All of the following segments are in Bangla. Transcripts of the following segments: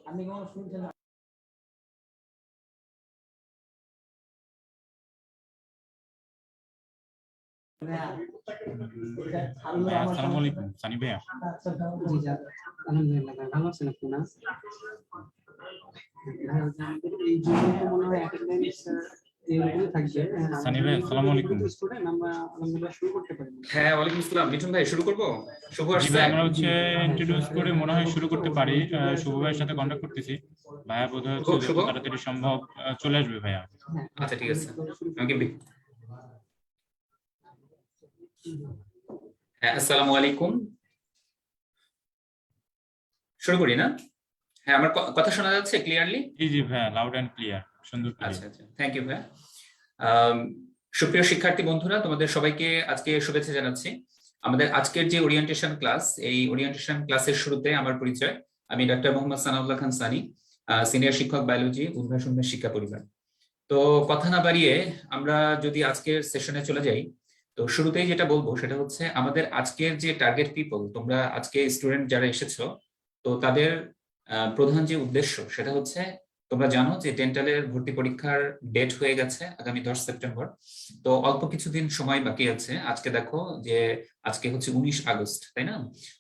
আমি কোনো শুনছেন না। আসসালামু আলাইকুম সানি ভাইয়া। জি স্যার, আলহামদুলিল্লাহ ভালো আছেন আপনি? না এই জন্য মনে হয় অ্যাটেন্ডেন্স এরকমই থাকবে। সানি ভাই আসসালামু আলাইকুম। স্টুডেন্ট আমরা আলহামদুলিল্লাহ শুরু করতে পারি। হ্যাঁ, ওয়ালাইকুম আসসালাম। মিঠুন ভাই শুরু করব? শুভ জি আসছে। ভাই, আমরা ইন্ট্রোডিউস করে মনে হয় শুরু করতে পারি। শুভ ভাইয়ের সাথে কন্টাক্ট করতেছি। ভাইয়া বোধহয় হচ্ছে যত শুভ। তাড়াতাড়ি সম্ভব চলে আসবে ভাইয়া। আচ্ছা ঠিক আছে। আমাকে হ্যাঁ, আসসালামু আলাইকুম। শুরু করি না? হ্যাঁ, আমার কথা শোনা যাচ্ছে ক্লিয়ারলি? জি জি ভাইয়া, লাউড এন্ড ক্লিয়ার, সুন্দর করে। আচ্ছা আচ্ছা, থ্যাংক ইউ ভাইয়া। সুপ্রিয় শিক্ষার্থী বন্ধুরা, তোমাদের সবাইকে আজকে শুভেচ্ছা জানাচ্ছি। আমাদের আজকের যে ওরিয়েন্টেশন ক্লাস, এই ওরিয়েন্টেশন ক্লাসের শুরুতে আমার পরিচয়। আমি ডক্টর মোহাম্মদ সানাউল্লাহ খান সানি, সিনিয়র শিক্ষক বায়োলজি, উদ্ভাসন শিক্ষা পরিবার। তো কথা না বাড়িয়ে আমরা যদি আজকের সেশনে চলে যাই, তো শুরুতেই যেটা বলবো সেটা হচ্ছে আমাদের আজকের যে টার্গেট পিপল, তোমরা আজকে স্টুডেন্ট যারা এসেছো, তো তাদের প্রধান যে উদ্দেশ্য সেটা হচ্ছে, তোমরা জানো যে ডেন্টালের ভর্তি পরীক্ষার ডেট হয়ে গেছে আগামী 10 সেপ্টেম্বর। তো অল্প কিছুদিন সময় বাকি আছে। আজকে দেখো যে আজকে হচ্ছে 19 আগস্ট, তাই না?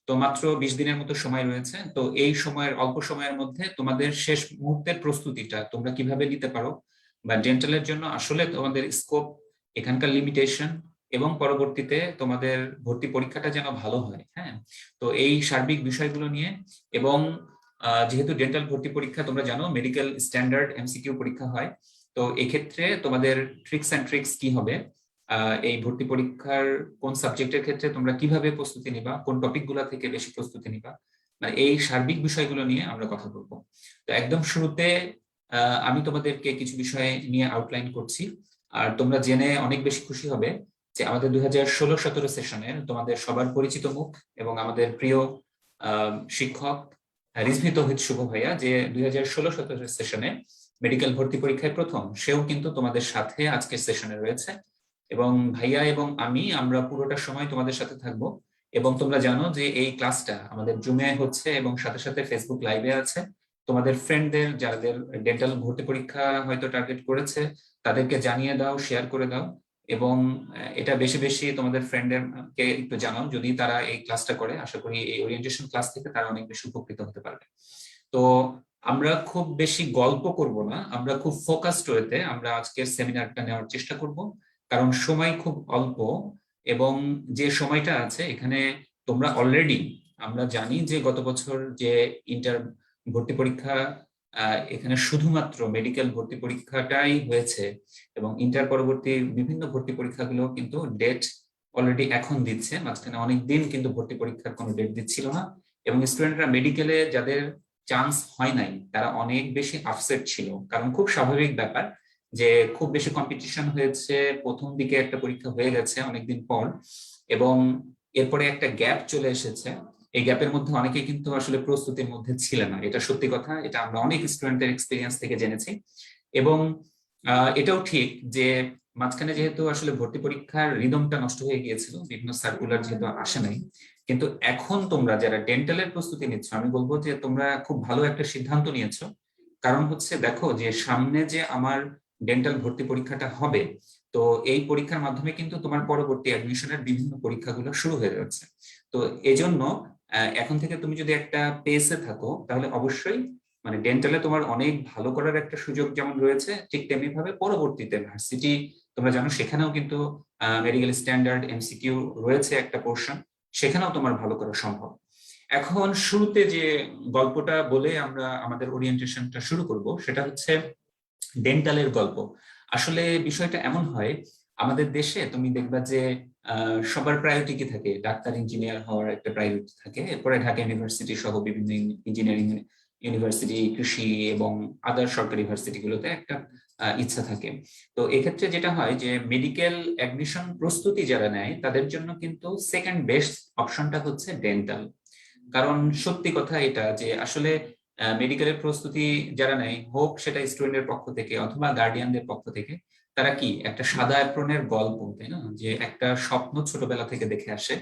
তো মাত্র 20 দিনের মতো সময় রয়েছে। তো এই সময়ের অল্প সময়ের মধ্যে তোমাদের শেষ মুহূর্তের প্রস্তুতিটা তোমরা কিভাবে নিতে পারো, বা ডেন্টালের জন্য আসলে তোমাদের স্কোপ, এখানকার লিমিটেশন, এবং পরবর্তীতে তোমাদের ভর্তি পরীক্ষাটা যেন ভালো হয়। হ্যাঁ, তো এই সার্বিক বিষয়গুলো নিয়ে, এবং যেহেতু ডেন্টাল ভর্তি পরীক্ষা তোমরা জানো মেডিকেল স্ট্যান্ডার্ড এমসিকিউ পরীক্ষা হয়, তো এক্ষেত্রে তোমাদের ট্রিক্স কি হবে, এই ভর্তি পরীক্ষার কোন সাবজেক্টের ক্ষেত্রে তোমরা কিভাবে প্রস্তুতি নিবা, কোন টপিকগুলো থেকে বেশি প্রস্তুতি নিবা, মানে এই সার্বিক বিষয়গুলো নিয়ে আমরা কথা বলবো। তো একদম শুরুতে আমি তোমাদেরকে কিছু বিষয় নিয়ে আউটলাইন করছি। আর তোমরা জেনে অনেক বেশি খুশি হবে যে আমাদের 2016-17 সেশনের তোমাদের সবার পরিচিত মুখ এবং আমাদের প্রিয় শিক্ষক রিজভী তৌহিদ শুভ ভাইয়া, যে 2016-17 সেশনে মেডিকেল ভর্তি পরীক্ষায় প্রথম, সেও কিন্তু তোমাদের সাথে আজকের সেশনে রয়েছে। এবং ভাইয়া এবং আমরা পুরোটা সময় তোমাদের সাথে থাকবো। এবং তোমরা জানো যে এই ক্লাসটা আমাদের জুমে হচ্ছে এবং সাথে সাথে ফেসবুক লাইভে আছে। তোমাদের ফ্রেন্ডদের যাদের ডেন্টাল ভর্তি পরীক্ষা হয়তো টার্গেট করেছে, তাদেরকে জানিয়ে দাও, শেয়ার করে দাও, এবং এটা বেশি বেশি তোমাদের ফ্রেন্ডদেরকে একটু জানাও যদি তারা এই ক্লাসটা করে। আশা করি এই ওরিয়েন্টেশন ক্লাস থেকে তারা অনেক বেশি উপকৃত হতে পারবে। তো আমরা খুব বেশি গল্প করব না, আমরা খুব ফোকাসড ওয়েতে আমরা আজকের সেমিনারটা নেওয়ার চেষ্টা করব, কারণ সময় খুব অল্প। এবং যে সময়টা আছে এখানে তোমরা অলরেডি, আমরা জানি যে গত বছর যে ইন্টার ভর্তি পরীক্ষা, এখানে শুধুমাত্র মেডিকেল ভর্তি পরীক্ষাটাই হয়েছে, এবং ইন্টার পরবর্তী বিভিন্ন ভর্তি পরীক্ষাগুলো কিন্তু ডেট অলরেডি এখন দিচ্ছে। মাঝখানে অনেকদিন কিন্তু ভর্তি পরীক্ষার কোনো ডেট দিচ্ছিল না, এবং স্টুডেন্টরা মেডিকেলে যাদের চান্স হয় নাই তারা অনেক বেশি আপসেট ছিল, কারণ খুব স্বাভাবিক ব্যাপার যে খুব বেশি কম্পিটিশন হয়েছে, প্রথম দিকে একটা পরীক্ষা হয়ে গেছে অনেকদিন পর, এবং এরপরে একটা গ্যাপ চলে এসেছে। এই গ্যাপের মধ্যে অনেকেই কিন্তু আসলে প্রস্তুতির মধ্যে ছিল না, এটা সত্যি কথা, এটা আমরা অনেক স্টুডেন্টের এক্সপিরিয়েন্স থেকে জেনেছি। এবং এটাও ঠিক যে মাঝখানে যেহেতু আসলে ভর্তি পরীক্ষার রিদমটা নষ্ট হয়ে গিয়েছিল, বিভিন্ন সার্কুলার যেহেতু আসে নাই, কিন্তু এখন তোমরা যারা ডেন্টালের প্রস্তুতি নিচ্ছ, আমি বলবো যে তোমরা খুব ভালো একটা সিদ্ধান্ত নিয়েছো। কারণ হচ্ছে দেখো যে সামনে যে আমার ডেন্টাল ভর্তি পরীক্ষাটা হবে, তো এই পরীক্ষার মাধ্যমে কিন্তু তোমার পরবর্তী অ্যাডমিশনের বিভিন্ন পরীক্ষাগুলো শুরু হয়ে যাচ্ছে। তো এজন্য এখন থেকে তুমি যদি একটা পেসে থাকো, তাহলে অবশ্যই মানে ডেন্টালে তোমার অনেক ভালো করার একটা সুযোগ যেমন রয়েছে, ঠিক তেমনি ভাবে পরবর্তীতে ভার্সিটি, তোমরা জানো সেখানেও কিন্তু মেডিকেল স্ট্যান্ডার্ড এমসিকিউ রয়েছে একটা পোর্শন, সেখানেও তোমার ভালো করা সম্ভব। এখন শুরুতে যে গল্পটা বলে আমরা আমাদের ওরিয়েন্টেশনটা শুরু করব, সেটা হচ্ছে ডেন্টালের গল্প। আসলে বিষয়টা এমন হয়, আমাদের দেশে তুমি দেখবা যে সবার প্রায়োরিটি কি থাকে, ডাক্তার ইঞ্জিনিয়ার হওয়ার একটা প্রায়োরিটি থাকে, এরপরে ঢাকা ইউনিভার্সিটি সহ বিভিন্ন ইঞ্জিনিয়ারিং ইউনিভার্সিটি, কৃষি এবং আদার সরকারি ইউনিভার্সিটি গুলোতে একটা ইচ্ছা থাকে। তো এক্ষেত্রে যেটা হয় যে মেডিকেল অ্যাডমিশন প্রস্তুতি যারা নেয় তাদের জন্য কিন্তু সেকেন্ড বেস্ট অপশনটা হচ্ছে ডেন্টাল। কারণ সত্যি কথা এটা যে আসলে মেডিকেলের প্রস্তুতি যারা নেয়, হোক সেটা স্টুডেন্টের পক্ষ থেকে অথবা গার্ডিয়ানদের পক্ষ থেকে, তারা কি একটা সাদা অ্যাপ্রনের গল্প, তাই না, যে একটা স্বপ্ন ছোটবেলা থেকে দেখে আসে,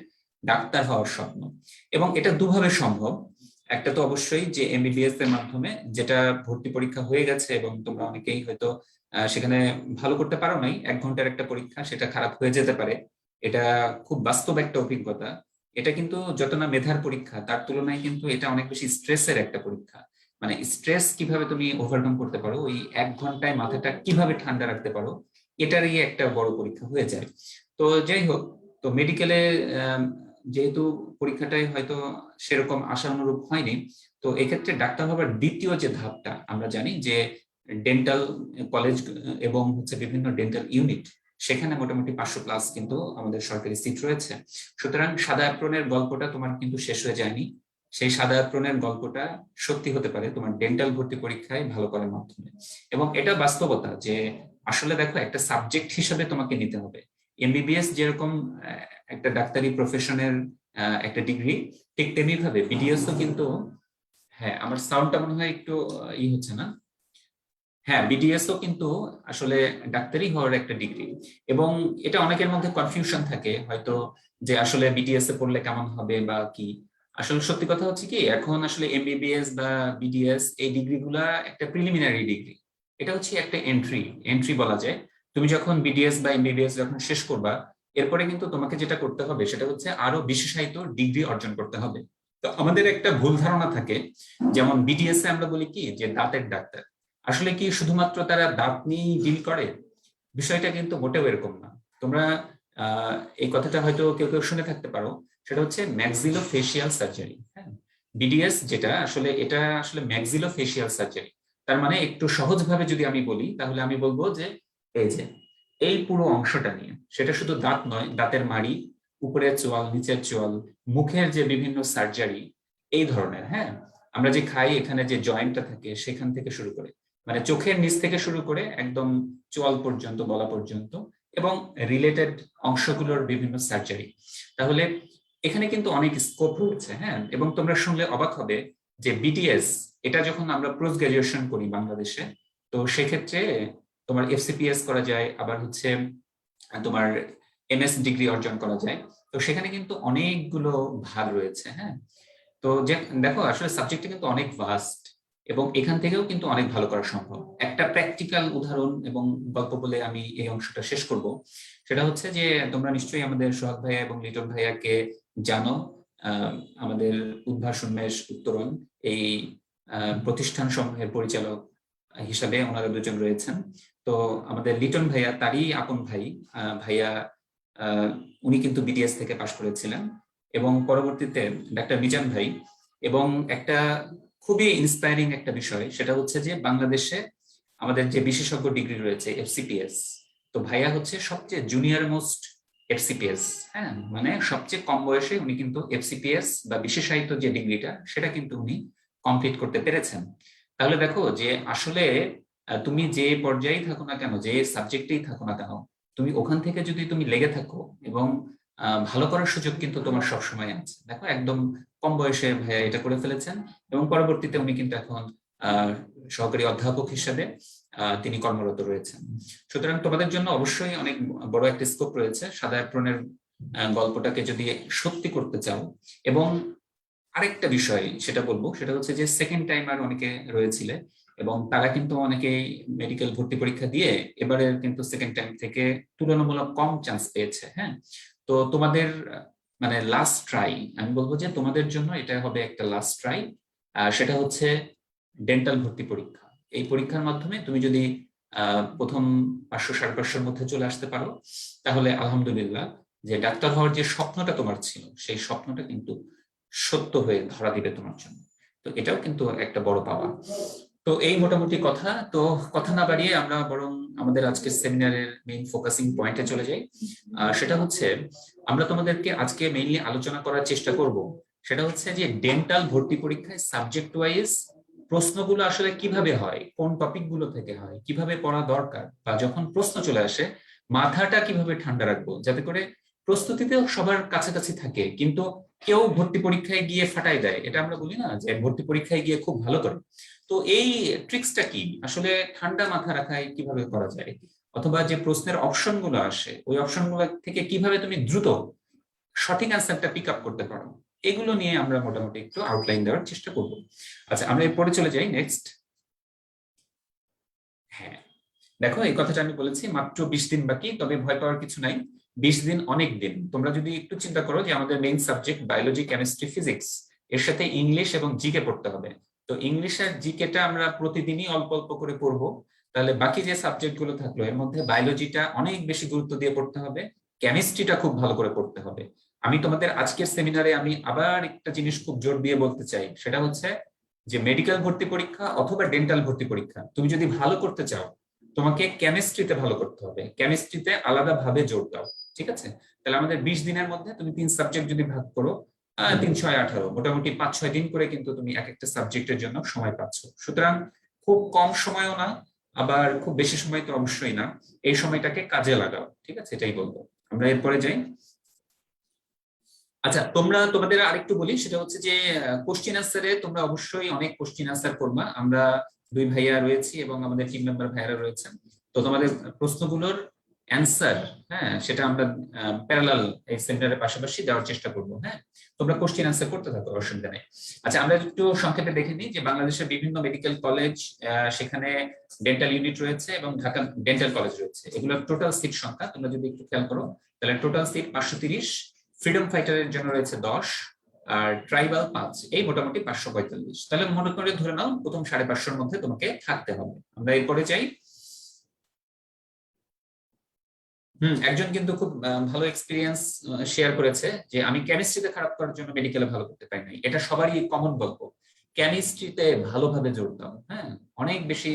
ডাক্তার হওয়ার স্বপ্ন। এবং এটা দুভাবে সম্ভব। একটা তো অবশ্যই যে এমবিবিএস এর মাধ্যমে, যেটা ভর্তি পরীক্ষা হয়ে গেছে এবং তোমরা অনেকেই হয়তো সেখানে ভালো করতে পারো নাই, 1 ঘন্টার একটা পরীক্ষা, সেটা খারাপ হয়ে যেতে পারে। এটা খুব বাস্তব একটা অভিজ্ঞতা। এটা কিন্তু যত না মেধার পরীক্ষা, তার তুলনায় কিন্তু এটা অনেক বেশি স্ট্রেসের একটা পরীক্ষা। মানে স্ট্রেস কিভাবে তুমি ওভারকাম করতে পারো, ওই 1 ঘন্টায় মাথাটা কিভাবে ঠান্ডা রাখতে পারো, এটারই একটা বড় পরীক্ষা হয়ে যায়। তো যাই হোক, তো মেডিকেলে যেহেতু পরীক্ষাটাই হয়তো সেরকম আশানুরূপ হয়নি, তো এক্ষেত্রে ডাক্তার হবার দ্বিতীয় যে ধাপটা, আমরা জানি যে ডেন্টাল কলেজ এবং হচ্ছে বিভিন্ন ডেন্টাল ইউনিট, সেখানে মোটামুটি 500+ কিন্তু আমাদের সরকারি সিট রয়েছে। সুতরাং সাদা অ্যাপ্রনের গল্পটা তোমার কিন্তু শেষ হয়ে যায়নি। সেই সাদা অ্যাপ্রনের গল্পটা সত্যি হতে পারে তোমার ডেন্টাল ভর্তি পরীক্ষায় ভালো করার মাধ্যমে। এবং এটা বাস্তবতা যে আসলে দেখো, একটা সাবজেক্ট হিসেবে তোমাকে নিতে হবে। এমবিবিএস যেরকম একটা ডাক্তারি প্রফেশনের একটা ডিগ্রি, ঠিক তেমনি ভাবে বিডিএসও কিন্তু, হ্যাঁ আমার সাউন্ডটা মনে হয় একটু হচ্ছে না, হ্যাঁ বিডিএসও কিন্তু আসলে ডাক্তারি হওয়ার একটা ডিগ্রি। এবং এটা অনেকের মধ্যে কনফিউশন থাকে হয়তো, যে আসলে বিডিএস এ পড়লে কেমন হবে বা কি। আসলে সত্যি কথা হচ্ছে কি, এখন আসলে এমবিবিএস বা বিডিএস এই ডিগ্রিগুলা একটা প্রিলিমিনারি ডিগ্রি। এটা হচ্ছে একটা এন্ট্রি বলা যায়। তুমি যখন বিডিএস বা এমবিবিএস যখন শেষ করবা, এরপরে কিন্তু তোমাকে যেটা করতে হবে সেটা হচ্ছে আরো বিশেষায়িত ডিগ্রি অর্জন করতে হবে। তো আমাদের একটা ভুল ধারণা থাকে, যেমন বিডিএস এ আমরা বলি কি যে দাঁতের ডাক্তার। আসলে কি শুধুমাত্র তারা দাঁত নিয়েই ডিল করে? বিষয়টা কিন্তু মোটেও এরকম না। তোমরা এই কথাটা হয়তো কেউ কেউ শুনে থাকতে পারো, সেটা হচ্ছে ম্যাক্সিলোফেশিয়াল সার্জারি। হ্যাঁ, বিডিএস যেটা আসলে, এটা আসলে ম্যাক্সিলোফেশিয়াল সার্জারি। তার মানে একটু সহজভাবে যদি আমি বলি, তাহলে আমি বলবো যে এই যে এই পুরো অংশটা নিয়ে, সেটা শুধু দাঁত নয়, দাঁতের মাড়ি, উপরের চোয়াল, নিচের চোয়াল, মুখের যে বিভিন্ন সার্জারি এই ধরনের। হ্যাঁ, আমরা যে খাই, এখানে যে জয়েন্টটা থাকে সেখান থেকে শুরু করে, মানে চোখের নিচ থেকে শুরু করে একদম চোয়াল পর্যন্ত, গলা পর্যন্ত, এবং রিলেটেড অংশগুলোর বিভিন্ন সার্জারি। তাহলে এখানে কিন্তু অনেক স্কোপ রয়েছে। হ্যাঁ, এবং তোমরা শুনলে অবাক হবে যে বিটিএস, এটা যখন আমরা পোস্ট গ্রাজুয়েশন করি বাংলাদেশে, তো সেক্ষেত্রে তোমার এফসিপিএস করা যায়, আবার হচ্ছে তোমার এমএস ডিগ্রি অর্জন করা যায়। তো সেখানে কিন্তু অনেকগুলো ভাগ রয়েছে। হ্যাঁ, তো যে দেখো, আসলে সাবজেক্টটা কিন্তু অনেক ভাস্ট, এবং এখান থেকেও কিন্তু অনেক ভালো করা সম্ভব। একটা প্র্যাকটিক্যাল উদাহরণ এবং গল্প বলে আমি এই অংশটা শেষ করব। সেটা হচ্ছে যে তোমরা নিশ্চয়ই আমাদের সোহাগ ভাইয়া এবং লিটন ভাইয়াকে জানো। আমাদের উদ্ভাসন মেশ উত্তরণ এই প্রতিষ্ঠান সমূহের পরিচালক হিসাবে ওনারা দুজন রয়েছেন। তো আমাদের লিটন ভাইয়া, তারই আপন ভাই ভাইয়া, উনি কিন্তু বিটিএস থেকে পাশ করেছিলেন, এবং পরবর্তীতে ডাক্তার মিজান ভাই। এবং একটা খুবই ইন্সপায়ারিং একটা বিষয়, সেটা হচ্ছে যে বাংলাদেশে আমাদের যে বিশেষজ্ঞ ডিগ্রি রয়েছে এফসিপিএস, তো ভাইয়া হচ্ছে সবচেয়ে জুনিয়র মোস্ট এফসিপিএস। হ্যাঁ, মানে সবচেয়ে কম বয়সে উনি কিন্তু এফসিপিএস বা বিশেষায়িত যে ডিগ্রিটা, সেটা কিন্তু উনি কমপ্লিট করতে পেরেছেন। তাহলে দেখো যে আসলে তুমি যে পর্যায়েই থাকো না কেন, যে সাবজেক্টেই থাকো না কেন, তুমি ওখান থেকে যদি তুমি লেগে থাকো, এবং ভালো করার সুযোগ কিন্তু তোমার সবসময় আছে। দেখো, একদম কম বয়সে ভাইয়া এটা করে ফেলেছেন, এবং পরবর্তীতে উনি কিন্তু এখন সহকারী অধ্যাপক হিসেবে তিনি কর্মরত রয়েছেন। সুতরাং তোমাদের জন্য অবশ্যই অনেক বড় একটা স্কোপ রয়েছে সাদা অ্যাপ্রনের গল্পটাকে যদি সত্যি করতে চাও। এবং আরেকটা বিষয় সেটা বলবো, সেটা হচ্ছে যে সেকেন্ড টাইমার অনেকে রয়েছিল, এবং তারা কিন্তু অনেকেই মেডিকেল ভর্তি পরীক্ষা দিয়ে এবারে কিন্তু সেকেন্ড টাইম থেকে তুলনামূলক কম চান্স পেয়েছে। হ্যাঁ, তো তোমাদের মানে লাস্ট ট্রাই, আমি বলবো যে তোমাদের জন্য এটা হবে একটা লাস্ট ট্রাই। সেটা হচ্ছে ডেন্টাল ভর্তি পরীক্ষা। এই পরীক্ষার মাধ্যমে তুমি যদি প্রথম 500-550-এর মধ্যে চলে আসতে পারো, তাহলে আলহামদুলিল্লাহ, যে ডাক্তার হওয়ার যে স্বপ্নটা তোমার ছিল, সেই স্বপ্নটা কিন্তু সত্য হয়ে ধরা দিবে তোমার জন্য। তো এটাও কিন্তু একটা বড় পাওয়া। তো এই মোটামুটি কথা। তো কথা না বাড়িয়ে আমরা বরং আমাদের আজকের সেমিনারের মেইন ফোকাসিং পয়েন্টে চলে যাই। সেটা হচ্ছে, আমরা তোমাদেরকে আজকে মেইনলি আলোচনা করার চেষ্টা করব, সেটা হচ্ছে যে ডেন্টাল ভর্তি পরীক্ষায় সাবজেক্ট ওয়াইজ প্রশ্নগুলো আসলে কিভাবে হয়, কোন টপিকগুলো থেকে হয়, কিভাবে পড়া দরকার, বা যখন প্রশ্ন চলে আসে মাথাটা কিভাবে ঠান্ডা রাখবো, যাতে করে প্রস্তুতিতেও সবার কাছাকাছি থাকে, কিন্তু কেউ ভর্তি পরীক্ষায় গিয়ে ফাটাই দেয়। এটা আমরা বলি না যে ভর্তি পরীক্ষায় গিয়ে খুব ভালো করে। তো এই ট্রিক্সটা কি, আসলে ঠান্ডা মাথা রাখায় কিভাবে করা যায়? অথবা যে প্রশ্নের অপশনগুলো আসে ওই অপশনগুলো থেকে কিভাবে তুমি দ্রুত সঠিক অ্যান্সারটা পিক আপ করতে পারো, এগুলো নিয়ে আমরা মোটামুটি একটু আউটলাইন দেওয়ার চেষ্টা করব। আচ্ছা, আমরা এরপরে চলে যাই নেক্সট। হ্যাঁ, দেখো এই কথাটা আমি বলেছি মাত্র 20 দিন বাকি, তবে ভয় পাওয়ার কিছু নাই। 20 দিন অনেক দিন। তোমরা যদি একটু চিন্তা করো যে আমাদের main subject biology, chemistry, physics, এর সাথে ইংলিশ এবং জিকে পড়তে হবে। তো ইংলিশ আর জিকেটা আমরা প্রতিদিনই অল্প অল্প করে পড়বো। তাহলে বাকি যে সাবজেক্ট গুলো থাকলো এর মধ্যে বায়োলজিটা অনেক বেশি গুরুত্ব দিয়ে পড়তে হবে, কেমিস্ট্রিটা খুব ভালো করে পড়তে হবে। আমি তোমাদের আজকের সেমিনারে আমি আবার একটা জিনিস খুব জোর দিয়ে বলতে চাই, সেটা হচ্ছে যে মেডিকেল ভর্তি পরীক্ষা অথবা ডেন্টাল ভর্তি পরীক্ষা তুমি যদি ভালো করতে চাও, তোমাকে কেমিস্ট্রিতে ভালো করতে হবে, কেমিস্ট্রিতে আলাদা ভাবে জোর দাও। ঠিক আছে? তাহলে আমাদের 20 দিনের মধ্যে তুমি 3 সাবজেক্ট যদি ভাগ করো, 3 6 18, মোটামুটি 5-6 দিন করে কিন্তু তুমি এক একটা সাবজেক্টের জন্য সময় পাচ্ছ। সুতরাং খুব কম সময়ও না, আবার খুব বেশি সময় তো অবশ্যই না। এই সময়টাকে কাজে লাগাও। ঠিক আছে? এটাই বলবো। আমরা এরপরে যাই। আচ্ছা, তোমাদের আরেকটু বলি, সেটা হচ্ছে যে কোশ্চেন আনসারে তোমরা অবশ্যই অনেক কোশ্চেন আনসার করবা। আমরা 2 ভাইয়া রয়েছি এবং আমাদের টিম মেম্বার ভাইয়ারা রয়েছেন। তো তোমাদের প্রশ্নগুলোর অ্যান্সার, হ্যাঁ, সেটা আমরা প্যারালাল এই সেমিনারের পাশাপাশি দেওয়ার চেষ্টা করব। হ্যাঁ, তোমরা কোশ্চেন আনসার করতে থাকো, অসুবিধা নেই। আচ্ছা, আমরা একটু সংক্ষেপে দেখে নিই যে বাংলাদেশের বিভিন্ন মেডিকেল কলেজ, সেখানে ডেন্টাল ইউনিট রয়েছে এবং ঢাকা ডেন্টাল কলেজ রয়েছে। এগুলোর টোটাল সিট সংখ্যা তোমরা যদি একটু খেয়াল করো, তাহলে টোটাল সিট 530, ফ্রিডম ফাইটারের জন্য রয়েছে 10, আর ট্রাইবাল 5, এই মোটামুটি 545। তাহলে মনে করে ধরে নাও প্রথম 550-এর মধ্যে তোমাকে থাকতে হবে। আমরা এরপরে যাই। একজন কিন্তু খুব ভালো এক্সপিরিয়েন্স শেয়ার করেছে যে আমি কেমিস্ট্রিতে খারাপ করার জন্য মেডিকেলে ভালো করতে পারি নাই। এটা সবারই কমন গল্প। কেমিস্ট্রিতে ভালোভাবে জোর দাও, হ্যাঁ, অনেক বেশি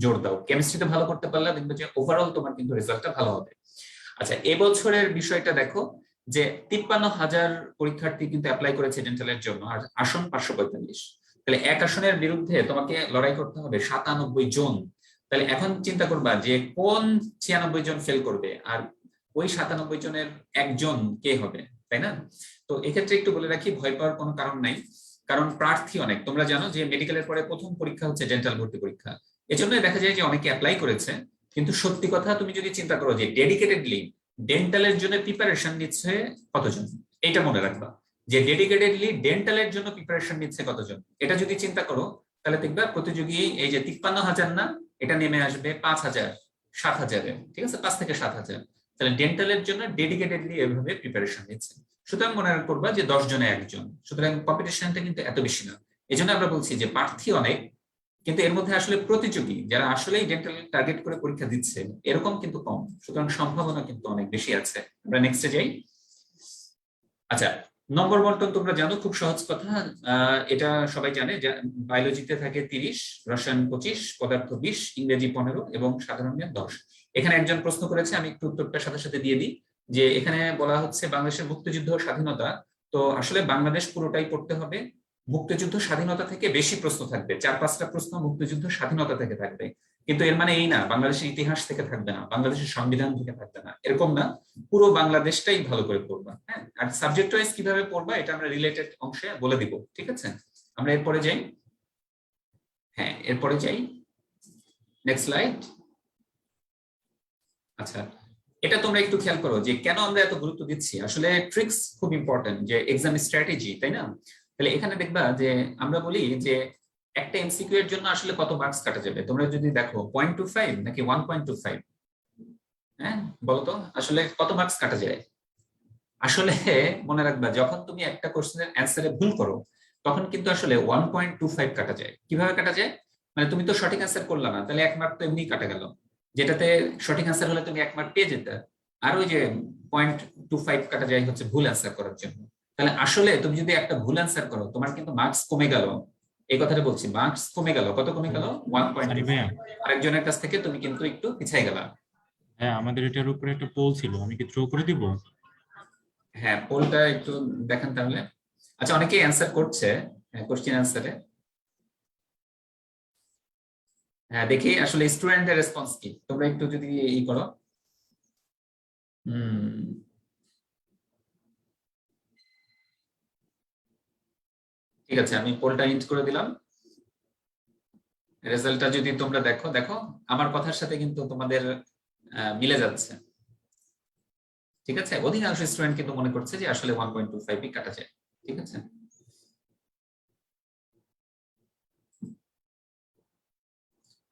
জোর দাও। কেমিস্ট্রিতে ভালো করতে পারলে দেখবে যে ওভারঅল তোমার কিন্তু রেজাল্টটা ভালো হবে। আচ্ছা, এবছরের বিষয়টা দেখো যে 53,000 পরীক্ষার্থী কিন্তু অ্যাপ্লাই করেছে ডেন্টালের জন্য, আর আসন 545। তাহলে এক আসনের বিরুদ্ধে তোমাকে লড়াই করতে হবে 97 জন। তাহলে এখন চিন্তা করবা যে কোন 96 জন ফেল করবে, আর ওই 97 জনের একজন কে হবে, তাই না? তো এক্ষেত্রে একটু বলে রাখি, ভয় পাওয়ার কোনো কারণ নাই, কারণ প্রার্থী অনেক। তোমরা জানো যে মেডিকেলের পরে প্রথম পরীক্ষা হচ্ছে ডেন্টাল ভর্তি পরীক্ষা। এজন্য দেখা যায় যে অনেকে অ্যাপ্লাই করেছে, কিন্তু সত্যি কথা তুমি যদি চিন্তা করো যে ডেডিকেটেডলি ডেন্টালের জন্য প্রিপারেশন নিচ্ছে কতজন, এটা মনে রাখবা যে ডেডিকেটেডলি ডেন্টালের জন্য প্রিপারেশন নিচ্ছে কতজন। এটা যদি চিন্তা করো তাহলে দেখবা প্রতিযোগী এই যে 53,000 না, এটা নেমে আসবে 5,000 7,000-এ। ঠিক আছে? 5 থেকে 7,000। তাহলে ডেন্টালের জন্য ডেডিকেটেডলি এভাবে প্রিপারেশন নিচ্ছে। সুতরাং মনে করবা যে 10 জনে একজন। সুতরাং কম্পিটিশনটা কিন্তু এত বেশি না। এই জন্য আমরা বলছি যে প্রার্থী অনেক, কিন্তু এর মধ্যে আসলে প্রতিযোগী যারা আসলেই ডেন্টাল টার্গেট করে পরীক্ষা দিচ্ছে এরকম কিন্তু কম। সুতরাং সম্ভাবনা কিন্তু অনেক বেশি আছে। আমরা নেক্সটে যাই। আচ্ছা, নম্বর বন্টন তোমরা জানো, খুব সহজ কথা। এটা সবাই জানে যে বায়োলজিতে থাকে 30, রসায়ন 25, পদার্থ 20, ইংরেজি 15 এবং সাধারণ জ্ঞান 10। এখানে একজন প্রশ্ন করেছে, আমি একটু উত্তরটার সাথে সাথে দিয়ে দিই, যে এখানে বলা হচ্ছে বাংলাদেশের মুক্তিযুদ্ধ স্বাধীনতা। তো আসলে বাংলাদেশ পুরোটাই পড়তে হবে। মুক্তিযুদ্ধ স্বাধীনতা থেকে বেশি প্রশ্ন থাকবে, 4-5টা প্রশ্ন মুক্তিযুদ্ধ স্বাধীনতা থেকে থাকবে। কিন্তু এর মানে এই না বাংলাদেশের ইতিহাস থেকে থাকবে না, বাংলাদেশের সংবিধান থেকে থাকবে না, এরকম না। পুরো বাংলাদেশটাই ভালো করে পড়বা। হ্যাঁ, আর সাবজেক্ট ওয়াইজ কিভাবে পড়বা এটা আমরা রিলেটেড অংশে বলে দিব। ঠিক আছে? আমরা এরপরে যাই। হ্যাঁ, এরপরে যাই। Next slide. আচ্ছা, এটা তোমরা একটু খেয়াল করো যে কেন আমরা এত গুরুত্ব দিচ্ছি। আসলে ট্রিক্স খুব ইম্পর্টেন্ট, যে এক্সাম স্ট্র্যাটেজি, তাই না? তাহলে এখানে দেখবা যে আমরা বলি যে একটা এমসিকিউ এর জন্য আসলে কত মার্কস কাটা যাবে। তোমরা যদি দেখো 0.25 নাকি 1.25, হ্যাঁ বলতো আসলে কত মার্কস কাটা যায়। আসলে মনে রাখবা যখন তুমি একটা কোশ্চেনের অ্যান্সারে ভুল করো তখন কিন্তু আসলে 1.25 কাটা যায়। কিভাবে কাটা যায়? মানে তুমি তো সঠিক অ্যান্সার করলা না, তাহলে 1 মার্ক তো এমনি কাটা গেল, যেটাতে সঠিক অ্যান্সার হলে তুমি 1 মার্ক পেয়ে যেতে। আর ওই যে 0.25 কাটা যায় হচ্ছে ভুল অ্যান্সার করার জন্য। তাহলে আসলে তুমি যদি একটা ভুল অ্যান্সার করো তোমার কিন্তু মার্কস কমে গেল। এই কথাটা বলছি, মার্কস কমে গেল। কত কমে গেল? 1.25। আরেকজনের কাছ থেকে তুমি কিন্তু একটু পিছিয়ে গেলা। হ্যাঁ, আমাদের এটার উপরে একটা পোল ছিল, আমি কি থ্রো করে দিব? হ্যাঁ, পোলটা একটু দেখেন তাহলে। আচ্ছা, অনেকেই অ্যান্সার করছে কোশ্চেন অ্যান্সারে। হ্যাঁ, দেখি আসলে স্টুডেন্টদের রেসপন্স কি, তোমরা একটু যদি ই করো। ঠিক আছে, আমি পোলটা ইন্ট করে দিলাম। রেজাল্টটা যদি তোমরা দেখো, দেখো আমার কথার সাথে কিন্তু তোমাদের মিলে যাচ্ছে। ঠিক আছে, অধিকাংশ স্টুডেন্ট কিন্তু মনে করছে যে আসলে 1.25 কাটা যায়। ঠিক আছে,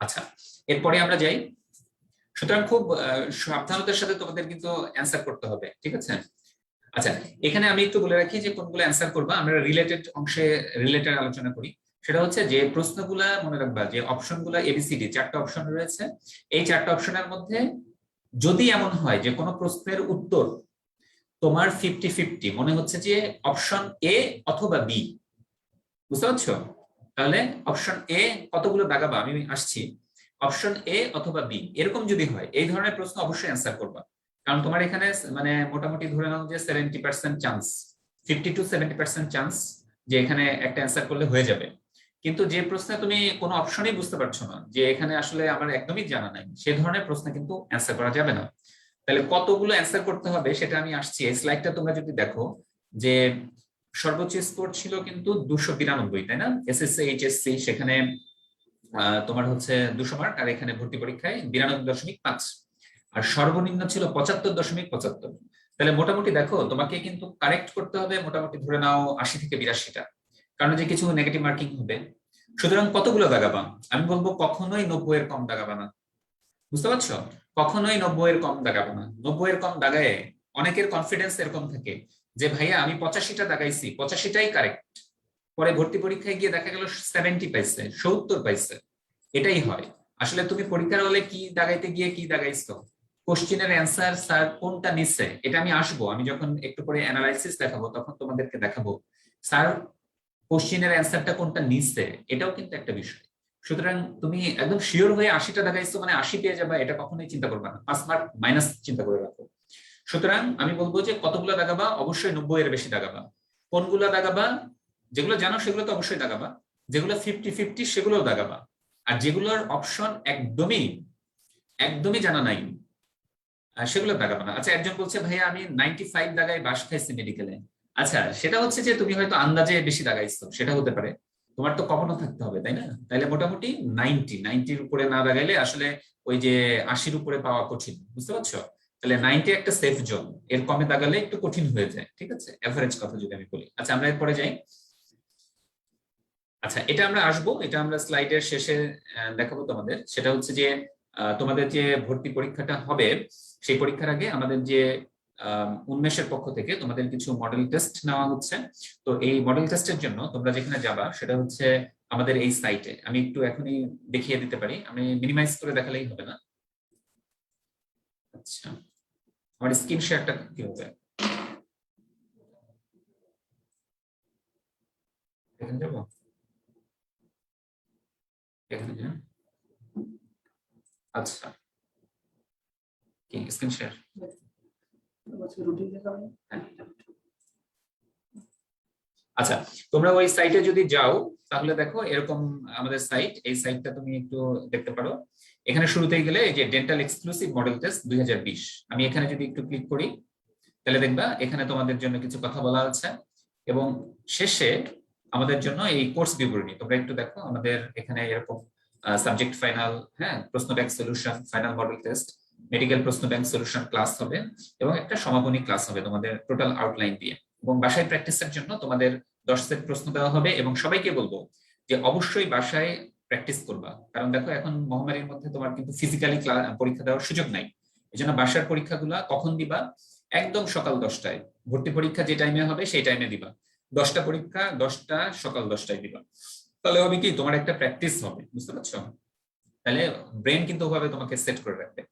আচ্ছা এরপরে আমরা যাই। সুতরাং খুব সাবধানতার সাথে তোমাদের কিন্তু অ্যান্সার করতে হবে। ঠিক আছে, আচ্ছা এখানে আমি একটু বলে রাখি যে কোনগুলো অ্যান্সার করবা। আমরা রিলেটেড অংশে রিলেটেড আলোচনা করি। সেটা হচ্ছে যে প্রশ্নগুলা মনে রাখবা যে অপশনগুলো এবিসিডি 4টা অপশন রয়েছে। এই 4টা অপশনের মধ্যে যদি এমন হয় যে কোনো প্রশ্নের উত্তর তোমার 50-50 মনে হচ্ছে যে অপশন এ অথবা বি, বুঝতে পারছো? তাহলে অপশন এ কতগুলো দাগাবা, আমি আসছি। অপশন এ অথবা বি এরকম যদি হয়, এই ধরনের প্রশ্ন অবশ্যই অ্যান্সার করবা। কারণ তোমার এখানে মানে মোটামুটি ধরে নাও যে 70% চান্স, 50-70% চান্স যে এখানে একটা অ্যান্সার করলে হয়ে যাবে। কিন্তু যে প্রশ্নে তুমি কোনো অপশনই বুঝতে পারছো না, যে এখানে আসলে আমার একদমই জানা নাই, সে ধরনের প্রশ্ন কিন্তু অ্যান্সার করা যাবে না। তাহলে কতগুলো অ্যান্সার করতে হবে সেটা আমি আসছি। এই স্লাইডটা তোমরা যদি দেখো যে সর্বোচ্চ স্কোর ছিল কিন্তু 292, তাই না? এসএসসি এইচএসসি সেখানে তোমার হচ্ছে 200 মার্ক, আর এখানে ভর্তি পরীক্ষায় 92.5, আর সর্বনিম্ন ছিল 75.75। তাহলে মোটামুটি দেখো তোমাকে কিন্তু কারেক্ট করতে হবে মোটামুটি ধরে নাও 80 থেকে 82টা, কারণ যে কিছু নেগেটিভ মার্কিং হবে। সুতরাং কতগুলো দাগাবা? আমি বলবো কখনোই 90 এর কম দাগাবা না, বুঝতে পারছো? কখনোই 90 এর কম দাগাবো না। 90 এর কম দাগায় অনেকের কনফিডেন্স এরকম থাকে যে ভাইয়া আমি 85টা দাগাইছি, 85টাই কারেক্ট, পরে ভর্তি পরীক্ষায় গিয়ে দেখা গেল 70 পাইছে, 70 পাইছে। এটাই হয় আসলে। তুমি পরীক্ষার হলে কি দাগাইতে গিয়ে কি দাগাইছো, কোশ্চেনের অ্যান্সার স্যার কোনটা নিচ্ছে, এটা আমি আসবো, আমি যখন একটু পরে অ্যানালাইসিস দেখাবো তখন তোমাদেরকে দেখাবো স্যার কোশ্চেনের অ্যান্সারটা কোনটা নিচ্ছে, এটাও কিন্তু একটা বিষয়। সুতরাং তুমি একদম শিওর হয়ে 80টা দাগাইছো মানে 80 পেয়ে যাবা, এটা কখনোই চিন্তা করবে না, 5 মার্ক মাইনাস চিন্তা করে রাখো। সুতরাং আমি বলবো যে কতগুলো দাগাবা, অবশ্যই 90 এর বেশি দাগাবা। কোনগুলো দাগাবা? যেগুলো জানো সেগুলো তো অবশ্যই দাগাবা, যেগুলো 50-50 সেগুলোও দাগাবা, আর যেগুলোর অপশন একদমই একদমই জানা নাই সেগুলো দাগাবা না। আচ্ছা একজন বলছে ভাইয়া আমি 95 দাগায় বাস খাইছি মেডিকেলে। আচ্ছা সেটা হচ্ছে যে তুমি হয়তো আন্দাজে বেশি দাগাইছো, সেটা হতে পারে। তোমার তো কখনো থাকতে হবে, তাই না? তাইলে মোটামুটি 90-90-র উপরে না দাগাইলে আসলে ওই যে 80-র উপরে পাওয়া কঠিন, বুঝতে পারছো? তাহলে 90 একটা সেফ জোন, এর কমে দাগালে একটু কঠিন হয়ে যায়। ঠিক আছে, এভারেজ কথা যদি আমি বলি। আচ্ছা আমরা এরপরে যাই। আচ্ছা এটা আমরা আসবো, এটা আমরা স্লাইডের শেষে দেখাবো তোমাদের। সেটা হচ্ছে যে তোমাদের যে ভর্তি পরীক্ষাটা হবে সেই পরীক্ষার আগে আমাদের যে উন্মেষের পক্ষ থেকে তোমাদের কিছু মডেল টেস্ট নেওয়া হচ্ছে। তো এই মডেল টেস্টের জন্য তোমরা যেখানে যাবা সেটা হচ্ছে আমাদের এই সাইটে। আমি একটু এখনই দেখিয়ে দিতে পারি, আমি মিনিমাইজ করে দেখালেই হবে না। আচ্ছা আমার স্ক্রিন শেয়ারটা কি হবে, এখানে যাবো, এখানে যা। আচ্ছা কি স্ক্রিন শেয়ার? আচ্ছা তোমরা ওই সাইটে যদি যাও তাহলে দেখো এরকম আমাদের সাইট, এই সাইটটা তুমি একটু দেখতে পারো। এখানে শুরুতেই গেলে এই যে ডেন্টাল এক্সক্লুসিভ মডেল টেস্ট 2020, আমি এখানে যদি একটু ক্লিক করি তাহলে দেখবা এখানে তোমাদের জন্য কিছু কথা বলা আছে, এবং শেষে আমাদের জন্য এই কোর্স বিবরণী তোমরা একটু দেখো। আমাদের এখানে এরকম সাবজেক্ট ফাইনাল, হ্যাঁ প্রশ্ন bank solution, final model test, medical প্রশ্ন ব্যাংক সলিউশন ক্লাস হবে, এবং একটা সমাপনী ক্লাস হবে তোমাদের টোটাল আউটলাইন দিয়ে। এবং বাসায় প্র্যাকটিসের জন্য তোমাদের 10 সেট প্রশ্ন দেওয়া হবে, এবং সবাইকে বলবো যে অবশ্যই বাসায় প্র্যাকটিস করবা। কারণ দেখো এখন মহামারীর মধ্যে তোমার কিন্তু ফিজিক্যালি পরীক্ষা দেওয়ার সুযোগ নাই। এই জন্য বাসার পরীক্ষাগুলা কখন দিবা? একদম সকাল 10টায়। ভর্তি পরীক্ষা যে টাইমে হবে সেই টাইমে দিবা। 10টা পরীক্ষা 10টা সকাল 10টায় দিবা। তাহলে হবে কি তোমার একটা প্র্যাকটিস হবে, বুঝতে পারছো? তাহলে ব্রেন কিন্তু ওভাবে তোমাকে সেট করে রাখবে।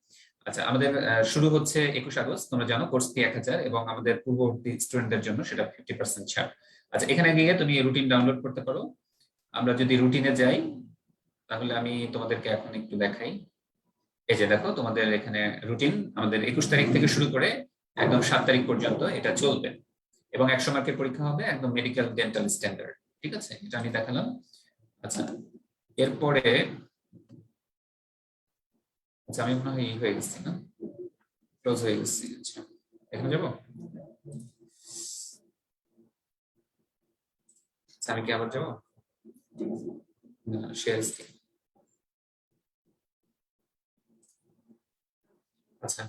আচ্ছা আমাদের শুরু হচ্ছে 21 আগস্ট, তোমরা জানো কোর্স ফি 1000, এবং আমাদের পূর্ববর্তী স্টুডেন্টদের জন্য সেটা 50% ছাড়। আচ্ছা এখানে গিয়ে তুমি রুটিন ডাউনলোড করতে পারো। আমরা যদি রুটিনে যাই তাহলে আমি তোমাদেরকে এখন একটু দেখাই। এই যে দেখো তোমাদের এখানে রুটিন আমাদের 21 তারিখ থেকে শুরু করে একদম 7 তারিখ পর্যন্ত এটা চলবে, এবং 100 মার্কের পরীক্ষা হবে একদম মেডিকেল ডেন্টাল স্ট্যান্ডার্ড। ঠিক আছে, এটা আমি দেখালাম। আচ্ছা এরপরে আচ্ছা আমি মনে হয় হয়ে গেছি না, ক্লোজ হয়ে গেছি। আচ্ছা এখানে যাবো, আমি কি আবার যাবো? Share screen. আচ্ছা,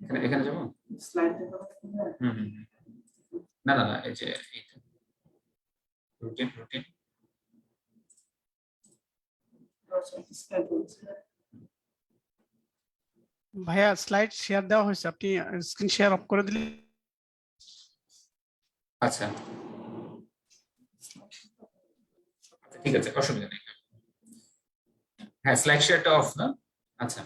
এখানে এখানে যাবো। স্লাইড হুম হুম হুম। না না না, এই যে রুটিন রুটিন। ভাইয়া স্লাইড শেয়ার দেওয়া হয়েছে, আপনি স্ক্রিন শেয়ার অফ করে দিলে। আচ্ছা ঠিক আছে, অসুবিধা নেই। হ্যাঁ, স্লাইড শেয়ারটা অফ না? আচ্ছা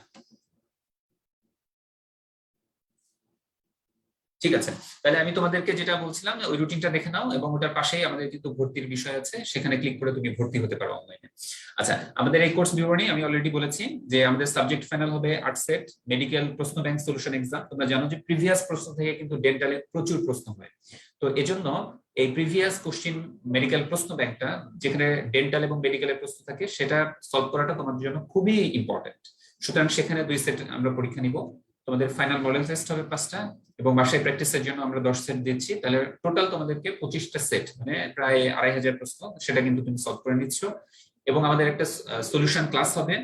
ঠিক আছে, তাহলে আমি তোমাদেরকে যেটা বলছিলাম ওই রুটিনটা দেখে নাও, এবং ওটার পাশেই আমাদের কিন্তু ভর্তির বিষয় আছে, সেখানে ক্লিক করে তুমি ভর্তি হতে পারো অনলাইনে। আচ্ছা, আমাদের এই কোর্স বিবরণী আমি অলরেডি বলেছি যে আমাদের সাবজেক্ট ফাইনাল হবে 8 সেট মেডিকেল প্রশ্ন ব্যাংক সলিউশন এক্সাম। তোমরা জানো যে প্রিভিয়াস প্রশ্ন থেকে কিন্তু ডেন্টালে প্রচুর প্রশ্ন হয়, তো এজন্য এই প্রিভিয়াস কোশ্চিন মেডিকেল প্রশ্ন ব্যাংকটা যেখানে ডেন্টাল এবং মেডিকেলের প্রশ্ন থাকে সেটা সলভ করাটা তোমাদের জন্য খুবই ইম্পর্টেন্ট। সুতরাং সেখানে 2 সেট আমরা পরীক্ষা নিব, তোমাদের ফাইনাল মডেল টেস্ট হবে 5টা, এবং বাসায় প্র্যাকটিসের জন্য আমরা 10 সেট দিচ্ছি। তাহলে টোটাল তোমাদেরকে 25টা সেট, মানে প্রায় 2500 প্রশ্ন, সেটা কিন্তু তুমি সলভ করে নিচ্ছ। এবং আমাদের একটা সলিউশন ক্লাস হবে,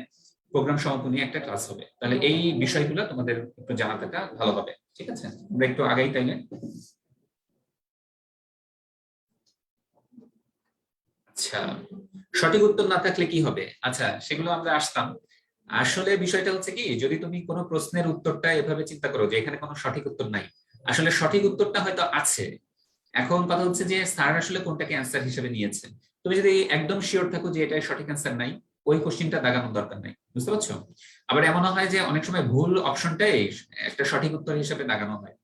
প্রোগ্রাম সমাপ্তি নিয়ে একটা ক্লাস হবে। তাহলে এই বিষয়গুলো তোমাদের একটু জানা থাকা ভালো হবে, ঠিক আছে? আমরা একটু আগেই তাইলে। আচ্ছা, সঠিক উত্তর না থাকলে কি হবে? আচ্ছা, সেগুলো আমরা আসতাম। আসলে বিষয়টা হচ্ছে কি, যদি তুমি কোনো প্রশ্নের উত্তরটা এভাবে চিন্তা করো যে এখানে কোনো সঠিক উত্তর নাই, আসলে সঠিক উত্তরটা হয়তো আছে। এখন কথা হচ্ছে যে স্যার আসলে কোনটাকে অ্যান্সার হিসেবে নিয়েছে। তুমি যদি একদম শিওর থাকো যে এটাই সঠিক অ্যান্সার নাই, ওই কোশ্চিনটা দাগানোর দরকার নাই, বুঝতে পারছো? আবার এমনও হয় যে অনেক সময় ভুল অপশনটাই একটা সঠিক উত্তর হিসেবে দাগানো হয়।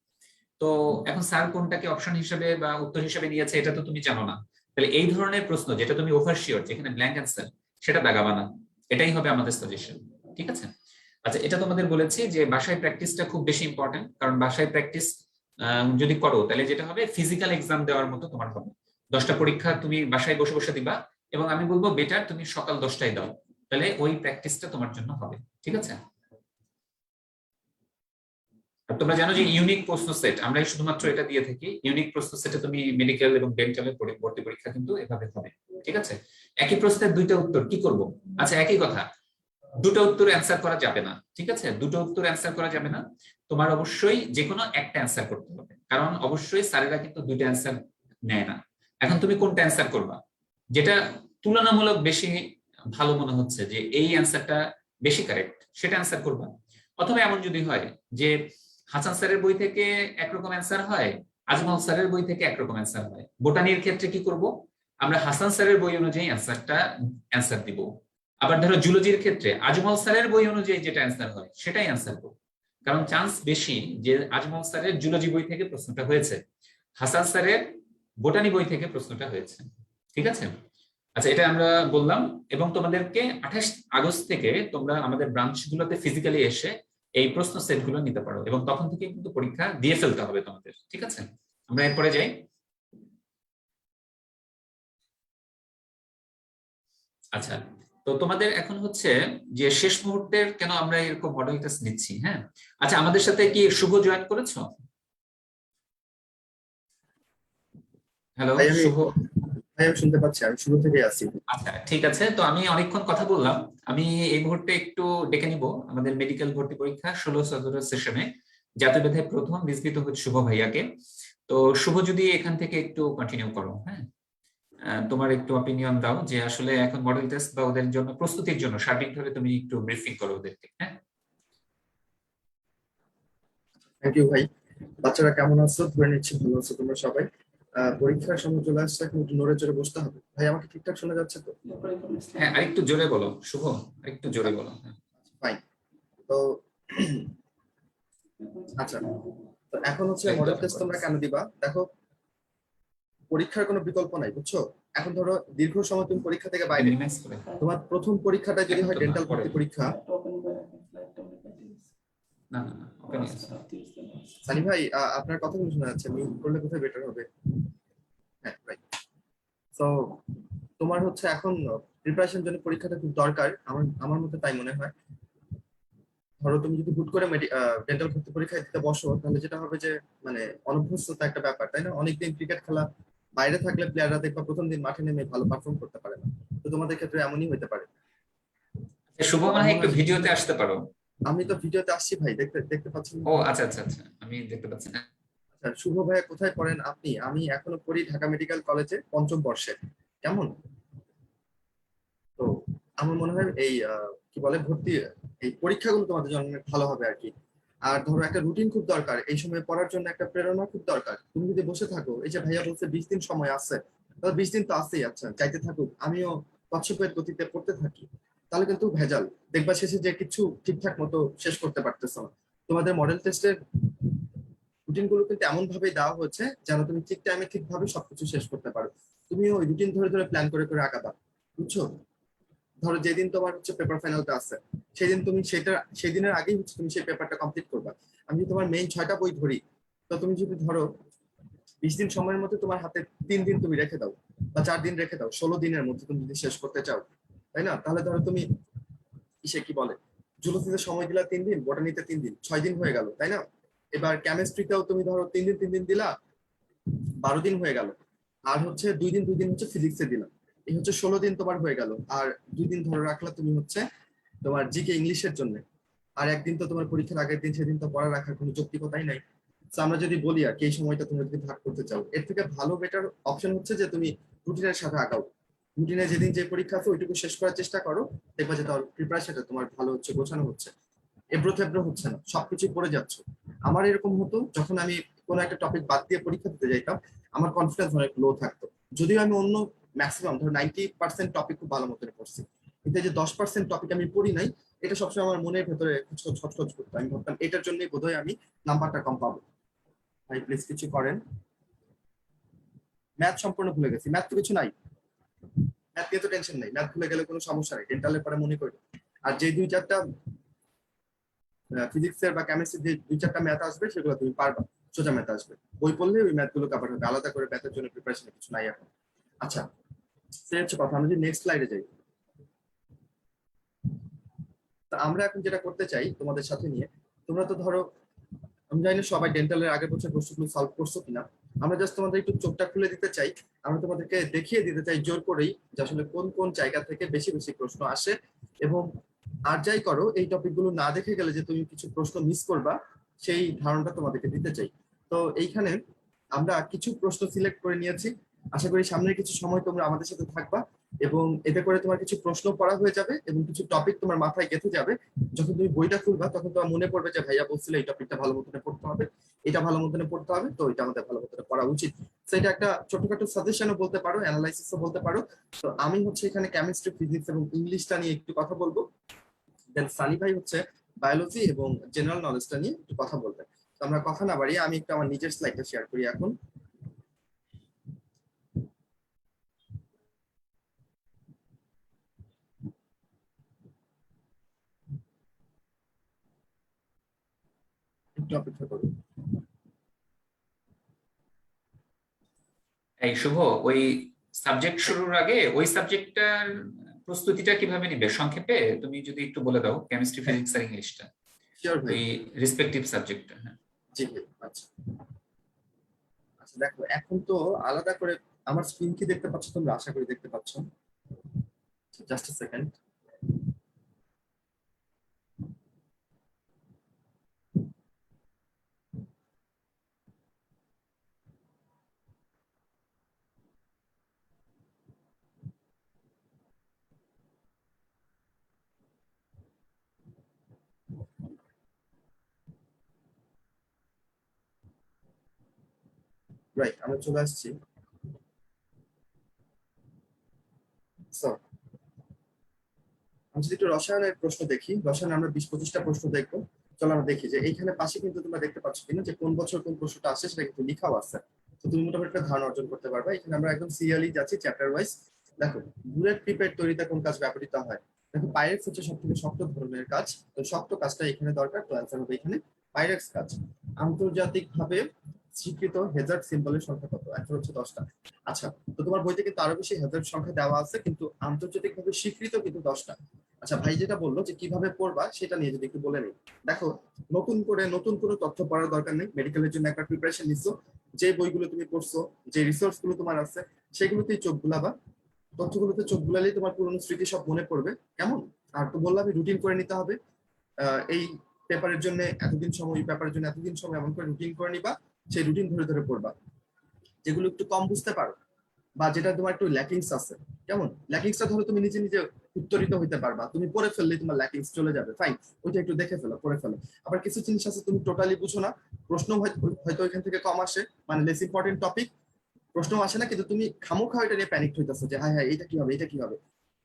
তো এখন স্যার কোনটাকে অপশন হিসেবে বা উত্তর হিসেবে নিয়েছে এটা তো তুমি জানো না। তাহলে এই ধরনের প্রশ্ন যেটা তুমি ওভার শিওর, যেখানে ব্ল্যাঙ্ক অ্যান্সার, সেটা দাগাবা না। এটাই হবে আমাদের সাজেশন, ঠিক আছে? আচ্ছা, এটা তোমাদের বলেছি যে বাসায় প্র্যাকটিসটা খুব বেশি ইম্পর্টেন্ট, কারণ বাসায় প্র্যাকটিস যদি করো তাহলে যেটা হবে ফিজিক্যাল এক্সাম দেওয়ার মতো তোমার হবে। 10টা পরীক্ষা তুমি বাসায় বসে বসে দিবা, এবং আমি বলবো বেটার তুমি সকাল 10টায় দাও, তাহলে ওই প্র্যাকটিসটা তোমার জন্য হবে, ঠিক আছে? আর তোমরা জানো যে ইউনিক প্রশ্ন সেট আমরা শুধুমাত্র এটা দিয়ে থাকি। ইউনিক প্রশ্ন সেটে তুমি মেডিকেল এবং ডেন্টালের ভর্তি পরীক্ষা কিন্তু এভাবে হবে, ঠিক আছে? একই প্রশ্নের 2টা উত্তর কি করব? আচ্ছা, একই কথা, 2টা উত্তর অ্যান্সার করা যাবে না, ঠিক আছে? 2টো উত্তর অ্যান্সার করা যাবে না, তোমার অবশ্যই যে কোনো একটা অ্যান্সার করতে হবে, কারণ অবশ্যই স্যারেরা কিন্তু 2টা অ্যান্সার নেয় না। এখন তুমি কোনটা অ্যান্সার করবা, যেটা তুলনামূলক বেশি ভালো মনে হচ্ছে যে এই অ্যান্সারটা বেশি কারেক্ট, সেটা অ্যান্সার করবা। অথবা এমন যদি হয় যে হাসান স্যারের বই থেকে একরকম অ্যান্সার হয়, আজমল স্যারের বই থেকে একরকম অ্যান্সার হয়, বোটানির ক্ষেত্রে কি করব, আমরা হাসান স্যারের বই অনুযায়ী অ্যান্সার দিব। আবার ধরো জুলজির ক্ষেত্রে আজমল স্যারের বই অনুযায়ী যেটা অ্যান্সার হয় সেটাই অ্যান্সার করব, কারণ চান্স বেশি যে আজমল স্যারের জুলজি বই থেকে প্রশ্নটা হয়েছে, হাসান স্যারের বোটানি বই থেকে প্রশ্নটা হয়েছে, ঠিক আছে? আচ্ছা, এটা আমরা বললাম। এবং তোমাদেরকে 28 আগস্ট থেকে তোমরা আমাদের ব্রাঞ্চগুলোতে ফিজিক্যালি এসে এই প্রশ্ন সেটগুলো নিতে পারো, এবং তখন থেকে কিন্তু পরীক্ষা দিয়ে ফেলতে হবে তোমাদের, ঠিক আছে? আমরা এরপরে যাই। আচ্ছা, তো তোমাদের এখন হচ্ছে যে শেষ মুহূর্তের কেন আমরা এরকম মডেল টেস্ট নিচ্ছি। হ্যাঁ, আচ্ছা, আমাদের সাথে কি শুভ জয়েন করেছো? হ্যালো শুভ। আমি শুনতে পাচ্ছি, আমি শুরু থেকে আছি। আচ্ছা, ঠিক আছে, তো আমি অনেকক্ষণ কথা বললাম। আমি এই মুহূর্তে একটু ডেকে নিব আমাদের মেডিকেল ভর্তি পরীক্ষা 16-17 সেশনে জাতীয়বেধায় প্রথম বিজবিত হচ্ছে শুভ ভাইয়াকে। তো শুভ যদি এখান থেকে একটু কন্টিনিউ করো। হ্যাঁ, তোমার একটু অপিনিয়ন দাও যে আসলে এখন মডেল টেস্ট বা ওদের জন্য প্রস্তুতির জন্য সার্বিকভাবে তুমি একটু ব্রিফিং করো ওদেরকে। হ্যাঁ, থ্যাংক ইউ ভাই। বাচ্চারা কেমন আছো? ধরে নিচ্ছি ভালো আছো তোমরা সবাই। পরীক্ষার সময় চলে আসছে, এখন একটু নড়ে চড়ে বসতে হবে। ভাই আমাকে ঠিকঠাক শোনা যাচ্ছে তো? হ্যাঁ, আরেকটু জোরে বলো শুভ, আরেকটু জোরে বলো। ফাইন। তো আচ্ছা, তো এখন হচ্ছে মডেল টেস্ট তোমরা কেন দিবা? দেখো, পরীক্ষার কোনো বিকল্প নাই, বুঝছো? এখন ধরো দীর্ঘ সময় তুমি পরীক্ষা থেকে বাইরে, তোমার প্রথম পরীক্ষাটা যদি হয় ডেন্টাল ভর্তি পরীক্ষা। না না না, ওপেন আছে। সানি ভাই, আপনার কথাগুলো শোনা যাচ্ছে, মিউট করলে কোথায় বেটার হবে? হ্যাঁ রাইট। তো তোমার হচ্ছে এখন প্রিপারেশন জন্য পরীক্ষাটা খুব দরকার, আমার মতে তাই মনে হয়। ধরো তুমি যদি হুট করে ডেন্টাল ভর্তি পরীক্ষা দিতে বসো, তাহলে যেটা হবে যে মানে অনভ্যস্ততা একটা ব্যাপার, তাই না? অনেকদিন ক্রিকেট খেলা বাইরে থাকলে প্লেয়াররা দেখবা প্রথম দিন মাঠে নেমে ভালো পারফর্ম করতে পারে না। তো তোমাদের ক্ষেত্রে এমনই হতে পারে। শুভ, মনে হয় একটু ভিডিওতে আসতে পারো। আমি তো ভিডিওতে আসছি ভাই, দেখতে দেখতে পাচ্ছেন? ও আচ্ছা আচ্ছা আচ্ছা, আমি দেখতে পাচ্ছি না। আচ্ছা, শুভ ভাইয়া কোথায় পড়েন আপনি? আমি এখনো পড়ি ঢাকা মেডিকেল কলেজে 5ম বর্ষে। কেমন? তো আমার মনে হয় এই কি বলে ভর্তি এই পরীক্ষাগুলো তোমাদের জন্য অনেক ভালো হবে আর কি। আর ধরো একটা রুটিন খুব দরকার, এই সময় পড়ার জন্য একটা প্রেরণা খুব দরকার। তুমি যদি বসে থাকো, এই যে ভাইয়া বলছে 20 দিন সময় আছে, তাহলে 20 দিন তো আছেই, আচ্ছা চাইতে থাকুক, আমিও কচ্ছপের গতিতে পড়তে থাকি, তাহলে কিন্তু ভেজাল দেখবা শেষে যে কিছু ঠিকঠাক মতো শেষ করতে পারতেছো না। তোমাদের মডেল টেস্টের রুটিন গুলো কিন্তু এমন ভাবে দেওয়া হয়েছে যেন তুমি ঠিক টাইমে ঠিকভাবে সবকিছু শেষ করতে পারো। তুমি ওই রুটিন ধরে ধরে প্ল্যান করে করে আগাবা, বুঝছো? ধরো যেদিন তোমার হচ্ছে পেপার ফাইনালটা আছে, সেদিন তুমি সেদিনের আগেই হচ্ছে তুমি সেই পেপারটা কমপ্লিট করবা। আমি যদি তোমার মেইন 6টা বই ধরি, তো তুমি যদি ধরো 20 দিন সময়ের মধ্যে তোমার হাতে 3 দিন তুমি রেখে দাও বা 4 দিন রেখে দাও, 16 দিনের মধ্যে তুমি যদি শেষ করতে চাও, তাই না? তাহলে ধরো তুমি কিসে কি বলে জুলজিতে সময় দিলা 3 দিন, বটানিতে 3 দিন, 6 দিন হয়ে গেল, তাই না? এবার কেমিস্ট্রিতেও তুমি ধরো 3 দিন দিলা, 12 দিন হয়ে গেল। আর হচ্ছে 2 দিন হচ্ছে ফিজিক্সে দিলাম, এই হচ্ছে 16 দিন তোমার হয়ে গেল। আর 2 দিন ধরে রাখলা তুমি হচ্ছে তোমার জিকে ইংলিশের জন্য। আর একদিন তো তোমার পরীক্ষার আগের দিন, সেদিন তো পড়া রাখার কোনো যৌক্তিকতাই নাই। তো আমরা যদি বলি আর কি এই সময়টা তুমি যদি ভাগ করতে চাও, এর থেকে ভালো বেটার অপশন হচ্ছে যে তুমি রুটিনের সাথে আগাও। রুটিনে যেদিন যে পরীক্ষা আছে ওইটুকু শেষ করার চেষ্টা করো, দেখবা যে তোমার প্রিপারেশনটা তোমার ভালো হচ্ছে, গোছানো হচ্ছে, এবড়ো থেবড়ো হচ্ছে না, সবকিছু পড়ে যাচ্ছ। আমার এরকম হতো যখন আমি কোনো একটা টপিক বাদ দিয়ে পরীক্ষা দিতে যাইতাম, আমার কনফিডেন্স অনেক লো থাকতো। যদিও আমি অন্য ম্যাক্সিমাম ধরো 90% টপিক খুব ভালো মতন পড়ছি, কিন্তু এই যে 10% টপিক আমি পড়ি নাই, এটা সবসময় আমার মনের ভেতরে ছটফট করতো। আমি ভাবতাম এটার জন্যই বোধহয় আমি নাম্বারটা কম পাবো। ভাই প্লিজ কিছু করেন। ম্যাথ সম্পূর্ণ ভুলে গেছি, ম্যাথ তো কিছু নাই, ম্যাথ নিয়ে তো টেনশন নাই, ম্যাথ ভুলে গেলে কোনো সমস্যা নেই, ডেন্টালের পরে মনে করি। আর যে 2-4টা ফিজিক্সের বা কেমিস্ট্রির যে 2-4টা ম্যাথ আসবে সেগুলো তুমি পারবা, সোজা ম্যাথ আসবে, বই পড়লে ওই ম্যাথ গুলো কভার হবে, আলাদা করে ম্যাথের জন্য প্রিপারেশন কিছু নাই এখন। আচ্ছা, সেই হচ্ছে কথা। আমরা যদি নেক্সট স্লাইডে যাই, তা আমরা এখন যেটা করতে চাই তোমাদের সাথে নিয়ে, তোমরা তো ধরো আমি জানি না সবাই ডেন্টালের আগের বছর প্রশ্নগুলো সলভ করছো কিনা, আমরা জাস্ট তোমাদের একটু চোখটা খুলে দিতে চাই। আমরা তোমাদেরকে দেখিয়ে দিতে চাই জোর করেই যে আসলে কোন কোন জায়গা থেকে বেশি বেশি প্রশ্ন আসে। এবং আর যাই করো, এই টপিকগুলো না দেখে গেলে যে তুমি কিছু প্রশ্ন মিস করবা, সেই ধারণাটা তোমাদেরকে দিতে চাই। তো এইখানে আমরা কিছু প্রশ্ন সিলেক্ট করে নিয়েছি, আশা করি সামনের কিছু সময় তোমরা আমাদের সাথে থাকবা এবং এতে করে তোমার কিছু প্রশ্ন পড়া হয়ে যাবে এবং কিছু টপিক তোমার মাথায় গেঁথে যাবে। যখন তুমি বইটা খুলবা তখন তোমার মনে পড়বে যে ভাইয়া বলছিল এই টপিকটা ভালো মতনে পড়তে হবে, এটা ভালো মতনে পড়তে হবে, তো এটা আমাদের ভালো মতনে পড়া উচিত। সেটা একটা ছোটখাটো সাজেশনও বলতে পারো, অ্যানালাইসিসও বলতে পারো। তো আমি হচ্ছে এখানে কেমিস্ট্রি, ফিজিক্স এবং ইংলিশটা নিয়ে একটু কথা বলবো, দেন সানি ভাই হচ্ছে বায়োলজি এবং জেনারেল নলেজটা নিয়ে একটু কথা বলবে। তো আমরা কথা না বাড়িয়ে আমি একটু আমার নিজের স্লাইডটা শেয়ার করি এখন। একটু অপেক্ষা করুন। এই শুভ, ওই সাবজেক্ট শুরুর আগে ওই সাবজেক্টটার প্রস্তুতিটা কিভাবে নিবে সংক্ষেপে তুমি যদি একটু বলে দাও, কেমিস্ট্রি, ফিজিক্স আর ইংলিশটা, শিওর ভাই। ওই রেসপেক্টিভ সাবজেক্টটা। হ্যাঁ, জি ভাই। আচ্ছা আচ্ছা, দেখো এখন তো আলাদা করে আমার স্ক্রিন কি দেখতে পাচ্ছ তোমরা? আশা করি দেখতে পাচ্ছ। জাস্ট আ সেকেন্ড। রাইট, আমরা চলে আসছি। So, আমি যদি একটু রসায়নের প্রশ্ন দেখি, রসায়নে আমরা 20-25টা প্রশ্ন দেখবো। চলো আমরা দেখি যে এইখানে পাশে কিন্তু তোমরা দেখতে পাচ্ছ কিনা যে কোন বছর কোন প্রশ্নটা আসছে, সেটা কিন্তু লিখাও আছে। তো তুমি মোটামুটি একটা ধারণা অর্জন করতে পারবে। এখানে আমরা একদম সিরিয়ালি যাচ্ছি, চ্যাপ্টার ওয়াইজ। দেখো, বুলেট প্রিপেয়ার তৈরিতে কোন কাজ ব্যবহৃত হয়? দেখো, পাইরেক্স হচ্ছে সব থেকে শক্ত ধরনের কাজ, তো শক্ত কাজটা এখানে দরকার, তো অ্যান্সার হবে এখানে পাইরেক্স কাজ। আন্তর্জাতিকভাবে স্বীকৃত হেজার্ড সিম্বলের সংখ্যা কত? অ্যান্সার হচ্ছে 10টা। আচ্ছা, তো তোমার বইতে কিন্তু আরো বেশি হেজার্ড সংখ্যা দেওয়া আছে, কিন্তু আন্তর্জাতিকভাবে স্বীকৃত কিন্তু 10টা। আচ্ছা, ভাই যেটা বললো যে কিভাবে পড়বা সেটা নিয়ে যদি একটু বলে নিই। দেখো, নতুন কোনো তথ্য পড়ার দরকার নেই। মেডিকেলের জন্য একটা প্রিপারেশন নিচ্ছ, যে বইগুলো তুমি পড়ছো, যে রিসোর্স গুলো তোমার আছে, সেগুলোতেই চোখ বুলাবা। তথ্যগুলোতে চোখ বুলালেই তোমার পুরনো স্মৃতি সব মনে পড়বে। কেমন? আর তো বললাম রুটিন করে নিতে হবে। এই পেপারের জন্য এতদিন সময়, এই পেপারের জন্য এতদিন সময়, এমন করে রুটিন করে নিবা, সেই রুটিন ধরে ধরে পড়বা। যেগুলো একটু কম বুঝতে পারো বা যেটা তোমার একটু ল্যাকিংস আছে, কেমন ল্যাকিংসটা ধরো তুমি নিজে নিজে উত্তরিত হইতে পারবা, তুমি পড়ে ফেললে তোমার ল্যাকিংস চলে যাবে, ফাইন, ওইটা একটু দেখে ফেলো, পড়ে ফেলো। আবার কিছু জিনিস আছে তুমি টোটালি বুঝো না, প্রশ্ন হয়তো এখান থেকে কম আসে, মানে লেস ইম্পর্টেন্ট টপিক, প্রশ্ন আসে না, কিন্তু তুমি খামোখা এটা নিয়ে প্যানিক হইতেছো যে হ্যাঁ হ্যাঁ এটা কি হবে, এটা কি হবে,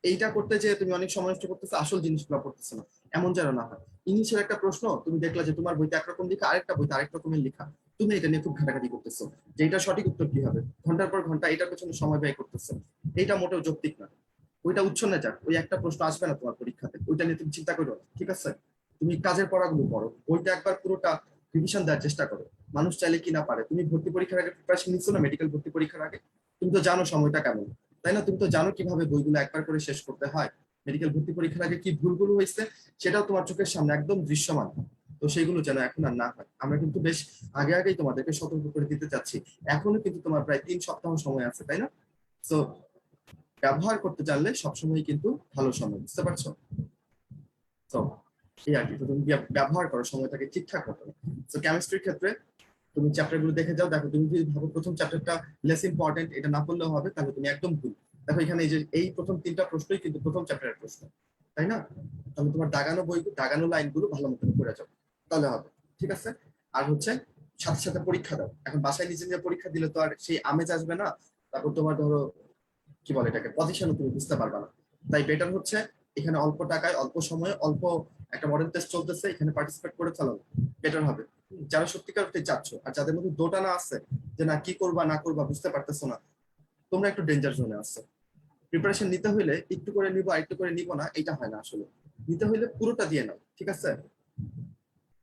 এইটা করতে যে তুমি অনেক সময় নষ্ট করতেছো, আসল জিনিসগুলো পড়তেছো না, এমন যেন না হয়। ইংলিশের একটা প্রশ্ন তুমি দেখলা যে তোমার বইতে একরকম লেখা, আরেকটা বইতে আরেক রকমের লেখা, তুমি এটা নিয়ে খুব ঘাটাঘাটি করতেছো যে এটা সঠিক উত্তর কি হবে, ঘন্টার পর ঘন্টা এটার পেছনে সময় ব্যয় করতেছো, এইটা মোটেও যৌক্তিক না। ওইটা উচ্ছন্নে যাক, ওই একটা প্রশ্ন আসবে না তোমার পরীক্ষাতে, ওইটা নিয়ে তুমি চিন্তা করো না, ঠিক আছে? তুমি কাজের পড়াগুলো পড়ো, ওইটা একবার পুরোটা রিভিশন দেওয়ার চেষ্টা করো। মানুষ চাইলে কি না পারে, তুমি ভর্তি পরীক্ষার আগে প্রিপারেশন নিচ্ছ না, মেডিকেল ভর্তি পরীক্ষার আগে, তুমি তো জানো সময়টা কেমন, তাই না? তুমি তো জানো কিভাবে বইগুলো একবার করে শেষ করতে হয়। মেডিকেল ভর্তি পরীক্ষার আগে কি ভুলগুলো হয়েছে সেটাও তোমার চোখের সামনে একদম দৃশ্যমান। তো সেইগুলো যেন এখন আর না হয়। আমরা কিন্তু বেশ আগে আগেই তোমাদেরকে সতর্ক করে দিতে চাচ্ছি। এখনো কিন্তু তোমার প্রায় 3 সপ্তাহ সময় আছে, তাই না? তো ব্যবহার করতে জানলে সবসময় কিন্তু ভালো সময়, বুঝতে পারছো? তো এই আর কি, তো তুমি ব্যবহার করো সময়টাকে ঠিকঠাক মতো। তো কেমিস্ট্রির ক্ষেত্রে তুমি চ্যাপ্টার গুলো দেখে যাও, দেখো তুমি যদি ভাবো প্রথম চ্যাপ্টারটা লেস ইম্পর্টেন্ট, এটা না পড়লেও হবে, তাহলে তুমি একদম ভুল। দেখো এখানে এই যে এই প্রথম 3টা প্রশ্নই কিন্তু প্রথম চ্যাপ্টারের প্রশ্ন, তাই না? তাহলে তোমার দাগানো বই, দাগানো লাইনগুলো ভালো মতো করে যাও, তাহলে হবে, ঠিক আছে? আর হচ্ছে সাথে সাথে পরীক্ষা দাও। এখন বাসায় নিজে নিজে পরীক্ষা দিলে তো আর সেই আমেজ আসবে না, তারপর তোমার ধরো কি বলে এটাকে, পজিশনও তুমি বুঝতে পারবে না। তাই বেটার হচ্ছে এখানে অল্প টাকায় অল্প সময়ে অল্প একটা মডেল টেস্ট চলতেছে, এখানে পার্টিসিপেট করে ফেলো, বেটার হবে। যারা সত্যিকার অর্থে চাচ্ছ, আর যাদের মধ্যে দোটানা আছে যে না কি করবা না করবা বুঝতে পারতেছো না, তোমরা একটু ডেঞ্জার জোনে আসছো। প্রিপারেশন নিতে হইলে একটু করে নিবো আর একটু করে নিবো না, এটা হয় না আসলে। নিতে হইলে পুরোটা দিয়ে নাও, ঠিক আছে?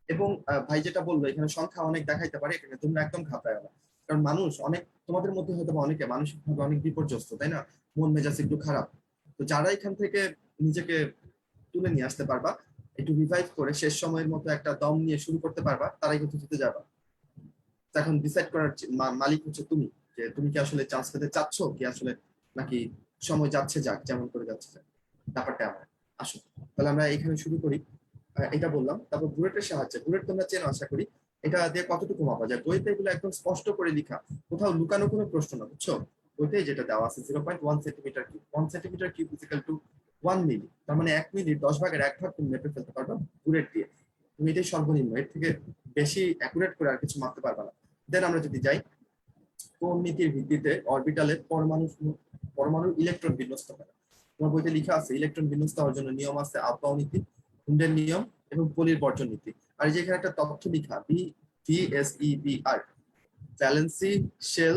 এবং ভাই যেটা বললো এখানে সংখ্যা অনেক দেখাইতে পারে, এখানে তোমরা একদম ঘাবড়ায় না। কারণ মানুষ অনেক, তোমাদের মধ্যে হয়তো অনেকে মানসিক ভাবে অনেক বিপর্যস্ত, তাই না? মন মেজাজ একটু খারাপ। তো যারা এখান থেকে নিজেকে তুলে নিয়ে আসতে পারবা, একটু রিভাইভ করে শেষ সময়ের মতো একটা দম নিয়ে শুরু করতে পারবা, তারাই কিন্তু জিতে যাবা। এখন ডিসাইড করার মালিক হচ্ছে তুমি, যে তুমি কি আসলে চান্স পেতে চাচ্ছ, কি আসলে নাকি সময় যাচ্ছে যাক, যেমন করে যাচ্ছে যাক, ব্যাপারটা আমার। আসো তাহলে আমরা এখানে শুরু করি। এটা বললাম, তারপর বুলেটের সাহায্যে, বুলেট তোমরা চেনো আশা করি, এটা দিয়ে কতটুকু মাপা যায়, বইতে এগুলো একদম স্পষ্ট করে লেখা, কোথাও লুকানো কোনো প্রশ্ন না, বুঝছো? বইতে যেটা দেওয়া আছে 0.1 centimetre cube, 1 centimetre cube equal to 1 মিলি, তার মানে 1 মিলির 10 ভাগের 1 ভাগ তুমি মেপে ফেলতে পারবা বুলেট দিয়ে। তুমি এটাই সর্বনিম্ন, এর থেকে বেশি অ্যাকুরেট করে আর কিছু মাপতে পারবা না। দেন আমরা যদি যাই, কোন নীতির ভিত্তিতে অরবিটালে পরমাণু ইলেকট্রন বিন্যস্ত হয়। তোমার বইতে লেখা আছে ইলেকট্রন বিন্যস্ত হওয়ার জন্য নিয়ম আছে আপাও নীতি, হুন্ডের নিয়ম এবং পলির বর্জন নীতি। আর এই যে এখানে একটা তথ্য লেখা VSEBR, valency shell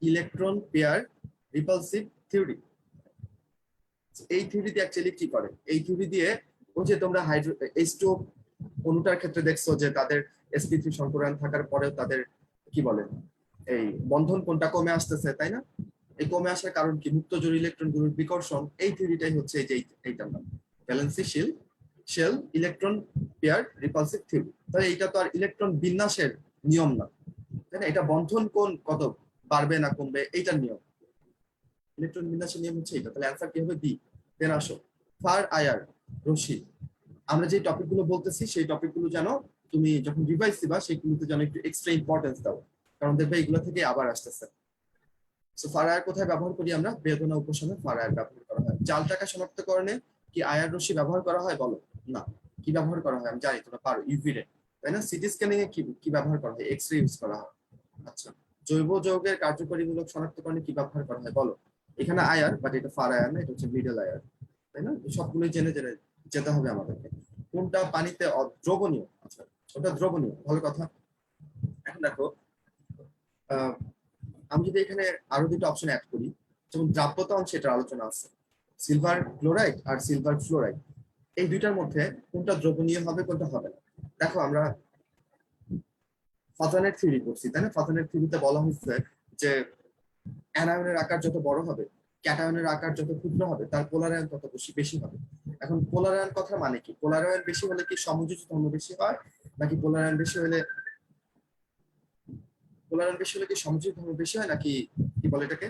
electron pair repulsive theory. এই থিওরি দিয়ে অ্যাকচুয়ালি কি করে, এই থিওরি দিয়ে ওই যে তোমরা H2O অণুটার ক্ষেত্রে দেখছো যে তাদের sp3 সংকরায়ন থাকার পরেও তাদের কি বলে এই বন্ধন কোনটা কমে আসতেছে, তাই না? এই কমে আসার কারণ কি, মুক্ত জোড় ইলেকট্রন গুলোর বিকর্ষণ। এই থিওরিটাই হচ্ছে এই যে এইটার নাম valency shell electron pair repulsive theory. তাহলে এইটা তো আর ইলেকট্রন বিন্যাসের নিয়ম না, তাই না? এটা বন্ধন কোণ কত বাড়বে না কমবে এইটার নিয়ম, ইলেকট্রন বিন্যাসের নিয়ম হচ্ছে এটা। তাহলে অ্যান্সার কি হবে? বি। দেন আসো ফার আয়ার রশ্মি। আমরা যে টপিকগুলো বলতেছি সেই টপিকগুলো জানো, তুমি যখন রিভাইজ দিবা সেইগুলোতে যেন একটু এক্সট্রা ইম্পর্টেন্স দাও, কারণ দেখবে এগুলো থেকে আবার আসতেছে। সো ফার আয়ার কোথায় ব্যবহার করি আমরা? বেদনা উপশমে ফার আয়ার ব্যবহার করা হয়। জাল টাকা শনাক্তকরণে কি আয়ার রশ্মি ব্যবহার করা হয় বলো? না। কি ব্যবহার করা হয়? আমি জানি তোমরা পারো, ইউভি রে, তাই না? সিটি স্ক্যানিং এ কি ব্যবহার করা হয়? এক্স রে ইউজ করা হয়। আচ্ছা, জৈব যৌগের কার্যকরীমূলক শনাক্তকরণে কি ব্যবহার করা হয় বলো? এখানে আয়ার, বাট এটা ফার আয়ার না, এটা হচ্ছে মিডল আয়ার, তাই না? সবগুলোই জেনে জেনে যেতে হবে আমাদেরকে। কোনটা পানিতে দ্রবণীয়? আচ্ছা, ওটা দ্রবণীয়, ভালো কথা। এখন দেখো আমি যদি এখানে আরো দুটো অপশন অ্যাড করি, যেমন দ্রাব্যতা অংশে এটার আলোচনা আছে, সিলভার ক্লোরাইড আর সিলভার ফ্লোরাইড, এই দুইটার মধ্যে কোনটা দ্রবণীয় হবে কোনটা হবে না। দেখো আমরা ফাতানের থিওরি করছি, তাই না? ফাতানের থিওরিতে বলা হচ্ছে যে অ্যানায়নের আকার যত বড় হবে, ক্যাটায়নের আকার যত ক্ষুদ্র হবে, তার পোলারায়ন তত বেশি হবে। এখন পোলারায়ন কথা মানে কি? পোলারায়ন বেশি হলে কি সমযোজী ধর্ম বেশি হয়, নাকি পোলারায়ন বেশি হলে কি সমযোজী ধর্ম বেশি হয়, নাকি কি বলে এটাকে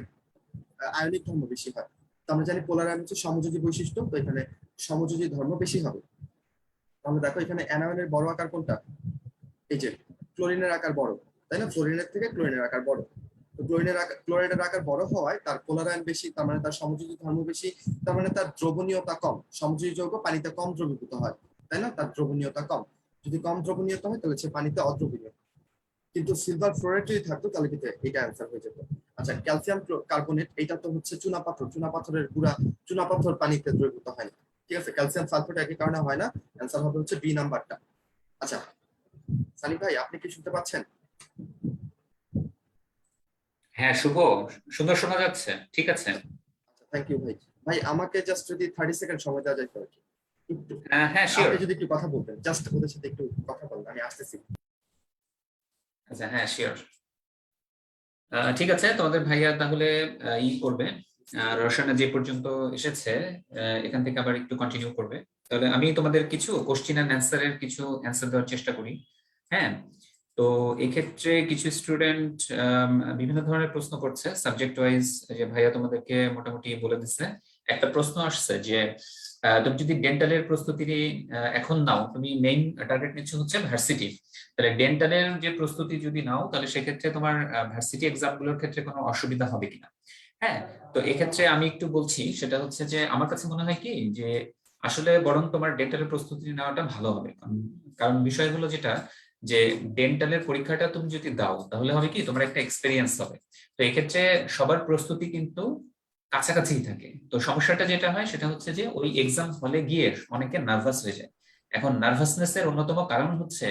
আয়নিক ধর্ম বেশি হয়? তো আমরা জানি পোলারায়ন হচ্ছে সমযোজী বৈশিষ্ট্য, তো এখানে সমযোজী ধর্ম বেশি হবে। তাহলে দেখো এখানে অ্যানায়নের বড় আকার কোনটা? এই যে ক্লোরিনের আকার বড়, তাই না? ফ্লোরিনের থেকে ক্লোরিনের আকার বড়। তো ক্লোরাইডের আকার বড় হওয়ায় তার পোলার আয়ন বেশি, তার মানে তার সমযোজী ধর্ম বেশি, তার মানে তার দ্রবণীয়তা কম। সমযোজী যৌগ পানিতে কম দ্রবীভূত হয়, তাই না? তার দ্রবণীয়তা কম। যদি কম দ্রবণীয়তা হয় তাহলে সে পানিতে অদ্রবণীয়। কিন্তু সিলভার ফ্লোরাইড যদি থাকতো তাহলে কিন্তু এটা অ্যান্সার হয়ে যেত। আচ্ছা, ক্যালসিয়াম কার্বনেট, এটা তো হচ্ছে চুনাপাথরের গুঁড়া। চুনাপাথর পানিতে দ্রবীভূত হয় না, ঠিক আছে? ক্যালসিয়াম সালফেট একই কারণে হয় না। অ্যান্সার হবে হচ্ছে বি নাম্বারটা। আচ্ছা সানি ভাই, আপনি কি শুনতে পাচ্ছেন? হ্যাঁ শুভ, সুন্দর শোনা যাচ্ছে, ঠিক আছে। থ্যাংক ইউ ভাই। ভাই আমাকে জাস্ট যদি 30 সেকেন্ড সময় দেওয়া যায় তো আর কি, একটু হ্যাঁ শিওর। আপনি যদি একটু কথা বলতেন, জাস্ট ওদের সাথে একটু কথা বলবেন, আমি আসতেছি। আচ্ছা হ্যাঁ শিওর। ঠিক আছে, তোমাদের ভাইয়া তাহলে করবে, রসায়নে যে পর্যন্ত এসেছে এখান থেকে আবার একটু কন্টিনিউ করবে। তাহলে আমি তোমাদের কিছু কোশ্চেন অ্যান্ড অ্যান্সারের কিছু অ্যান্সার দেওয়ার চেষ্টা করি। হ্যাঁ, তো এক্ষেত্রে কিছু স্টুডেন্ট বিভিন্ন ধরনের প্রশ্ন করছে সাবজেক্ট ওয়াইজ, যে ভাইয়া তোমাদেরকে মোটামুটি বলে দিচ্ছে। একটা প্রশ্ন আসছে যে তুমি যদি ডেন্টালের প্রস্তুতি এখন নাও, তুমি মেইন টার্গেট নিচ্ছ হচ্ছে ভার্সিটি, তাহলে ডেন্টালের যে প্রস্তুতি যদি নাও তাহলে সেক্ষেত্রে তোমার ভার্সিটি এক্সাম গুলোর ক্ষেত্রে কোনো অসুবিধা হবে কিনা। হ্যাঁ, তো এক্ষেত্রে আমি একটু বলছি, সেটা হচ্ছে যে আমার কাছে মনে হয় কি যে আসলে বরং তোমার ডেন্টালের প্রস্তুতি নেওয়াটা ভালো হবে। কারণ বিষয় হলো যেটা, যে ডেন্টালের পরীক্ষাটা তুমি যদি দাও তাহলে হবে কি তোমার একটা এক্সপেরিয়েন্স হবে। তো এক্ষেত্রে সবার প্রস্তুতি কিন্তু কাছাকাছি থাকে। তো সমস্যাটা যেটা হয় সেটা হচ্ছে যে ওই এক্সাম হলে গিয়ে অনেকে নার্ভাস হয়ে যায়। এখন নার্ভাসনেসের অন্যতম কারণ হচ্ছে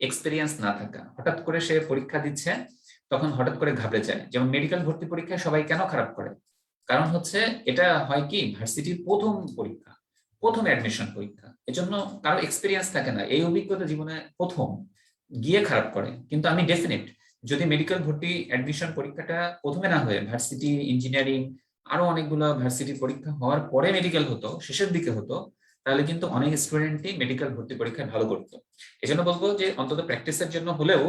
এক্সপেরিয়েন্স না থাকা। হঠাৎ করে সে পরীক্ষা দিচ্ছে, তখন হঠাৎ করে ঘাবড়ে যায়। যেমন মেডিকেল ভর্তি পরীক্ষায় সবাই কেন খারাপ করে? কারণ হচ্ছে এটা হয় কি ভার্সিটির প্রথম পরীক্ষা, প্রথম অ্যাডমিশন পরীক্ষা, এজন্য কারো এক্সপেরিয়েন্স থাকে না, এই অভিজ্ঞতা জীবনে প্রথম, গিয়ে খারাপ করে। কিন্তু আমি ডেফিনেট যদি মেডিকেল ভর্তি অ্যাডমিশন পরীক্ষাটা প্রথমে না হয়ে ভার্সিটি, ইঞ্জিনিয়ারিং, আরো অনেকগুলো ভার্সিটি পরীক্ষা হওয়ার পরে মেডিকেল হতো, শেষের দিকে হতো, তাহলে কিন্তু অনেক স্টুডেন্টই মেডিকেল ভর্তি পরীক্ষায় ভালো করতো। এই জন্য বলবো যে অন্তত প্র্যাকটিসের জন্য হলেও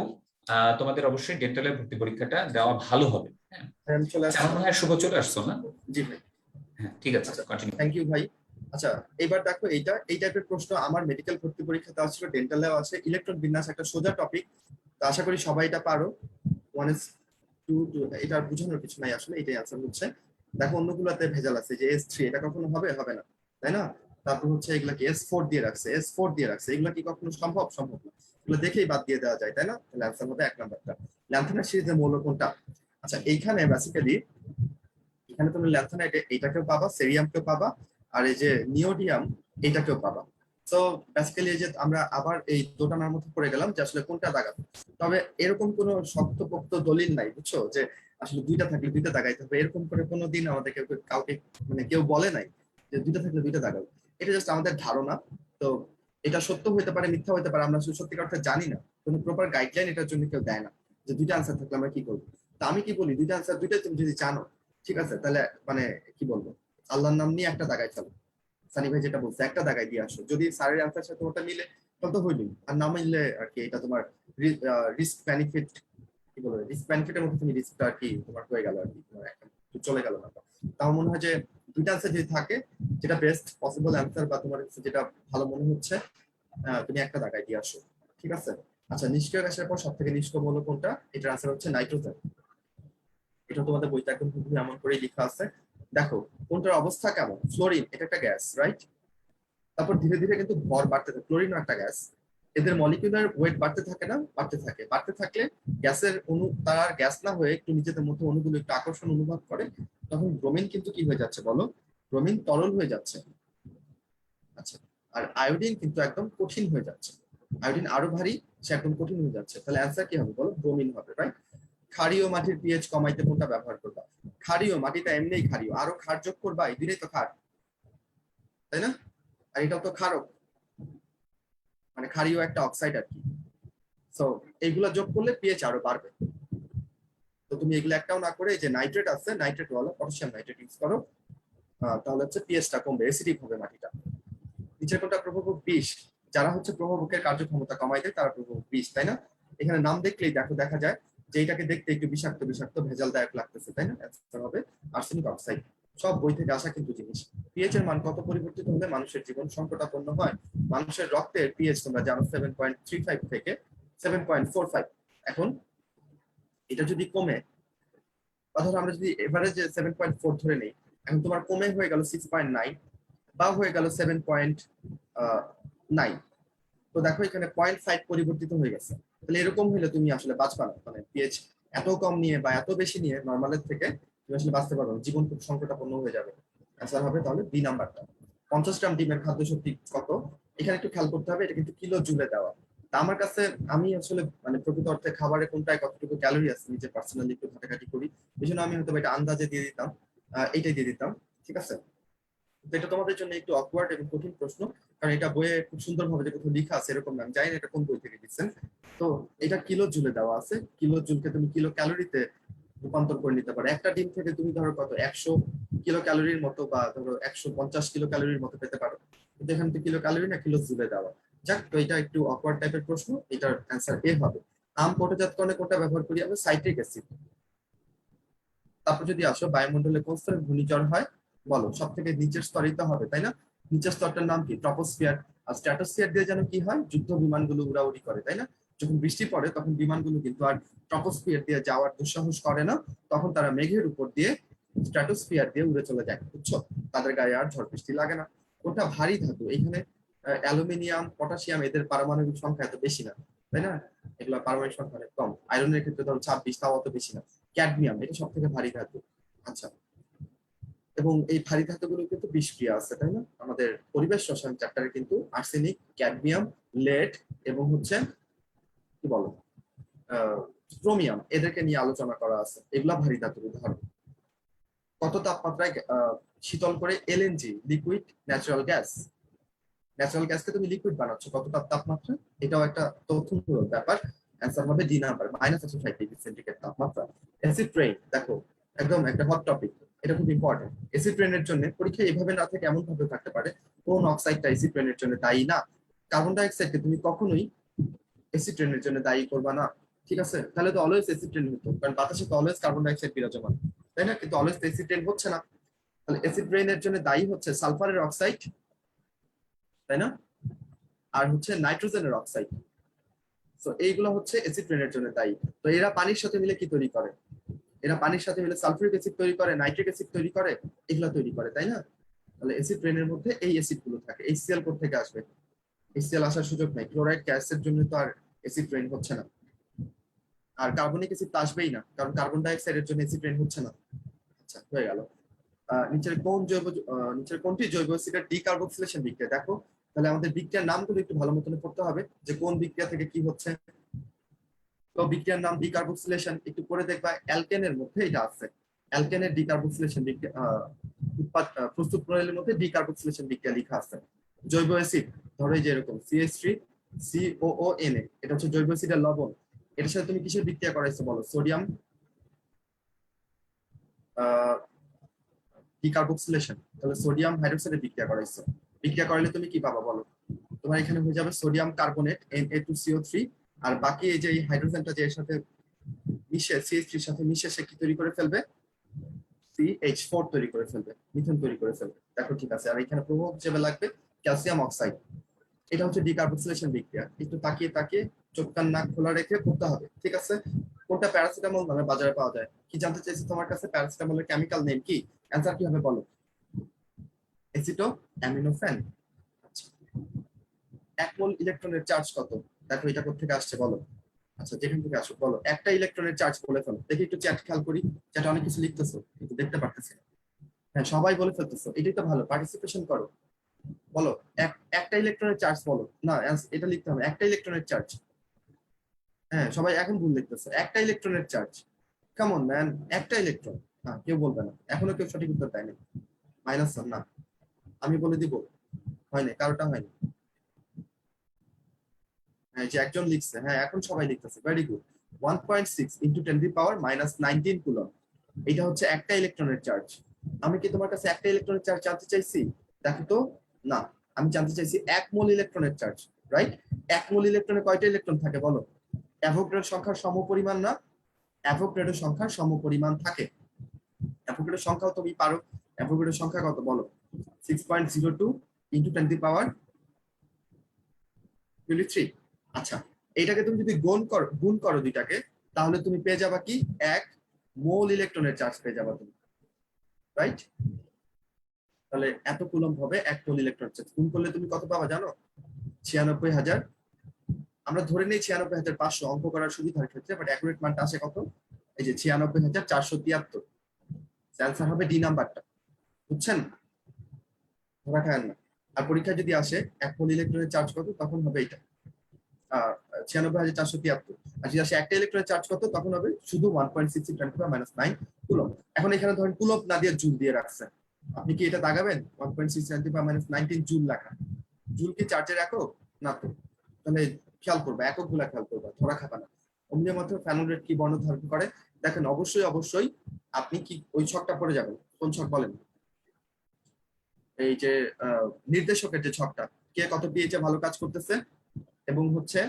তোমাদের অবশ্যই ডেন্টালের ভর্তি পরীক্ষাটা দেওয়া ভালো হবে। হ্যাঁ, আমি চলে আমার মনে হয় শুভ চলে আসছো না? জি ভাই। হ্যাঁ ঠিক আছে, কন্টিনিউ। থ্যাংক ইউ ভাই। আচ্ছা এবার দেখো, এই টাইপের প্রশ্ন আমার মেডিকেল ভর্তি পরীক্ষাতে আসছিল, ডেন্টালেও আছে। ইলেকট্রন বিন্যাস একটা সোজা টপিক, তো আশা করি সবাই এটা পারো। 1:2 এটা বোঝানোর কিছু নাই আসলে, এটাই আনসার হচ্ছে। দেখো অন্যগুলোতে ভেজাল আছে, যে S3 এটা কখনো হবে না, তাই না? তারপর হচ্ছে এগুলাকে S4 দিয়ে রাখছে, এগুলা কি কখনো সম্ভব না। এগুলো দেখেই বাদ দিয়ে দেওয়া যায়, তাই না? তাহলে আনসার হবে 1 নাম্বারটা। ল্যান্থানাইট সিরিজের মৌল কোনটা? আচ্ছা এইখানে বেসিক্যালি এখানে তুমি ল্যান্থানাইট এইটাকেও পাবা, সেরিয়ামকেও পাবা, আর এই যে নিওডিয়াম এইটাকেও পাবা। তো বেসিক্যালি এই যে আমরা আবার এই দোটানার মধ্যে পড়ে গেলাম যে আসলে কোনটা দাগাবো। তবে এরকম কোনো শক্তপোক্ত দলিল নাই, বুঝছো, যে আসলে দুইটা থাকলে দুইটা দাগাইতে হবে, এরকম করে কোনো দিন আমাদের কাউকে মানে কেউ বলে নাই যে দুইটা থাকলে দুইটা দাগাবো। এটা জাস্ট আমাদের ধারণা। তো এটা সত্য হইতে পারে, মিথ্যা হইতে পারে, আমরা সত্যিকার অর্থে জানি না। কোনো প্রপার গাইডলাইন এটার জন্য কেউ দেয় না যে দুইটা আনসার থাকলে আমরা কি করবো। তা আমি কি বলি, দুইটা আনসার দুইটাই তুমি যদি জানো, ঠিক আছে, তাহলে মানে কি বলবো, আল্লাহর নাম নিয়ে একটা দাগাই ফেলো। সানি ভাই যেটা বলছে, একটা দাগাই দিয়ে আসো, যদি স্যারের আনসার সাথে ওটা মিলে তাহলে তো হইলই, আর না মিললে আর কি এটা তোমার রিস্ক বেনিফিট, কি বলবো, রিস্ক বেনিফিটের মধ্যে তুমি রিস্কটা আর কি তোমার হয়ে গেল আর কি, তোমার একটা চলে গেল না। তাও মনে হয় যে দুইটা আনসার যদি থাকে, যেটা বেস্ট পসিবল আনসার বা তোমার যেটা ভালো মনে হচ্ছে, তুমি একটা দাগাই দিয়ে আসো, ঠিক আছে? আচ্ছা, নিষ্ক্রিয় গ্যাসের পর সব থেকে নিষ্ক্রিয় মৌল কোনটা? এটার আনসার হচ্ছে নাইট্রোজেন। এটা তোমাদের বইতে একদম এমন করেই লেখা আছে। দেখো কোনটার অবস্থা কেমন। ফ্লোরিন এটা একটা গ্যাস, রাইট? তারপর ধীরে ধীরে কিন্তু ভর বাড়তে থাকে, ক্লোরিনও একটা গ্যাস। এদের মলিকিউলার ওয়েট বাড়তে থাকে না? বাড়তে থাকলে গ্যাসের অণু তার আর গ্যাস না হয়ে একটু নিজেদের মধ্যে অণুগুলো একটু আকর্ষণ অনুভব করে, তখন ব্রোমিন কিন্তু কি হয়ে যাচ্ছে বলো? ব্রোমিন তরল হয়ে যাচ্ছে। আচ্ছা, আর আয়োডিন কিন্তু একদম কঠিন হয়ে যাচ্ছে। আয়োডিন আরো ভারী, সে একদম কঠিন হয়ে যাচ্ছে। তাহলে অ্যান্সার কি হবে বলো? ব্রোমিন হবে, রাইট? ক্ষারীয় মাটির পিএইচ কমাইতে কোনটা ব্যবহার করবা? ক্ষারীয় মাটিটা এমনিই ক্ষারীয়, আরো ক্ষার যোগ করবা, এই দুটোই তো ক্ষার, তাই না? আর এটাও তো ক্ষারক, মানে ক্ষারীয় একটা অক্সাইড আর কি। সো এইগুলা যোগ করলে পিএইচ আরো বাড়বে। তো তুমি এগুলো একটাও না করে, এই যে নাইট্রেট আছে, নাইট্রেট ওয়ালা পটাশিয়াম নাইট্রেট ইউজ করো, তাহলে হচ্ছে পিএইচটা কমবে, অ্যাসিডিক হবে মাটিটা। নিচের কোনটা প্রভাবক বিষ? যারা হচ্ছে প্রভাবকের কার্যক্ষমতা কমাই দেয় তারা প্রভাবক বিষ, তাই না? এখানে নাম দেখলেই দেখা যায় যে এটাকে দেখতে একটু বিষাক্ত ভেজালদায়ক লাগতেছে, তাই না? অ্যান্সার হবে আর্সেনিক অক্সাইড। সব বই থেকে আসা কিন্তু জিনিস। পিএইচ এর মান কত পরিবর্তিত হলে মানুষের জীবন সংকটাপন্ন হয়? মানুষের রক্তের পিএইচ তোমরা জানো 7.35 থেকে 7.45। এখন এটা যদি কমে, অথবা আমরা যদি এভারেজে 7.4 ধরে নিই, এখন তোমার কমে হয়ে গেল 6.9 বা হয়ে গেল 7.9, তো দেখো এখানে 0.5 পরিবর্তিত হয়ে গেছে। তাহলে এরকম হলে তুমি আসলে বাঁচবা না, মানে পিএইচ এত কম নিয়ে বা এত বেশি নিয়ে নর্মালের থেকে তুমি আসলে বাঁচতে পারবে না, জীবন খুব সংকটাপন্ন হয়ে যাবে। অ্যান্সার হবে তাহলে বি নাম্বারটা। 50 গ্রাম ডিমের খাদ্য শক্তি কত? এখানে একটু খেয়াল করতে হবে, এটা কিন্তু কিলো জুলে দেওয়া। তা আমার কাছে আমি আসলে মানে প্রকৃত অর্থে খাবারে কোনটায় কতটুকু ক্যালোরি আছে নিজে পার্সোনালি একটু ঘাটাঘাটি করি, এই জন্য আমি হয়তো এটা আন্দাজে দিয়ে দিতাম, এইটাই দিয়ে দিতাম, ঠিক আছে? তো এটা তোমাদের জন্য একটু অকওয়ার্ড এবং কঠিন প্রশ্ন, কারণ এটা বইয়ে খুব সুন্দরভাবে যে কোথাও লেখা আছে এরকম না, আমি জানি না এটা কোন বই থেকে দিচ্ছেন। তো এটা কিলো জুলে দেওয়া আছে, কিলো জুলকে তুমি কিলো ক্যালোরিতে রূপান্তর করে নিতে পারো। একটা ডিম থেকে তুমি ধরো কত 100 কিলো ক্যালোরির মতো বা ধরো 150 কিলো ক্যালোরির মতো পেতে পারো, কিন্তু এখানে তো কিলো ক্যালোরি না, কিলো জুলে দেওয়া। যাক, তো এটা একটু অকওয়ার্ড টাইপের প্রশ্ন, এটার অ্যান্সার এ হবে। আম প্রোটোজাতকরণে কোনটা ব্যবহার করি আমরা? Citric acid. তারপর যদি আসো বায়ুমণ্ডলে কোন স্তরে ঘূর্ণিঝড় হয় বলো? সব থেকে নিচের স্তরেই তো হবে, তাই না? নিচের স্তরটার নাম কি? ট্রপোস্ফিয়ার। আর স্ট্র্যাটোস্ফিয়ার দিয়ে যেন কি হয়? যুদ্ধ বিমানগুলো উড়াউড়ি করে, তাই না? যখন বৃষ্টি পড়ে তখন বিমানগুলো কিন্তু আর ট্রপোস্ফিয়ার দিয়ে যাওয়ার দুঃসাহস করে না, তখন তারা মেঘের উপর দিয়ে স্ট্র্যাটোস্ফিয়ার দিয়ে উড়ে চলে যায়, বুঝছো? তাদের গায়ে আর ঝড় বৃষ্টি লাগে না। কোনটা ভারী ধাতু? এখানে অ্যালুমিনিয়াম, পটাশিয়াম, এদের পারমাণবিক সংখ্যা এত বেশি না, তাই না? এগুলো পারমাণবিক সংখ্যা অনেক কম। আয়রনের ক্ষেত্রে ধরো 26, তাও অত বেশি না। ক্যাডমিয়াম, এটা সব থেকে ভারী ধাতু। আচ্ছা, এবং এই ভারী ধাতুগুলো কিন্তু বিষক্রিয়া আছে, তাই না? আমাদের পরিবেশ রসায়ন চ্যাপ্টারে কিন্তু আর্সেনিক, ক্যাডমিয়াম, লেড এবং হচ্ছে কি বলো ক্রোমিয়াম, এদেরকে নিয়ে আলোচনা করা আছে। এগুলা ভারী ধাতুর উদাহরণ। কত তাপমাত্রায় শীতল করে LNG, liquid natural gas? Natural গ্যাসকে তুমি লিকুইড বানাচ্ছ কত তাপমাত্রা? এটাও একটা তথ্যমূলক ব্যাপার। অ্যান্সার হবে ডি নাম্বার, -105°C তাপমাত্রা। অ্যাসিড রেইন, দেখো একদম একটা হট টপিক, এটা খুব ইম্পর্টেন্ট। অ্যাসিড রেইনের জন্য পরীক্ষা এভাবে না থেকে এমন ভাবে থাকতে পারে, কোন অক্সাইডটা অ্যাসিড রেইনের জন্য দায়ী না? কার্বন ডাই অক্সাইডকে তুমি কখনোই অ্যাসিড রেইনের জন্য দায়ী করবা না, ঠিক আছে? তাহলে তো অলওয়েজ অ্যাসিড রেইন হতো, কারণ বাতাসে তো অলওয়েজ কার্বন ডাই অক্সাইড বিরাজমান, তাই না? কিন্তু অলওয়েজ অ্যাসিড রেইন হচ্ছে না। তাহলে অ্যাসিড রেইনের জন্য দায়ী হচ্ছে সালফারের অক্সাইড, তাই না? আর হচ্ছে নাইট্রোজেনের অক্সাইড। তো এইগুলো হচ্ছে অ্যাসিড রেইনের জন্য দায়ী। তো এরা পানির সাথে মিলে কি তৈরি করে? এরা পানির সাথে মিলে সালফিউরিক অ্যাসিড তৈরি করে, নাইট্রিক অ্যাসিড তৈরি করে, এগুলো তৈরি করে, তাই না? তাহলে অ্যাসিড রেইনের মধ্যে এই অ্যাসিড গুলো থাকে। HCl কোথা থেকে আসবে? HCl আসার সুযোগ নাই, ক্লোরাইড গ্যাসের জন্য তো আর অ্যাসিড রেইন হচ্ছে না। আর কার্বনিক অ্যাসিড তো আসবেই না, কারণ কার্বন ডাই অক্সাইডের জন্য অ্যাসিড রেইন হচ্ছে না। আচ্ছা, হয়ে গেল। নিচের কোনটি জৈব অ্যাসিডের ডিকার্বক্সিলেশন বিক্রিয়া? দেখো, তাহলে আমাদের বিক্রিয়ার নামগুলো একটু ভালো মতন পড়তে হবে, যে কোন বিক্রিয়া থেকে কি হচ্ছে। তো বিক্রিয়ার নাম ডিকার্বক্সিলেশন, একটু পরে দেখবা অ্যালকেনের মধ্যে এটা আছে। অ্যালকেনের ডিকার্বক্সিলেশন বিক্রিয়া প্রস্তুত প্রণালীর মধ্যে ডিকার্বক্সিলেশন বিক্রিয়া লেখা আছে। জৈব অ্যাসিড ধরো এই যে এরকম CH3COONA, এটা হচ্ছে জৈব অ্যাসিডের লবণ। এটার সাথে তুমি কিসের বিক্রিয়া করাইছো বলো? সোডিয়াম ডিকার্বক্সিলেশন, তাহলে সোডিয়াম হাইড্রোক্সাইডে বিক্রিয়া করাইছো। বিক্রিয়া করালে তুমি কি পাবা বলো? তোমার এখানে হয়ে যাবে সোডিয়াম কার্বনেট Na2CO3, আর বাকি এই যে এই হাইড্রোজেনটা যে এর সাথে মিশে CH3 এর সাথে মিশে সে কি তৈরি করে ফেলবে? CH4 তৈরি করে ফেলবে, মিথেন তৈরি করে ফেলবে। দেখো ঠিক আছে। আর এখানে প্রভাব হিসেবে লাগবে ক্যালসিয়াম অক্সাইড। এটা হচ্ছে ডিকার্বক্সিলেশন বিক্রিয়া। একটু তাকিয়ে তাকিয়ে চোখ কান নাক খোলা রেখে পড়তে হবে, ঠিক আছে? কোনটা প্যারাসিটামল নামে বাজারে পাওয়া যায়? কি জানতে চাইছি তোমার কাছে? প্যারাসিটামলের কেমিক্যাল নেম কি? অ্যান্সার কি হবে বলো? অ্যাসিটো অ্যামিনোফেন। আচ্ছা, 1 মোল ইলেকট্রনের চার্জ কত? দেখো এটা কোথা থেকে আসছে বলো? আচ্ছা, যেখান থেকে আসো বলো। একটা ইলেকট্রনের চার্জ বলে ফেলো দেখি, একটু চ্যাট খেয়াল করি। চ্যাটে অনেক কিছু লিখতেছো কিন্তু দেখতে পারতেছি না। হ্যাঁ, সবাই বলে ফেলতেছো, এটাই তো ভালো, পার্টিসিপেশন করো। বলো একটা ইলেকট্রনের চার্জ বলো না, এটা লিখতে হবে একটা ইলেকট্রনের চার্জ। হ্যাঁ, সবাই এখন ভুল লিখতেছে। একটা ইলেকট্রনের চার্জ, কেমন ম্যান? একটা ইলেকট্রন। হ্যাঁ, কেউ বলবে না, এখনো কেউ সঠিক উত্তর দেয়নি। -1 না, আমি বলে দিব, হয়নি, কারোটা হয়নি। হ্যাঁ, যে একজন লিখছে, হ্যাঁ এখন সবাই লিখতেছে, ভেরি গুড। 1.6 × 10⁻⁻19 কুলম, এটা হচ্ছে একটা ইলেকট্রনের চার্জ। আমি কি তোমার কাছে একটা ইলেকট্রনের চার্জ জানতে চাইছি? দেখো তো, না, আমি জানতে চাইছি 1 মোল ইলেকট্রনের চার্জ, রাইট? 1 মোল ইলেকট্রনে কয়টা ইলেকট্রন থাকে বলো? অ্যাভোগাড্রোর সংখ্যার সমপরিমাণ না? অ্যাভোগাড্রোর সংখ্যার সমপরিমাণ থাকে। অ্যাভোগাড্রোর সংখ্যাও তুমি পারো অ্যাভোগাড্রোর সংখ্যা কত বলো? 6.02 ইন্টু 10 টু পাওয়ার 23। আচ্ছা, এইটাকে তুমি যদি গুণ করো দুইটাকে, তাহলে তুমি পেয়ে যাবা কি 1 মোল ইলেকট্রনের চার্জ পেয়ে যাবা তুমি, রাইট? তাহলে এত কুলম্ব হবে 1 মোল ইলেকট্রন চার্জ। গুণ করলে তুমি কত পাবা জানো? 96,000। আমরা ধরে নিই 96,500 অঙ্ক করার সুবিধার ক্ষেত্রে, বাট অ্যাকুরেট মানটা আসে কত? এই যে 96,473। অ্যান্সার হবে ডি নাম্বারটা, বুঝছেন? ধরা খায় না। আর পরীক্ষায় যদি আসে 1 মোল ইলেকট্রনের চার্জ কত, তখন হবে এটা 96,473। আর যদি আসে একটা ইলেকট্রনের চার্জ কত, তখন হবে শুধু 1.66 × 10⁻⁹ কুলম্ব। এখন এখানে ধরেন কুলম্ব না দিয়ে জুল দিয়ে রাখছেন, আপনি কি এটা দাগাবেন? 1.6 × 10⁻⁹ জুল লেখা। জুল কি চার্জের একক? না তো। তাহলে খেয়াল করবে, একক গুলা খেয়াল করবে, ধরা খাবে না। অমনি মাত্র ফ্যানোল রেট কি বর্ণ ধারণ করে দেখেন। অবশ্যই আপনি কি ওই ছকটা পড়ে যাবেন। কোন ছক বলেন? এই যে নির্দেশকের যে ছকটা, কে কত পিএইচে ভালো কাজ করতেছে এবং হচ্ছে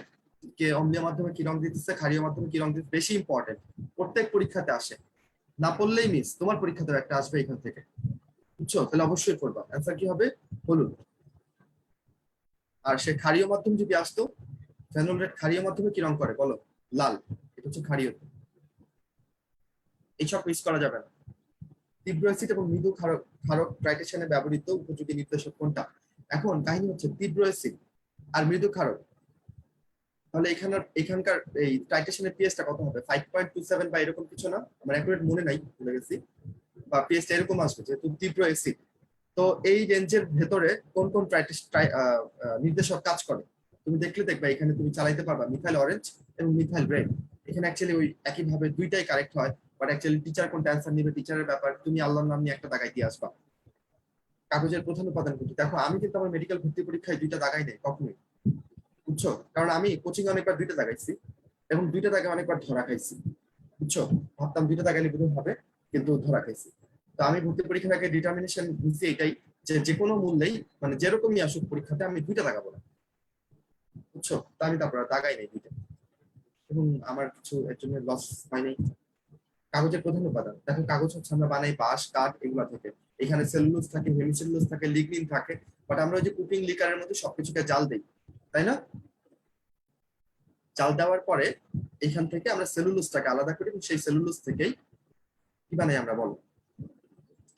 কে অম্লীয় মাধ্যমে কি রং দিতেছে, ক্ষারীয় মাধ্যমে কি রং দিতেছে, বেশি ইম্পর্টেন্ট। প্রত্যেক পরীক্ষাতে আসে, না পড়লেই মিস। তোমার পরীক্ষাতেও একটা আসবে এখান থেকে, বুঝছো? তাহলে অবশ্যই পড়বা। অ্যান্সার কি হবে? হলুদ। আর সে ক্ষারীয় মাধ্যম যদি আসতো, ফেনল রেড ক্ষারীয় মাধ্যমে কি রং করে বলো? লাল। এটা হচ্ছে ক্ষারীয়। এই সব মিস করা যাবে না। তীব্র অ্যাসিড এবং মৃদু ক্ষারক ট্রাইটেশনে ব্যবহৃত উপযোগী নির্দেশক কোনটা? এখন কাহিনী হচ্ছে তীব্র অ্যাসিড আর মৃদু ক্ষারক, তাহলে এখানকার এই ট্রাইটেশনের পিএইচটা কত হবে? 5.27 বা এরকম কিছু না, আমার অ্যাকুরেট মনে নাই, ভুলে গেছি। বা পিএইচটা এরকম আসবে যেহেতু তীব্র অ্যাসিড। তো এই রেঞ্জের ভেতরে কোন কোন নির্দেশক কাজ করে তুমি দেখবে। এখানে তুমি চালাইতে পারবা মিথাইল অরেঞ্জ এবং মিথাইল রেড। এখানে অ্যাকচুয়ালি ওই একইভাবে দুইটাই কারেক্ট হয়, বাট অ্যাকচুয়ালি টিচার কোনটা অ্যান্সার নিবে টিচারের ব্যাপার। তুমি আল্লাহর নাম নিয়ে একটা দাগাই দিয়ে আসবা। কাগজের প্রধান উপাদান কিন্তু দেখো, আমি কিন্তু আমার মেডিকেল ভর্তি পরীক্ষায় দুইটা দাগাই নেই কখনোই, বুঝছো? কারণ আমি কোচিং অনেকবার দুইটা দাগাইছি এবং দুইটা দাগে অনেকবার ধরা খাইছি, বুঝছো? ভাবতাম দুইটা দাগাইলে বোধহয় হবে, কিন্তু ধরা খাইছি। তো আমি ভর্তি পরীক্ষার আগে ডিটারমিনেশন বুঝছি এটাই, যে কোনো মূল্যেই মানে যেরকমই আসুক পরীক্ষাতে আমি দুইটা দাগাবো না, বুঝছো? তা আমি তারপর দাগাই নেই দুইটা, এবং আমার কিছু এর জন্য লস হয় নাই। কাগজের প্রধান উপাদান দেখো, কাগজ হচ্ছে আমরা বানাই বাঁশ, কাঠ এগুলা থেকে। এখানে সেলুলোজ থাকে, হেমিসেলুলোজ থাকে, লিগনিন থাকে, বাট আমরা ওই যে কুকিং লিকারের মধ্যে সবকিছুকে জাল দেই, তাই না? জাল দেওয়ার পরে এখান থেকে আমরা সেলুলোজটাকে আলাদা করি এবং সেই সেলুলোজ থেকেই কি বানাই আমরা বলো?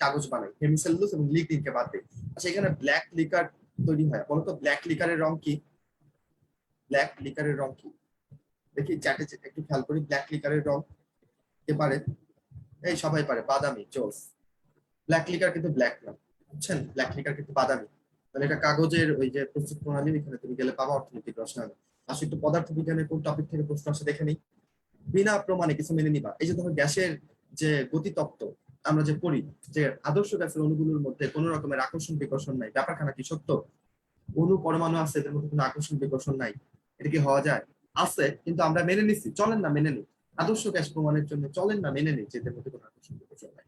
কাগজ বানাই, হেমিসেলুলোজ এবং লিগনিনকে বাদ দিই। আচ্ছা, এখানে ব্ল্যাক লিকার তৈরি হয়, বলতো ব্ল্যাক লিকারের রং কি? ব্ল্যাক লিকারের রং কি দেখি চ্যাটে একটু খেয়াল করি। ব্ল্যাক লিকারের রং কে পারে? এই সবাই পারে, বাদামি। জোস। ব্ল্যাক লিকার কিন্তু ব্ল্যাক না, বুঝছেন? ব্ল্যাক লিকার কিন্তু বাদামি। তাহলে এটা কাগজের ওই যে প্রস্তুত প্রণালী, এখানে তুমি গেলে পাবা অর্থনৈতিক রসায়ন। আসলে একটু পদার্থবিজ্ঞানের কোন টপিক থেকে প্রশ্ন আসে দেখে নিই। বিনা প্রমাণে কিছু মেনে নিবা। এই যে ধরো গ্যাসের যে গতিতত্ত্ব আমরা যে পড়ি, যে আদর্শ গ্যাসের অণুগুলোর মধ্যে কোনো রকমের আকর্ষণ বিকর্ষণ নাই, ব্যাপারখানা কি সত্য? অণু পরমাণু আছে, এদের মধ্যে কোনো আকর্ষণ বিকর্ষণ নাই, এটা কি হওয়া যায়? আছে, কিন্তু আমরা মেনে নিচ্ছি। চলেন না মেনে নিই, আদর্শ গ্যাস প্রমাণের জন্য চলেন না মেনে নিই যে এদের মধ্যে কোনো আকর্ষণ বিকর্ষণ নাই।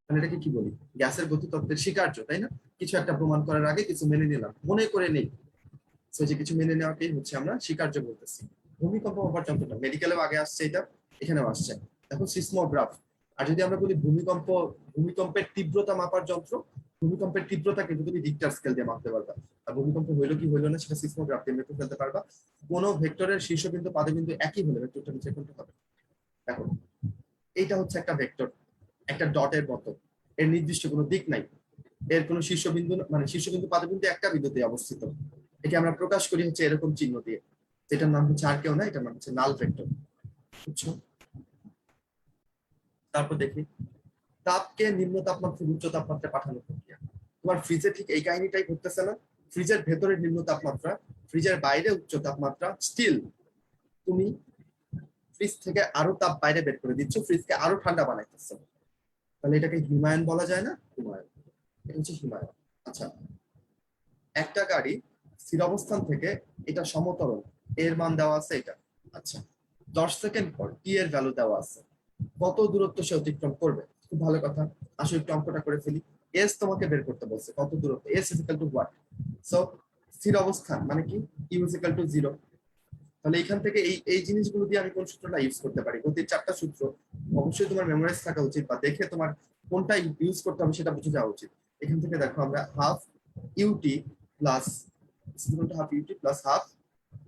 মানে এটাকে কি বলি? গ্যাসের গতিতত্ত্বের স্বীকার্য, তাই না? কিছু একটা প্রমাণ করার আগে কিছু মেনে নিলাম, মনে করে নেই। যে কিছু মেনে নেওয়াকেই হচ্ছে আমরা স্বীকার্য বলতেছি। ভূমিকম্প মাপার যন্ত্রটা মেডিকেলেও আগে আসছে, এটা এখানেও আসছে। দেখো সিসমোগ্রাফ। আর যদি আমরা বলি ভূমিকম্পের তীব্রতা মাপার যন্ত্র, ভূমিকম্পের তীব্রতা কিন্তু তুমি রিক্টার স্কেল দিয়ে মাপতে পারবা। আর ভূমিকম্প হইলো কি হইলো না সেটা সিসমোগ্রাফ দিয়ে মেপে ফেলতে পারবা। কোন ভেক্টরের শীর্ষবিন্দু পাদবিন্দু একই হলে ভেক্টরটা নিচে কোনটা হবে? দেখো, এইটা হচ্ছে একটা ভেক্টর, একটা ডটের মতো, এর নির্দিষ্ট কোনো দিক নাই, এর কোনো শীর্ষবিন্দু মানে শীর্ষবিন্দু পাদবিন্দু একটা বিন্দুতে অবস্থিত। একে আমরা প্রকাশ করি হচ্ছে এরকম চিহ্ন দিয়ে, যেটার নাম হচ্ছে আর কেউ না, এটার নাম হচ্ছে নাল ভেক্টর, বুঝছো? তারপর দেখি তাপকে নিম্ন তাপমাত্রা উচ্চ তাপমাত্রায় পাঠানোর প্রক্রিয়া। তোমার ফ্রিজে ঠিক এই কাহিনীটাই ঘটতেছে না? ফ্রিজের ভেতরে নিম্ন তাপমাত্রা, ফ্রিজের বাইরে উচ্চ তাপমাত্রা, স্টিল তুমি ফ্রিজ থেকে আরো তাপ বাইরে বের করে দিচ্ছ, ফ্রিজকে আরো ঠান্ডা বানাইতেছ। তাহলে এটাকে হিমায়ন বলা যায় না? হিমায়ন, এটা হচ্ছে হিমায়ন। আচ্ছা, একটা গাড়ি স্থির অবস্থান থেকে এটা সমতরণ, এর মান দেওয়া আছে এটা। আচ্ছা, 10 সেকেন্ড পর টি এর ভ্যালু দেওয়া আছে, কত দূরত্ব সে অতিক্রম করবে। খুব ভালো কথা, আসলে একটু অঙ্কটা করে ফেলি। এস তোমাকে বের করতে বলছে কত দূরত্ব, S is equal to what? So স্থির অবস্থান মানে কি? U is equal to 0। তাহলে এখান থেকে এই জিনিসগুলো দিয়ে আমি কোন সূত্রটা ইউজ করতে পারি? গতির 4টা সূত্র অবশ্যই তোমার মেমোরাইজ থাকা উচিত, বা দেখে তোমার কোনটা ইউজ করতে হবে সেটা বুঝে যাওয়া উচিত। এখান থেকে দেখো আমরা half UT plus half UT plus half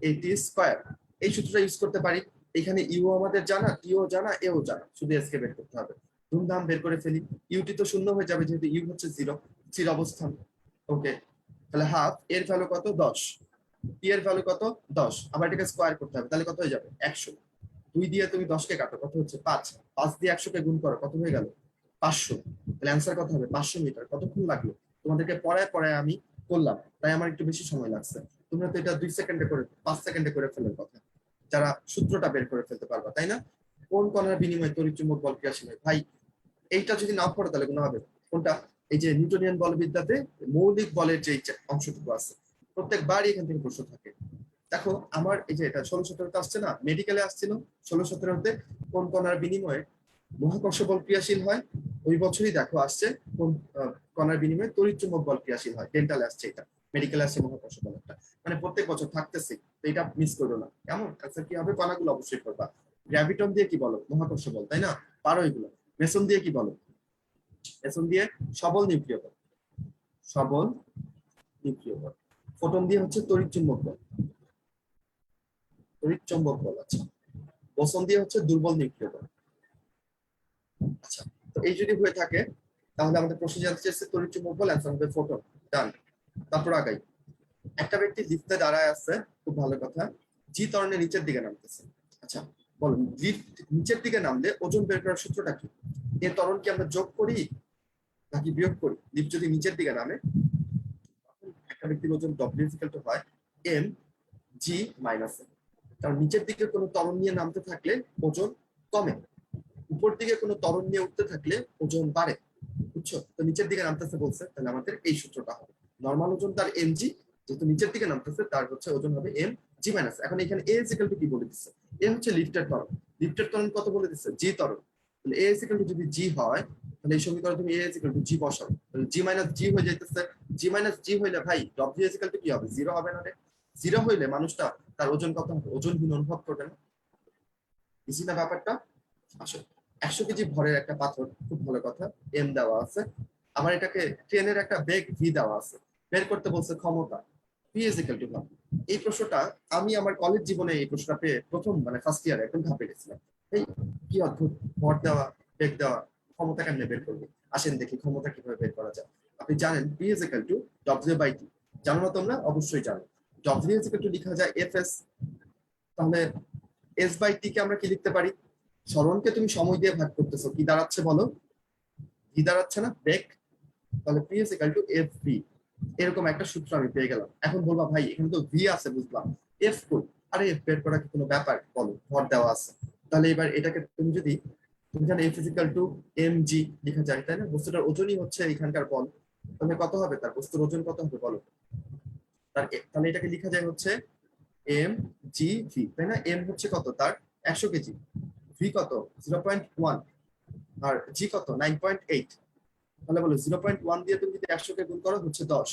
AT square এই সূত্রটা ইউজ করতে পারি। এখানে ইউ আমাদের জানা, টিও জানা, এও জানা, শুধু এস কে বের করতে হবে। ধুমধাম বের করে ফেলি। ইউটি তো শূন্য হয়ে যাবে যেহেতু ইউ হচ্ছে জিরো, স্থির অবস্থান। ওকে, তাহলে হাফ এর ভ্যালু কত 10, টি এর ভ্যালু কত 10, আবার এটাকে স্কয়ার করতে হবে, তাহলে কত হয়ে যাবে 100। 2 দিয়ে তুমি 10 কে কাটো, কত হচ্ছে 5, 5 দিয়ে 100 কে গুণ করো, কত হয়ে গেল 500। তাহলে অ্যান্সার কত হবে 500 মিটার। কতক্ষণ লাগলো? তোমাদেরকে পড়ায় আমি করলাম, তাই আমার একটু বেশি সময় লাগছে। তোমরা তো এটা 2 সেকেন্ডে করে 5 সেকেন্ডে করে ফেলার কথা, যারা সূত্রটা বের করে ফেলতে পারবা, তাই না? কোন কণার বিনিময়ে তড়িৎচুম্বক বল ক্রিয়াশীল হয়? ভাই এইটা যদি না পড়ো তাহলে কোনো হবে কোনটা? এই যে নিউটনিয়ান বলবিদ্যাতে মৌলিক বলের যে অংশটুকু আছে, প্রত্যেকবারই এখান থেকে প্রশ্ন থাকে। দেখো আমার এই যে এটা 16-17 আসছে না, মেডিকেলে আসছিল 16-17 কোন কণার বিনিময়ে মহাকর্ষ বল ক্রিয়াশীল হয়, ওই বছরই দেখো আসছে কোন কণার বিনিময়ে তড়িৎচুম্বক বল ক্রিয়াশীল হয়। ডেন্টালে আসছে এটা, মেডিকেলে আসছে মহাকর্ষ বল। একটা মানে প্রত্যেক বছর থাকতেছে, তো এটা মিস করো না। কেমন? আচ্ছা কি হবে? কণাগুলো অবশ্যই করবা। গ্র্যাভিটন দিয়ে কি বলো? মহাকর্ষ বল, তাই না? পারো এগুলো। মেসন দিয়ে কি বলো? মেসন দিয়ে সবল নিউক্লিয় বল, সবল নিউক্লিয় বল। ফোটন দিয়ে হচ্ছে তড়িৎচুম্বক বল, তড়িৎচুম্বক বল। আচ্ছা, বোসন দিয়ে হচ্ছে দুর্বল নিউক্লিয় বল। আচ্ছা, তো এই যদি হয়ে থাকে তাহলে আমাদের প্রশ্ন জানতে চাইছে তড়িৎচুম্বক বল, অ্যান্সার হবে ফোটন। ডান। তারপর আগাই। একটা ব্যক্তি লিফটে দাঁড়ায় আছে, খুব ভালো কথা, জি ত্বরণে নিচের দিকে নামতেছে। আচ্ছা বলুন, লিফট নিচের দিকে নামলে ওজন বের করার সূত্রটা কি? এ ত্বরণ কি আমরা যোগ করি নাকি বিয়োগ করি? লিফট যদি নিচের দিকে নামে, একটা ব্যক্তির ওজন ডব্লিউ ইকুয়াল টু হয় এম জি মাইনাস এম। কারণ নিচের দিকে কোনো ত্বরণ নিয়ে নামতে থাকলে ওজন কমে, উপর দিকে কোনো ত্বরণ নিয়ে উঠতে থাকলে ওজন বাড়ে। বুঝছো? তো নিচের দিকে নামতেছে বলছে, তাহলে আমাদের এই সূত্রটা হবে। নরমাল ওজন তার এম জি, যেহেতু নিচের দিকে নামতেছে তার হচ্ছে ওজন হবে এম জি মাইনাস। এখন এখানে এ ইকুয়াল টু কি বলে দিচ্ছে? এ হচ্ছে লিফটের ত্বরণ, লিফটের ত্বরণ কত বলে দিচ্ছে? জি ত্বরণ। তাহলে এ ইকুয়াল টু যদি জি হয়, তাহলে এই সমীকরণে তুমি এ ইকুয়াল টু জি বসাও, তাহলে জি মাইনাস জি হয়ে যাইতেছে। জি মাইনাস জি হইলে ভাই ডব্লিউ ইকুয়াল টু কি হবে? জিরো হবে না রে? জিরো হইলে মানুষটা তার ওজন কত হবে? ওজনহীন অনুভব করবে না? বুঝি না ব্যাপারটা? আসলে 100 কেজি ভরের একটা পাথর, খুব ভালো কথা, এম দেওয়া আছে। আমার এটাকে ট্রেনের একটা বেগ ভি দেওয়া আছে, বের করতে বলছে ক্ষমতা পি ইজ ইকুয়াল টু ভাব। এই প্রশ্নটা আমি আমার কলেজ জীবনে এই প্রশ্নটা পেয়ে প্রথম মানে ফার্স্ট ইয়ারে একদম ঘাপে গেছিলাম। এই কি অদ্ভুত, ভর দেওয়া, বেগ দেওয়া, ক্ষমতা কেমনে বের করবে? আসেন দেখি ক্ষমতা কিভাবে বের করা যায়। আপনি জানেন P is equal to W by T, জানো না তোমরা? অবশ্যই জানো। ডব্লিউ ইজ ইকুয়াল টু লেখা যায় এফ এস, তাহলে এস বাই টি কে আমরা কি লিখতে পারি? সরণকে তুমি সময় দিয়ে ভাগ করতেছো, কি দাঁড়াচ্ছে বলো? ভি দাঁড়াচ্ছে না, বেগ। তাহলে P is equal two F V, এরকম একটা সূত্র আমি পেয়ে গেলাম। এখন বলবা ভাই এখানে তো ভি আছে বুঝলাম, এফ কই? আরে এফ বের করা কি কোনো ব্যাপার? বলো, ভর দেওয়া আছে। তাহলে এবার এটাকে তুমি যদি, তুমি জানো F is equal to M G লেখা যায়, তাই না? বস্তুটার ওজনই হচ্ছে এখানকার বল, তাহলে কত হবে তার বস্তুর ওজন কত হবে বলো? তাহলে এটাকে লেখা যায় হচ্ছে এম জি ভি, তাই না? এম হচ্ছে কত তার? 100 কেজি, ভি কত? 0.1, আর জি কত? 9.8। তাহলে বলো 0.1 দিয়ে তুমি যদি 100 কে গুণ করো হচ্ছে 10,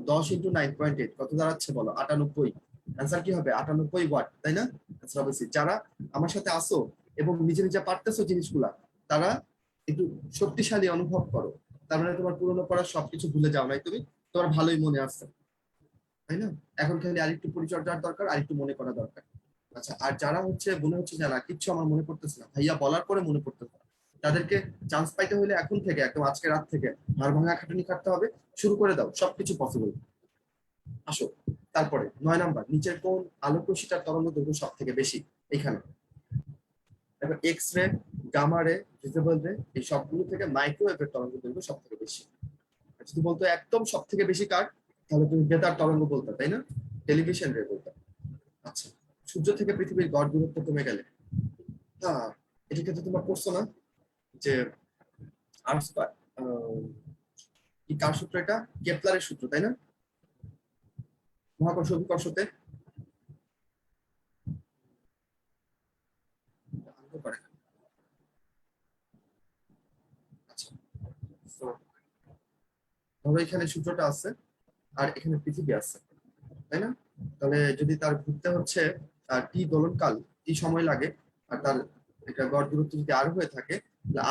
10 ইন্টু 9.8 কত দাঁড়াচ্ছে বলো? 98। অ্যান্সার কি হবে? 98 ওয়াট, তাই না? আচ্ছা অবশ্যই যারা আমার সাথে আসো এবং নিজে নিজে পারতেছো জিনিসগুলা, তারা একটু শক্তিশালী অনুভব করো, তার মানে তোমার পুরনো পড়া সবকিছু ভুলে যাও নাই তুমি, তোমার ভালোই মনে আসছে, তাই না? এখন খালি আরেকটু পরিচর্যার দরকার, আরেকটু মনে করা দরকার। আচ্ছা, আর যারা হচ্ছে মনে হচ্ছে যারা কিচ্ছু আমার মনে পড়তেছে না, ভাইয়া বলার পরে মনে পড়তেছে না, তাদেরকে চান্স পাইতে হলে এখন থেকে, একদম আজকে রাত থেকে হাড় ভাঙা খাটুনি খাটতে হবে, শুরু করে দাও, সবকিছু পসিবল। আসো তারপরে 9 নাম্বার, নিচের কোন আলোক রশ্মিটার তরঙ্গ দৈর্ঘ্য সব থেকে বেশি? এখানে দেখো এক্স রে, গামা রে, ভিজিবল রে, এই সবগুলো থেকে মাইক্রোওয়েভের তরঙ্গ দৈর্ঘ্য সব থেকে বেশি। যদি বলতো একদম সব থেকে বেশি কার, তাহলে তুমি বেতার তরঙ্গ বলতে, তাই না? টেলিভিশন রে বলতে। আচ্ছা, সূর্য থেকে পৃথিবীর গড় দূরত্ব কমে গেলে, হ্যাঁ এটাকে তো তোমার পড়ছো না যে আর স্কয়ার, কি কার সূত্র এটা? কেপলারের সূত্র, তাই না? মহাকর্ষ অভিকর্ষতে আচ্ছা, তো ধরো এখানে সূত্রটা আছে আর এখানে পৃথিবী আছে, তাই না? তাহলে যদি তার ঘুরতে হচ্ছে টি দোলনকাল, টি সময় লাগে, আর তার এটা গড় দূরত্ব যদি আর হয়ে থাকে,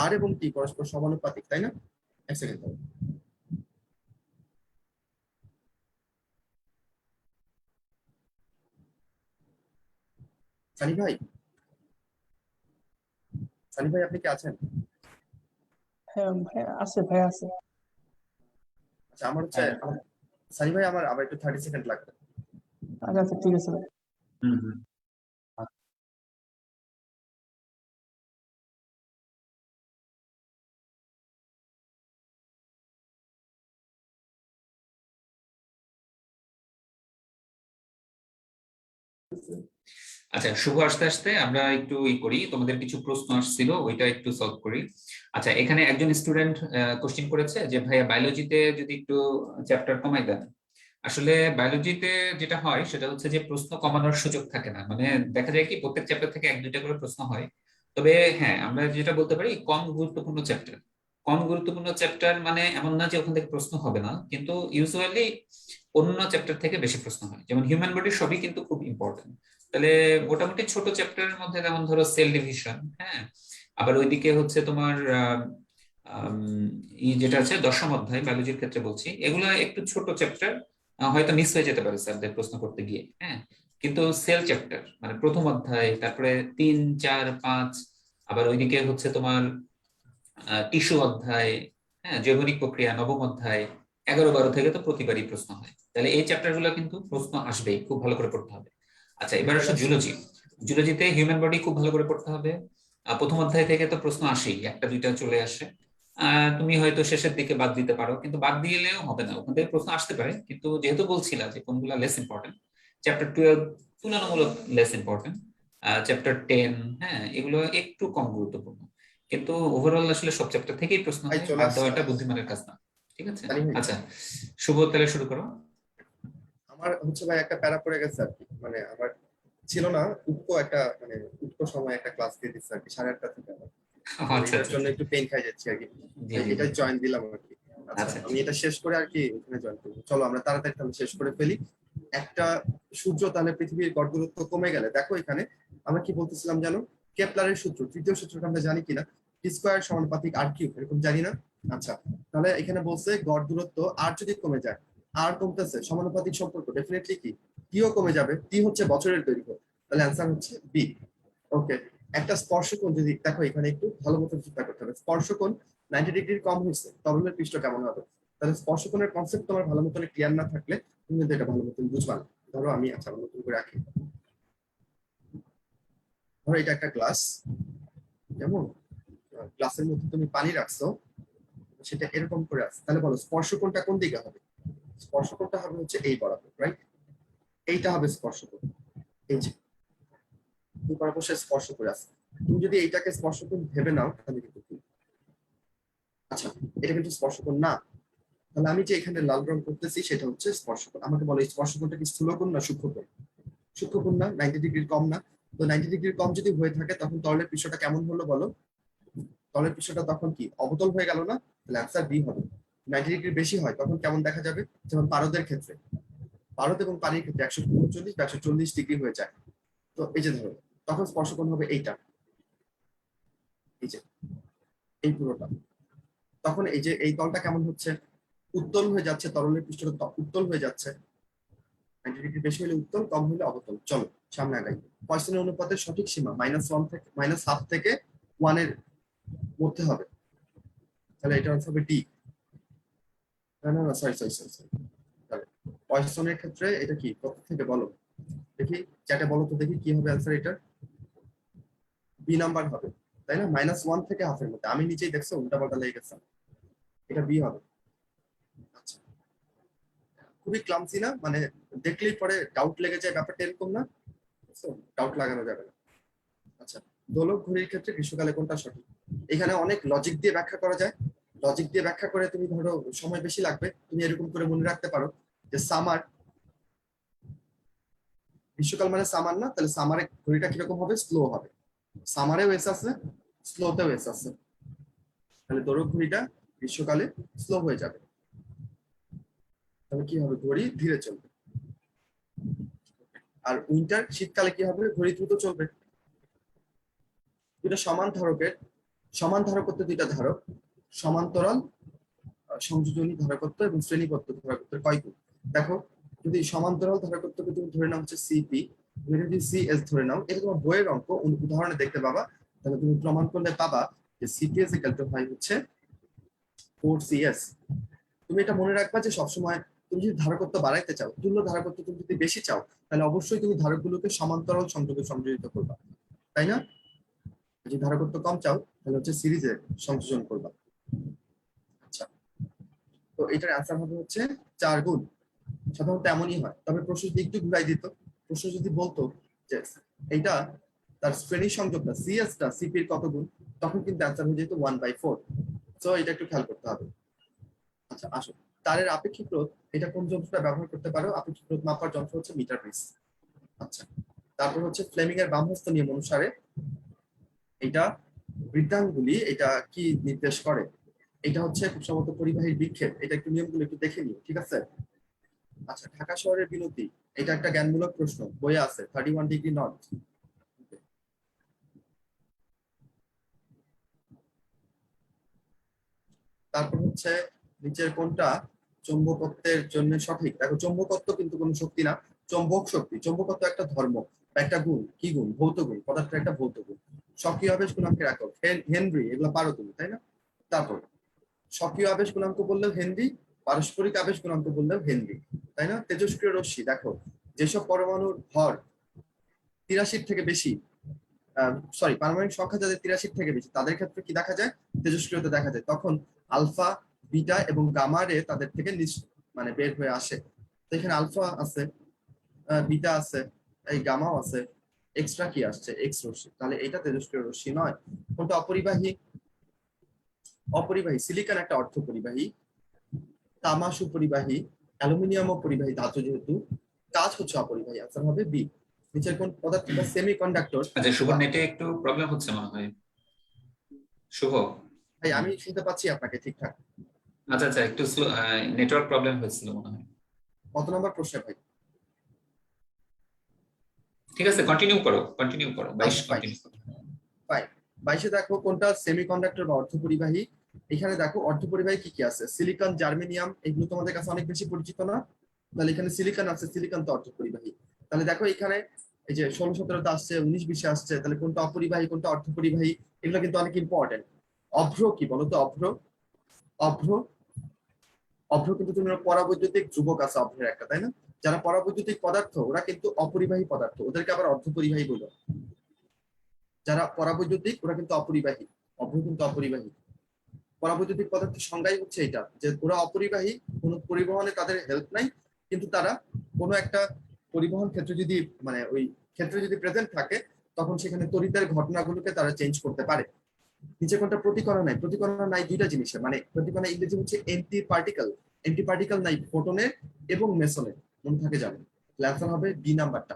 আর এবং টি পরস্পর সমানুপাতিক, তাই না? এক সেকেন্ড। সানি ভাই, সানি ভাই আপনি কি আছেন? হ্যাঁ ভাই আছে, ভাই আছে। আচ্ছা আমার হচ্ছে সানি ভাই, আমার আবার একটু 30 সেকেন্ড লাগবে। আচ্ছা আচ্ছা, ঠিক আছে ভাই। হুম হুম। আচ্ছা, শুভ আসতে আসতে আমরা একটু করি, তোমাদের কিছু প্রশ্ন আসছিল ওইটা একটু সলভ করি। আচ্ছা, এখানে একজন স্টুডেন্ট কোশ্চেন করেছে যে ভাইয়া বায়োলজিতে যদি একটু চ্যাপ্টার কমাই দেন। আসলে বায়োলজিতে যেটা হয় সেটা হচ্ছে যে প্রশ্ন কমানোর সুযোগ থাকে না, মানে দেখা যায় কি প্রত্যেক চ্যাপ্টার থেকে 1-2টা করে প্রশ্ন হয়। তবে হ্যাঁ, আমরা যেটা বলতে পারি কম গুরুত্বপূর্ণ চ্যাপ্টার, কম গুরুত্বপূর্ণ চ্যাপ্টার মানে এমন না যে ওখান থেকে প্রশ্ন হবে না, কিন্তু ইউজুয়ালি অন্য চ্যাপ্টার থেকে বেশি প্রশ্ন হয়। যেমন হিউম্যান বডির সবই কিন্তু খুব ইম্পর্টেন্ট। তাহলে মোটামুটি ছোট চ্যাপ্টারের মধ্যে যেমন ধরো সেল ডিভিশন, হ্যাঁ, আবার ওইদিকে হচ্ছে তোমার যেটা আছে 10ম অধ্যায় বায়োলজির ক্ষেত্রে বলছি, এগুলা একটু ছোট চ্যাপ্টার, হয়তো মিস হয়ে যেতে পারে স্যারদের প্রশ্ন করতে গিয়ে, হ্যাঁ। কিন্তু সেল চ্যাপ্টার মানে 1ম অধ্যায়, তারপরে 3, 4, 5, আবার ওইদিকে হচ্ছে তোমার টিস্যু অধ্যায়, হ্যাঁ, জৈবনিক প্রক্রিয়া 9ম অধ্যায়, 11, 12 থেকে তো প্রতিবারই প্রশ্ন হয়। তাহলে এই চ্যাপ্টার গুলো কিন্তু প্রশ্ন আসবেই, খুব ভালো করে পড়তে হবে। আচ্ছা, এবার আসলে জুলজি। জুলজিতে হিউম্যান বডি খুব ভালো করে পড়তে হবে। 1ম অধ্যায় থেকে তো প্রশ্ন আসেই, 1টা 2টা চলে আসে। তুমি হয়তো শেষের দিকে বাদ দিতে পারো, কিন্তু বাদ দিলেও হবে না, ওখান থেকে প্রশ্ন আসতে পারে। কিন্তু যেহেতু বলছিলা যে কোনগুলা লেস ইম্পর্টেন্ট, চ্যাপ্টার 12 তুলনামূলক লেস ইম্পর্টেন্ট, চ্যাপ্টার 10, হ্যাঁ, এগুলো একটু কম গুরুত্বপূর্ণ। কিন্তু ওভারঅল আসলে সব চ্যাপ্টার থেকেই প্রশ্ন ভাই হয়, চলে বাদ আসছে। দেওয়াটা বুদ্ধিমানের কাজ না। ঠিক আছে? সানি ভাই, আচ্ছা, শুভ, তাহলে শুরু করো। আমার হচ্ছে ভাই একটা প্যারা পড়ে গেছে আর কি, মানে আমার ছিল না উৎকো একটা, মানে উৎকো সময় একটা ক্লাস দিয়ে দিচ্ছে আর কি 8:30 থেকে আমার। আচ্ছা এটার আচ্ছা জন্য একটু পেন খাই যাচ্ছি আর কি। জি জি এটা জি। জয়েন দিলাম আর কি। আচ্ছা, আচ্ছা আমি এটা শেষ করে আর কি ওখানে জয়েন করবো। চলো আমরা তাড়াতাড়ি তাহলে শেষ করে ফেলি। একটা সূর্য তাহলে পৃথিবীর গড় দূরত্ব কমে গেলে, দেখো এখানে আমরা কি বলতেছিলাম জানো? কেপলারের সূত্র, তৃতীয় সূত্রটা আমরা জানি কিনা, টি স্কোয়ার সমানুপাতিক আর কিউব, এরকম জানি না? আচ্ছা, তাহলে এখানে বলছে গড় দূরত্ব আর যদি কমে যায়, আর কমতেছে, সমানুপাতিক সম্পর্ক ডেফিনেটলি কি টিও কমে যাবে। টি হচ্ছে বছরের দৈর্ঘ্য, তাহলে অ্যান্সার হচ্ছে বি। ওকে, একটা স্পর্শকোণ যদি দেখো এখানে একটু ভালো মতো চিন্তা করতে হবে। স্পর্শকোণ 90 ডিগ্রির কম হয়েছে, তরলের পৃষ্ঠ কেমন হবে? তাহলে স্পর্শকোণের কনসেপ্ট তোমার ভালো মতন ক্লিয়ার না থাকলে তুমি কিন্তু এটা ভালো মতন বুঝবা না। ধরো আমি, আচ্ছা আমি নতুন করে রাখি, ধরো এটা একটা গ্লাস, যেমন গ্লাসের মধ্যে তুমি পানি রাখছো, সেটা এরকম করে আছে, তাহলে বলো স্পর্শকোণটা কোন দিকে হবে? স্পর্শকোণটা হবে হচ্ছে এই বরাবর, রাইট? এইটা হবে স্পর্শকোণ। এই যে দুই বরাবর সে স্পর্শ করে আছে, তুমি যদি এইটাকে স্পর্শকোণ ভেবে নাও তাহলে কিন্তু ভুল। আচ্ছা, এটা কিন্তু স্পর্শকোণ না। তাহলে আমি যে এখানে লাল রং করতেছি সেটা হচ্ছে স্পর্শকোণ। আমাকে বলো এই স্পর্শকোণটা কি স্থূলকোণ না সূক্ষ্মকোণ? সূক্ষ্মকোণ না, 90 ডিগ্রির কম না। তো 90 ডিগ্রির কম যদি হয়ে থাকে তখন তরলের পৃষ্ঠটা কেমন হলো বলো? তরলের পৃষ্ঠটা তখন কি অবতল হয়ে গেল না? তাহলে অ্যান্সার বি হবে। 90 ডিগ্রি বেশি হয় তখন কেমন দেখা যাবে? যেমন পারদের ক্ষেত্রে, পারদ এবং পানির ক্ষেত্রে 139 বা 140 ডিগ্রি হয়ে যায়। তো এই যে ধরো তখন স্পর্শকোণ হবে এইটা, এই যে এই পুরোটা। তখন এই যে এই তলটা কেমন হচ্ছে? উত্তল হয়ে যাচ্ছে, তরলের পৃষ্ঠটা উত্তল হয়ে যাচ্ছে। 90 ডিগ্রি বেশি হলে উত্তল, কম হলে অবতল। চলো সামনে আগাই। পয়সনের অনুপাতের সঠিক সীমা -1 থেকে -1/2 থেকে 1 এর মধ্যে হবে, তাহলে এটা হবে ডি। না না না, সরি সরি সরি সরি, পয়সনের ক্ষেত্রে এটা কি কত থেকে বলো দেখি, চ্যাটে বলো তো দেখি কি হবে অ্যান্সার। এটা বি নাম্বার হবে, তাই না? -1 থেকে হাফের মধ্যে। আমি নিচেই দেখছো উল্টাপাল্টা লেগে গেছে, এটা বি হবে। আচ্ছা, খুবই ক্লামসি না, মানে দেখলেই পরে ডাউট লেগে যায়, ব্যাপারটা এরকম না? ডাউট লাগানো যাবে না। আচ্ছা, দোলক ঘড়ির ক্ষেত্রে গ্রীষ্মকালে কোনটা সঠিক? এখানে অনেক লজিক দিয়ে ব্যাখ্যা করা যায়। লজিক দিয়ে ব্যাখ্যা করে তুমি ধরো সময় বেশি লাগবে, তুমি এরকম করে মনে রাখতে পারো যে সামার, গ্রীষ্মকাল মানে সামার না, তাহলে সামারে ঘড়িটা কিরকম হবে? স্লো হবে। সামারেও এস আছে, স্লোতেও এস আছে, তাহলে দোলক ঘড়িটা গ্রীষ্মকালে স্লো হয়ে যাবে। তাহলে কি হবে? ঘড়ি ধীরে চলবে। আর উইন্টার শীতকালে কি হবে? ঘড়ি দ্রুত চলবে। দুটো সমান ধারকের সমান ধারকত্ব দুইটা ধারক, সমান্তরাল সংযোজনী ধারকত্ব এবং শ্রেণীবদ্ধ ধারকত্বের কয় গুণ। দেখো যদি সমান্তরাল ধারকত্বকে তুমি ধরে নাও হচ্ছে সিপি, তুমি যদি সিএস ধরে নাও, এটা তোমার বইয়ের অঙ্ক উদাহরণে দেখতে পাবা, তাহলে তুমি প্রমাণ করলে পাবা যে সিপিএস ইকুয়াল টু হয় হচ্ছে 4CS। তুমি এটা মনে রাখবা যে সবসময় তুমি যদি ধারকত্ব বাড়াইতে চাও, তুল্য ধারকত্ব তুমি যদি বেশি চাও, তাহলে অবশ্যই তুমি ধারকগুলোকে সমান্তরাল সংযোগে সংযোজিত করবা, তাই না? যদি ধারকত্ব কম চাও তাহলে হচ্ছে সিরিজে সংযোজন করবা। আচ্ছা, তো এটার অ্যান্সার হবে হচ্ছে 4 গুণ। সাধারণত এমনই হয়, তবে প্রশ্ন যদি একটু ঘুরাই দিত, প্রশ্ন যদি বলতো যে এইটা তার শ্রেণী সংযোগটা সিএসটা সিপির কত গুণ, তখন কিন্তু অ্যান্সার হয়ে যেত 1/4। তো এটা একটু খেয়াল করতে হবে। আচ্ছা আসো, তারের আপেক্ষিক রোধ, এটা কোন যন্ত্রটা ব্যবহার করতে পারো? আপেক্ষিক রোধ মাপার যন্ত্র হচ্ছে মিটার পিস। আচ্ছা, তারপর হচ্ছে ফ্লেমিং এর বামহস্ত নিয়ম অনুসারে এটা বৃদ্ধাঙ্গুলি এটা কি নির্দেশ করে? এটা হচ্ছে খুব সম্ভবত পরিবাহীর বিক্ষেপ। এটা একটু নিয়মগুলো একটু দেখে নিও, ঠিক আছে? আচ্ছা, ঢাকা শহরের বিনতি, এটা একটা জ্ঞানমূলক প্রশ্ন, বইয়ে আছে 31 ডিগ্রি নর্থ। তারপর হচ্ছে নিচের কোনটা চৌম্বকত্বের জন্য সঠিক? দেখো চৌম্বকত্ব কিন্তু কোনো শক্তি না, চৌম্বক শক্তি। চৌম্বকত্ব একটা ধর্ম বা একটা গুণ। কি গুণ? ভৌত গুণ, পদার্থের একটা ভৌত গুণ। সক্রিয় আবেশ গুণাঙ্কের একক হেনরি, এগুলো পারো তুমি, তাই না? তারপর সক্রিয় আবেশ গুণাঙ্ক বললেও হেনরি, পারস্পরিক আবেশ গুণাঙ্ক বললেও হেনরি, তাই না? তেজস্ক্রিয় রশ্মি, দেখো যেসব পরমাণুর ভর 83 থেকে বেশি, সরি পারমাণবিক সংখ্যা যাদের 83 থেকে বেশি, তাদের ক্ষেত্রে কি দেখা যায়? তেজস্ক্রিয়তা দেখা যায়। তখন আলফা, বিটা এবং গামা রে তাদের থেকে মানে বের হয়ে আসে। তো এখানে আলফা আছে, বিটা আছে, এই গামাও আছে, এক্সট্রা কি আসছে? এক্স রশ্মি। তাহলে এটা তেজস্ক্রিয় রশ্মি নয়। কোনটা অপরিবাহী? অপরিবাহী সিলিকন একটা অর্ধপরিবাহী, তামা সুপরিবাহী, অ্যালুমিনিয়াম পরিবাহী ধাতু, যেহেতু কাজ হচ্ছে অপরিবাহী, আনসার হবে বি। নিচের কোন পদার্থটা সেমিকন্ডাক্টর? আচ্ছা, শুভর নেটে একটু প্রবলেম হচ্ছে মনে হয়। শুভ, ভাই আমি শুনতে পাচ্ছি আপনাকে ঠিকঠাক। আচ্ছা আচ্ছা, একটু নেটওয়ার্ক প্রবলেম হয়েছিল মনে হয়। কত নম্বর প্রশ্ন ভাই? ঠিক আছে, কন্টিনিউ করো, কন্টিনিউ করো, 22 আচ্ছা, কন্টিনিউ করো। ফাইন। 22-এ দেখো কোনটা সেমিকন্ডাক্টর বা অর্ধপরিবাহী। এখানে দেখো অর্ধপরিবাহী কি কি আছে? সিলিকন, জার্মেনিয়াম, এগুলো তোমাদের কাছে অনেক বেশি পরিচিত না? তাহলে এখানে সিলিকন আছে, সিলিকন তো অর্ধপরিবাহী। তাহলে দেখো এখানে এই যে 16-17 আসছে, 19-20 আসছে, তাহলে কোনটা অপরিবাহী কোনটা অর্ধপরিবাহী, এগুলো কিন্তু অনেক ইম্পর্টেন্ট। অভ্র কি বলো তো? অভ্র, অভ্র, অভ্র কিন্তু তুমি পরাবৈদ্যুতিক ধ্রুবক আছে অভ্রের একটা, তাই না? যারা পরাবৈদ্যুতিক পদার্থ ওরা কিন্তু অপরিবাহী পদার্থ, ওদেরকে আবার অর্ধপরিবাহী বলো। যারা পরাবৈদ্যুতিক ওরা কিন্তু অপরিবাহী, অভ্র কিন্তু অপরিবাহী। পরাবৈদ্যুতিক পদার্থের সংজ্ঞাই হচ্ছে এটা, যে ওরা অপরিবাহী, কোনো পরিবহনে তাদের হেল্প নাই, কিন্তু তারা কোনো একটা পরিবহন ক্ষেত্রে যদি মানে ওই ক্ষেত্রে যদি প্রেজেন্ট থাকে, তখন সেখানে তড়িতের ঘটনাগুলোকে তারা চেঞ্জ করতে পারে। নিচে কোনটা প্রতিকরণ নাই? প্রতিকরণ নাই দুইটা জিনিসের, মানে প্রতিকরণ ইংরেজি হচ্ছে এন্টি পার্টিকেল। এন্টি পার্টিকেল নাই ফোটনের এবং মেসনের, মনে থাকে যাবে। অ্যান্সার হবে বি নাম্বারটা।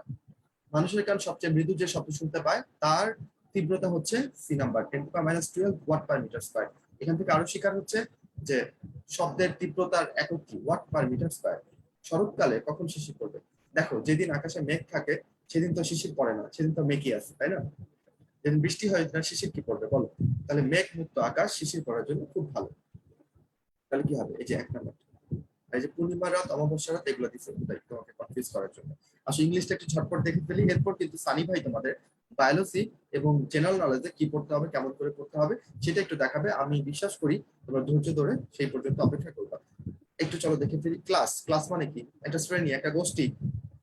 মানুষের কান সবচেয়ে মৃদু যে শব্দ শুনতে পায় তার তীব্রতা হচ্ছে C number, 10⁻12 watt per metre square. এখান থেকে আরো শিকার হচ্ছে যে শব্দের তীব্রতার একক কি? Watt per metre square. শরৎকালে কখন শিশির পড়বে? দেখো যেদিন আকাশে মেঘ থাকে সেদিন তো শিশির পড়ে না, সেদিন তো মেঘই আছে, তাই না? যেদিন বৃষ্টি হয় না শিশির কি পড়বে বলো? তাহলে মেঘ মুক্ত আকাশ শিশির পড়ার জন্য খুব ভালো। তাহলে কি হবে? এই যে 1 নাম্বার, এই যে পূর্ণিমা রাত, অমাবস্যা রাত, এগুলো দিচ্ছে তোমাকে কনফিউজ করার জন্য। আসলে ইংলিশটা একটু ঝটপট দেখে ফেলি, এরপর কিন্তু সানি ভাই তোমাদের বায়োলজি এবং জেনারেল নলেজে কি পড়তে হবে, কেমন করে পড়তে হবে সেটা একটু দেখাবে। আমি বিশ্বাস করি তোমরা ধৈর্য ধরে সেই পর্যন্ত অপেক্ষা করবা। একটু চলো দেখে ফেলি। ক্লাস, ক্লাস মানে কি? একটা শ্রেণী, একটা গোষ্ঠী।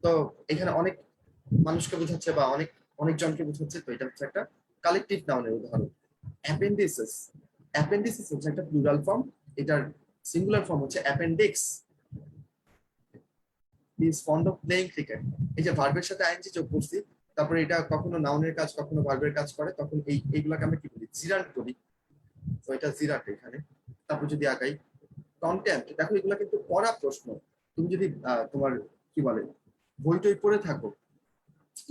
তো এখানে অনেক মানুষকে বোঝাচ্ছে বা অনেক অনেকজনকে বোঝাচ্ছে, তো এটা হচ্ছে একটা কালেকটিভ নাউনের উদাহরণ। অ্যাপেন্ডিসিস, অ্যাপেন্ডিসিস হচ্ছে একটা প্লুরাল ফর্ম, এটার সিঙ্গুলার ফর্ম হচ্ছে appendix. He is fond of playing cricket. এই যে ভার্বের সাথে আইএনজি যোগ করছি, তারপরে এটা কখনো নাউনের কাজ কখনো ভার্বের কাজ করে, তখন এইগুলাকে আমরা কি বলি? জিরান্ট বলি। তো এটা জিরান্ট এখানে। তারপর যদি আগাই, কন্টেন্ট, দেখো এগুলা কিন্তু পড়া প্রশ্ন। তুমি যদি তোমার কি বলে বই টই পড়ে থাকো,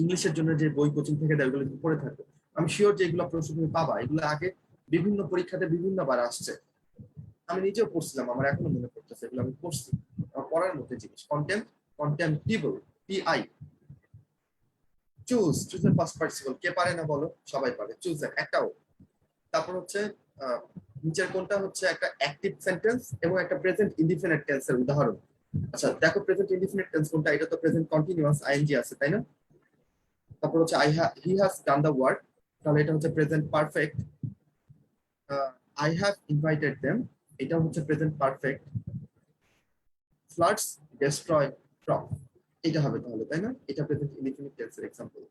ইংলিশের জন্য যে বই কোচিং থেকে দেয় ওগুলো পড়ে থাকো, আমি শিওর যে এগুলো প্রশ্ন তুমি পাবা। এগুলো আগে বিভিন্ন পরীক্ষাতে বিভিন্নবার আসছে, আমি নিজেও পড়ছিলাম, আমার এখনো মনে পড়তেছে, এগুলো আমি পড়ছি। আমার পড়ার মধ্যে জিনিস। Contempt, contemptible, T. I, choose past participle কে পারে না বলো? সবাই পারে। চুজ একটাও তারপর হচ্ছে নিচের কোনটা হচ্ছে একটা অ্যাক্টিভ সেন্টেন্স এবং একটা প্রেজেন্ট ইনডিফিনিট টেন্সের উদাহরণ। আচ্ছা দেখো প্রেজেন্ট ইনডিফিনিট টেন্স কোনটা, এটা তো প্রেজেন্ট কন্টিনিউয়াস আইএনজি আছে তাই না। তারপর হচ্ছে he has done the work, তাহলে এটা হচ্ছে present perfect. I have invited them, এটা হচ্ছে present perfect. Floods destroy crop, এটা হবে তাহলে তাই না, এটা প্রেজেন্ট ইনডিফিনিট টেন্সের एग्जांपल।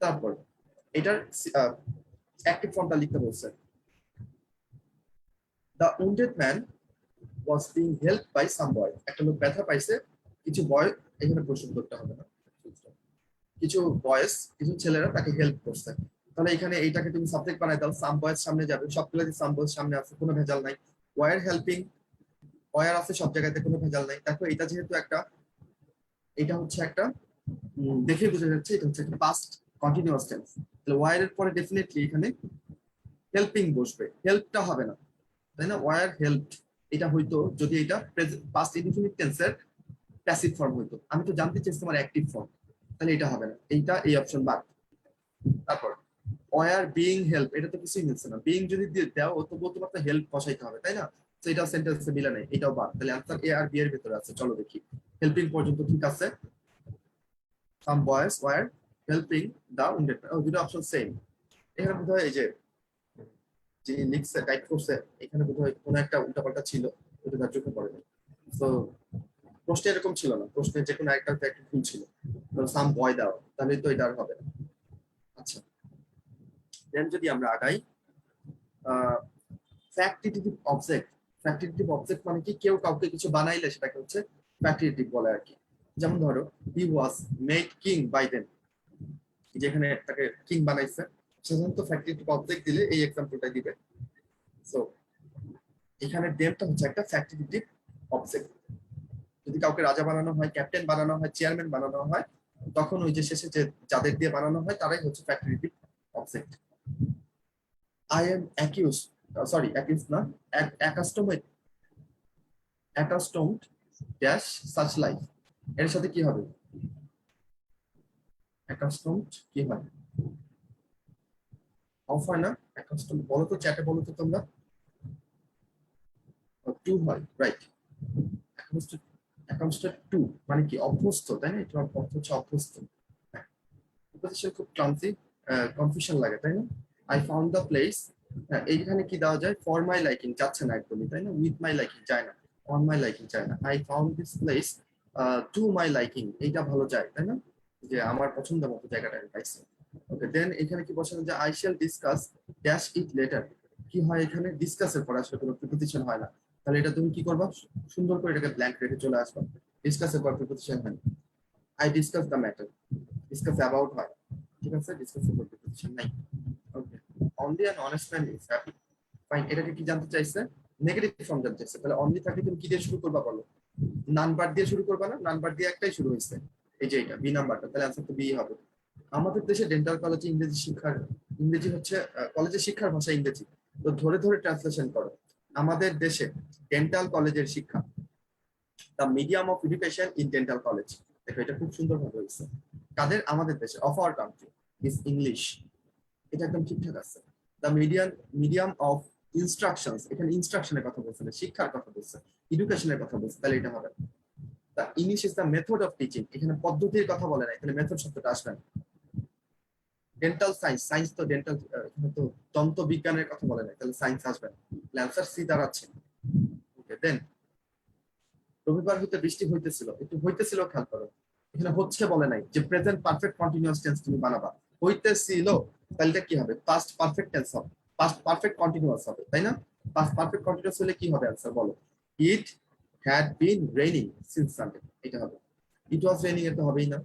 তারপর এটার অ্যাক্টিভ ফর্মটা লিখতে বলছে, the wounded man was being helped by some boy, একটা লোক ব্যথা পাইছে, কিছু বয়, এখানে প্রশ্ন করতে হবে না, কিছু বয়েস কিছু ছেলেরা তাকে হেল্প করছে, তাহলে এখানে এইটাকে তুমি সাবজেক্ট বানাই দাও, সাম বয়েস সামনে যাবে, সবগুলোতে সাম বয়েস সামনে আছে, কোনো ভেজাল নাই। ওয়ার হেল্পিং, ওয়ার আছে সব জায়গাতে, কোনো ভেজাল নাই। দেখো এটা যেহেতু একটা, এটা হচ্ছে একটা দেখে বোঝা যাচ্ছে এটা হচ্ছে একটা পাস্ট কন্টিনিউয়াস টেন্স, তাহলে ওয়ার এর পরে ডেফিনেটলি এখানে হেল্পিং বসবে, হেল্পটা হবে না তাই না। ওয়ার হেল্পড এটা হইতো যদি এটা পাস্ট ইনডিফিনিট টেন্সের প্যাসিভ ফর্ম হইতো। আমি তো জানতে চাইছি তোমার অ্যাক্টিভ ফর্ম, তাহলে এটা হবে না, এইটা এই অপশন বাদ। তারপর ওয়ার বিং হেল্প, এটা তো কিছুই মিলছে না, বিং যদি দাও তবুও তোমার তো হেল্প বসাইতে হবে তাই না, তো এটা সেন্টেন্সে মিলে নেই, এটাও বাদ। তাহলে অ্যান্সার এ আর বি এর ভিতরে আছে, চলো দেখি। হেল্পিং পর্যন্ত ঠিক আছে, সাম বয়েস ওয়ার হেল্পিং দ্য উন্ডেড, দুটো অপশন সেম। এখানে বোধহয় এই যে যিনি লিখছে টাইপ করছে এখানে বোধহয় কোনো একটা উল্টাপাল্টা ছিল, ওটা তার চোখে পড়েনি। তো প্রশ্ন এরকম ছিল না, প্রশ্নের যে কোনো একটা ভুল ছিল, সাম বয় দাও, তাহলে তো এটা আর হবে না। আচ্ছা দেন যদি আমরা আগাই, ফ্যাক্টিটিভ অবজেক্ট, ফ্যাক্টিটিভ অবজেক্ট মানে কি, কেউ কাউকে কিছু বানাইলে সেটাকে হচ্ছে ফ্যাক্টিটিভ বলে আর কি। যেমন ধরো he was made king by them, যেখানে তাকে কিং বানাইছে, সাধারণত ফ্যাক্টিটিভ অবজেক্ট দিলে এই এক্সাম্পলটা দিবে। সো এখানে দেমটা হচ্ছে একটা ফ্যাক্টিটিভ অবজেক্ট। যদি কাউকে রাজা বানানো হয়, ক্যাপ্টেন বানানো হয়, চেয়ারম্যান বানানো হয়, তখন ওই যে শেষে যে যাদের দিয়ে বানানো হয় তারাই হচ্ছে factitive object. I am accused, sorry accused না, অ্যাকাস্টমড ড্যাশ সাচ লাইফ, এর সাথে কি হবে, অ্যাকাস্টমড কি হয়, অফ হয় না, অ্যাকাস্টমড বলো তো, চ্যাটে বলো তো তোমরা, টু হয়, রাইট। অ্যাকাস্টমড টু মানে কি, অভ্যস্ত তাই না, এটা অর্থ হচ্ছে অভ্যস্ত। প্রিপোজিশন খুব ক্লান্তি কনফিউশন লাগে তাই না। আই ফাউন্ড দ্য প্লেস, এইখানে কি দেওয়া যায়, ফর মাই লাইকিং যাচ্ছে না একদমই তাই না, উইথ মাই লাইকিং যায় না, অন মাই লাইকিং যায় না। I found this place to my liking, এইটা ভালো যায় তাই না, যে আমার পছন্দ মতো জায়গাটা আমি পাইছি। ওকে দেন এখানে কি বসানো যায়, I shall discuss dash it later, কি হয় এখানে ডিসকাসের পর আসলে কোনো প্রিপোজিশন হয় না, তাহলে এটা তুমি কি করবা, সুন্দর করে এটাকে ব্ল্যাঙ্ক রেখে চলে আসবা, ডিসকাসের পর প্রিপোজিশন হয় না। I discuss the matter, discuss about হয়, ঠিক আছে, ডিসকাসের পর প্রিপোজিশন নাই। Okay only an honest man is happy, fine. এটাকে কি জানতে চাইছে, নেগেটিভ ফর্ম জানতে চাইছে, তাহলে অনলি থাকলে তুমি কি দিয়ে শুরু করবা বলো, নাম্বার দিয়ে শুরু করবা না, নাম্বার দিয়ে একটাই শুরু হয়েছে, এই যে এটা বি নাম্বারটা, তাহলে আনসার তো বি হবে। আমাদের দেশে ডেন্টাল কলেজে ইংরেজি হচ্ছে কলেজের শিক্ষার ভাষা ইংরেজি, তো ধরে ধরে ট্রান্সলেশন করো, আমাদের দেশে ডেন্টাল কলেজের শিক্ষা, the medium of education in dental college, দেখো এটা খুব সুন্দর ভাবে হয়েছে, কাদের, আমাদের দেশে, of our country is English, এটা একদম ঠিকঠাক আছে। দ্য মিডিয়াম অফ ইনস্ট্রাকশনস, এখানে ইনস্ট্রাকশনের কথা বলছে না, শিক্ষার কথা বলছে, এডুকেশনের কথা বলছে, তাহলে এটা হবে। The English is the method of teaching, এখানে পদ্ধতির কথা বলে না, এখানে মেথড শব্দটা আসবে না। ডেন্টাল সায়েন্স, সায়েন্স তো ডেন্টাল, এখানে তো দন্ত বিজ্ঞানের কথা বলে না, তাহলে সায়েন্স আসবে না, অ্যান্সার সি দাঁড়াচ্ছে। ওকে দেন রবিবার হইতে বৃষ্টি হইতেছিল, একটু হইতেছিল খেয়াল করো, এখানে হচ্ছে বলে নাই, যে প্রেজেন্ট পারফেক্ট কন্টিনিউয়াস টেন্স তুমি বানাবা, হইতেছিল, তাহলে এটা কি হবে, পাস্ট পারফেক্ট টেন্স হবে, পাস্ট পারফেক্ট কন্টিনিউয়াস হবে তাই না। পাস্ট পারফেক্ট কন্টিনিউয়াস হলে কি হবে অ্যান্সার বলো, it had been raining since Sunday, এটা হবে। ইট ওয়াজ রেইনিং এর তো হবেই না,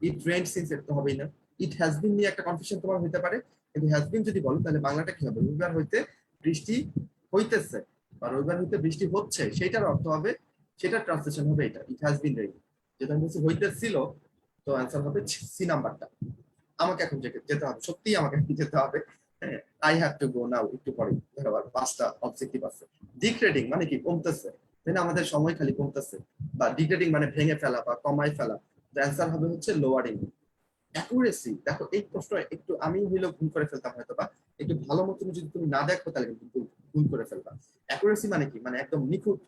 ইট রেইনড সিন্স এর তো হবেই না, ইট হ্যাজ বিন নিয়ে একটা কনফিউশন তোমার হতে পারে, কিন্তু হ্যাজ বিন যদি বলো তাহলে বাংলাটা কি হবে, রবিবার হইতে বৃষ্টি হইতেছে বা রবিবার হইতে বৃষ্টি হচ্ছে, সেটার অর্থ হবে, সেটার ট্রান্সলেশন হবে এটা, ইট হ্যাজ বিন রেইনিং, যেটা বলছি হইতেছিল, তো অ্যান্সার হবে সি নাম্বারটা। আমাকে এখন যেতে হবে, সত্যিই আমাকে যেতে হবে, আই হ্যাভ টু গো নাও, একটু পরে ধরো আর 5টা অবজেক্টিভ আছে। ডিগ্রেডিং মানে কি, কমতেছে তাই না, আমাদের সময় খালি কমতেছে, বা ডিগ্রেডিং মানে ভেঙে ফেলা বা কমাই ফেলা, অ্যান্সার হবে হচ্ছে লোয়ারিং। অ্যাকুরেসি, দেখো এই প্রশ্ন একটু আমি হইলেও ভুল করে ফেলতাম হয়তো, বা একটু ভালো মতন যদি তুমি না দেখো তাহলে কিন্তু ভুল করে ফেলবা। অ্যাকুরেসি মানে কি, মানে একদম নিখুঁত।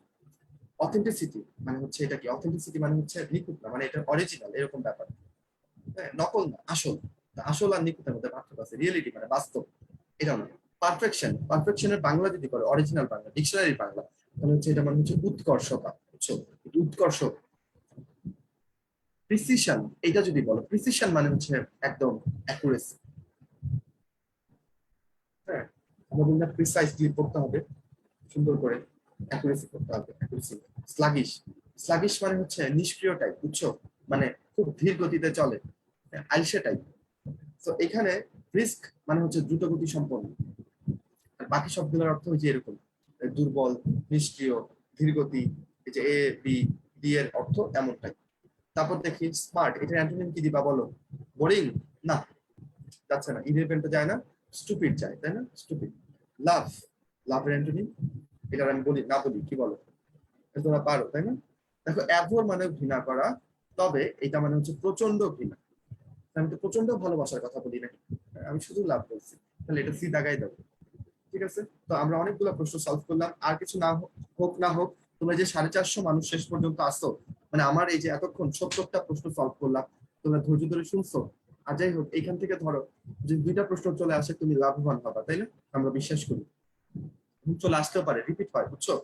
অথেন্টিসিটি মানে হচ্ছে এটা কি, অথেন্টিসিটি মানে হচ্ছে নিখুঁত না, মানে এটা অরিজিনাল এরকম ব্যাপার। হ্যাঁ, নকল না, আসল। আসল আর নিখুঁতের মধ্যে পার্থক্য আছে। রিয়েলিটি মানে বাস্তব, এটা না। পারফেকশনের বাংলা যদি করে অরিজিনাল বাংলা, ডিকশনারি বাংলা, তাহলে হচ্ছে এটা মানে হচ্ছে উৎকর্ষতা, বুঝছো? উৎকর্ষ। প্রিসিশন, এটা যদি বলো, প্রিসিশন মানে হচ্ছে একদম অ্যাকুরেসি। হ্যাঁ, আমরা বললাম প্রিসাইজলি পড়তে হবে, সুন্দর করে অ্যাকুরেসি করতে হবে, অ্যাকুরেসি। স্লাগিশ মানে হচ্ছে নিষ্ক্রিয় টাইপ, বুঝছো? মানে খুব ধীর গতিতে চলে, আলসে টাইপ। তো এখানে রিস্ক মানে হচ্ছে দ্রুত গতি সম্পন্ন। আর বাকি সবগুলোর অর্থ হচ্ছে এরকম, দুর্বল, নিষ্ক্রিয়, ধীরগতি। এই যে এ বি ডি এর অর্থ এমনটাই। তারপর দেখি স্মার্ট, এটা অ্যান্টোনিম কি দিবা বলো? বোরিং না, যাচ্ছে না। ইররিলেভেন্ট যায় না, স্টুপিড যায়, তাই না? স্টুপিড। লাভের অ্যান্টোনিম, এটা আমি বলি না, বলি কি বলো? তোমরা পারো, তাই না? দেখো, অ্যাভোর মানে ঘৃণা করা, তবে এটা মানে হচ্ছে প্রচন্ড ঘৃণা। আমি তো প্রচন্ড ভালোবাসার কথা বলি নাকি, আমি শুধু লাভ বলছি। তাহলে এটা সি দাগাই দেবো। ঠিক আছে, তো আমরা অনেকগুলো প্রশ্ন সলভ করলাম। আর কিছু না হোক না হোক, তোমরা যে 450 মানুষ শেষ পর্যন্ত আসছো, মানে আমার এই যে এতক্ষণ 70টা প্রশ্ন সলভ করলাম, তোমরা ধৈর্য ধরে শুনছো। আর যাই হোক, এখান থেকে ধরো যে 2টা প্রশ্ন চলে আসে, তুমি লাভবান হবা, তাই না? আমরা বিশ্বাস করি চলে আসতেও পারে, রিপিট হয়, বুঝছো?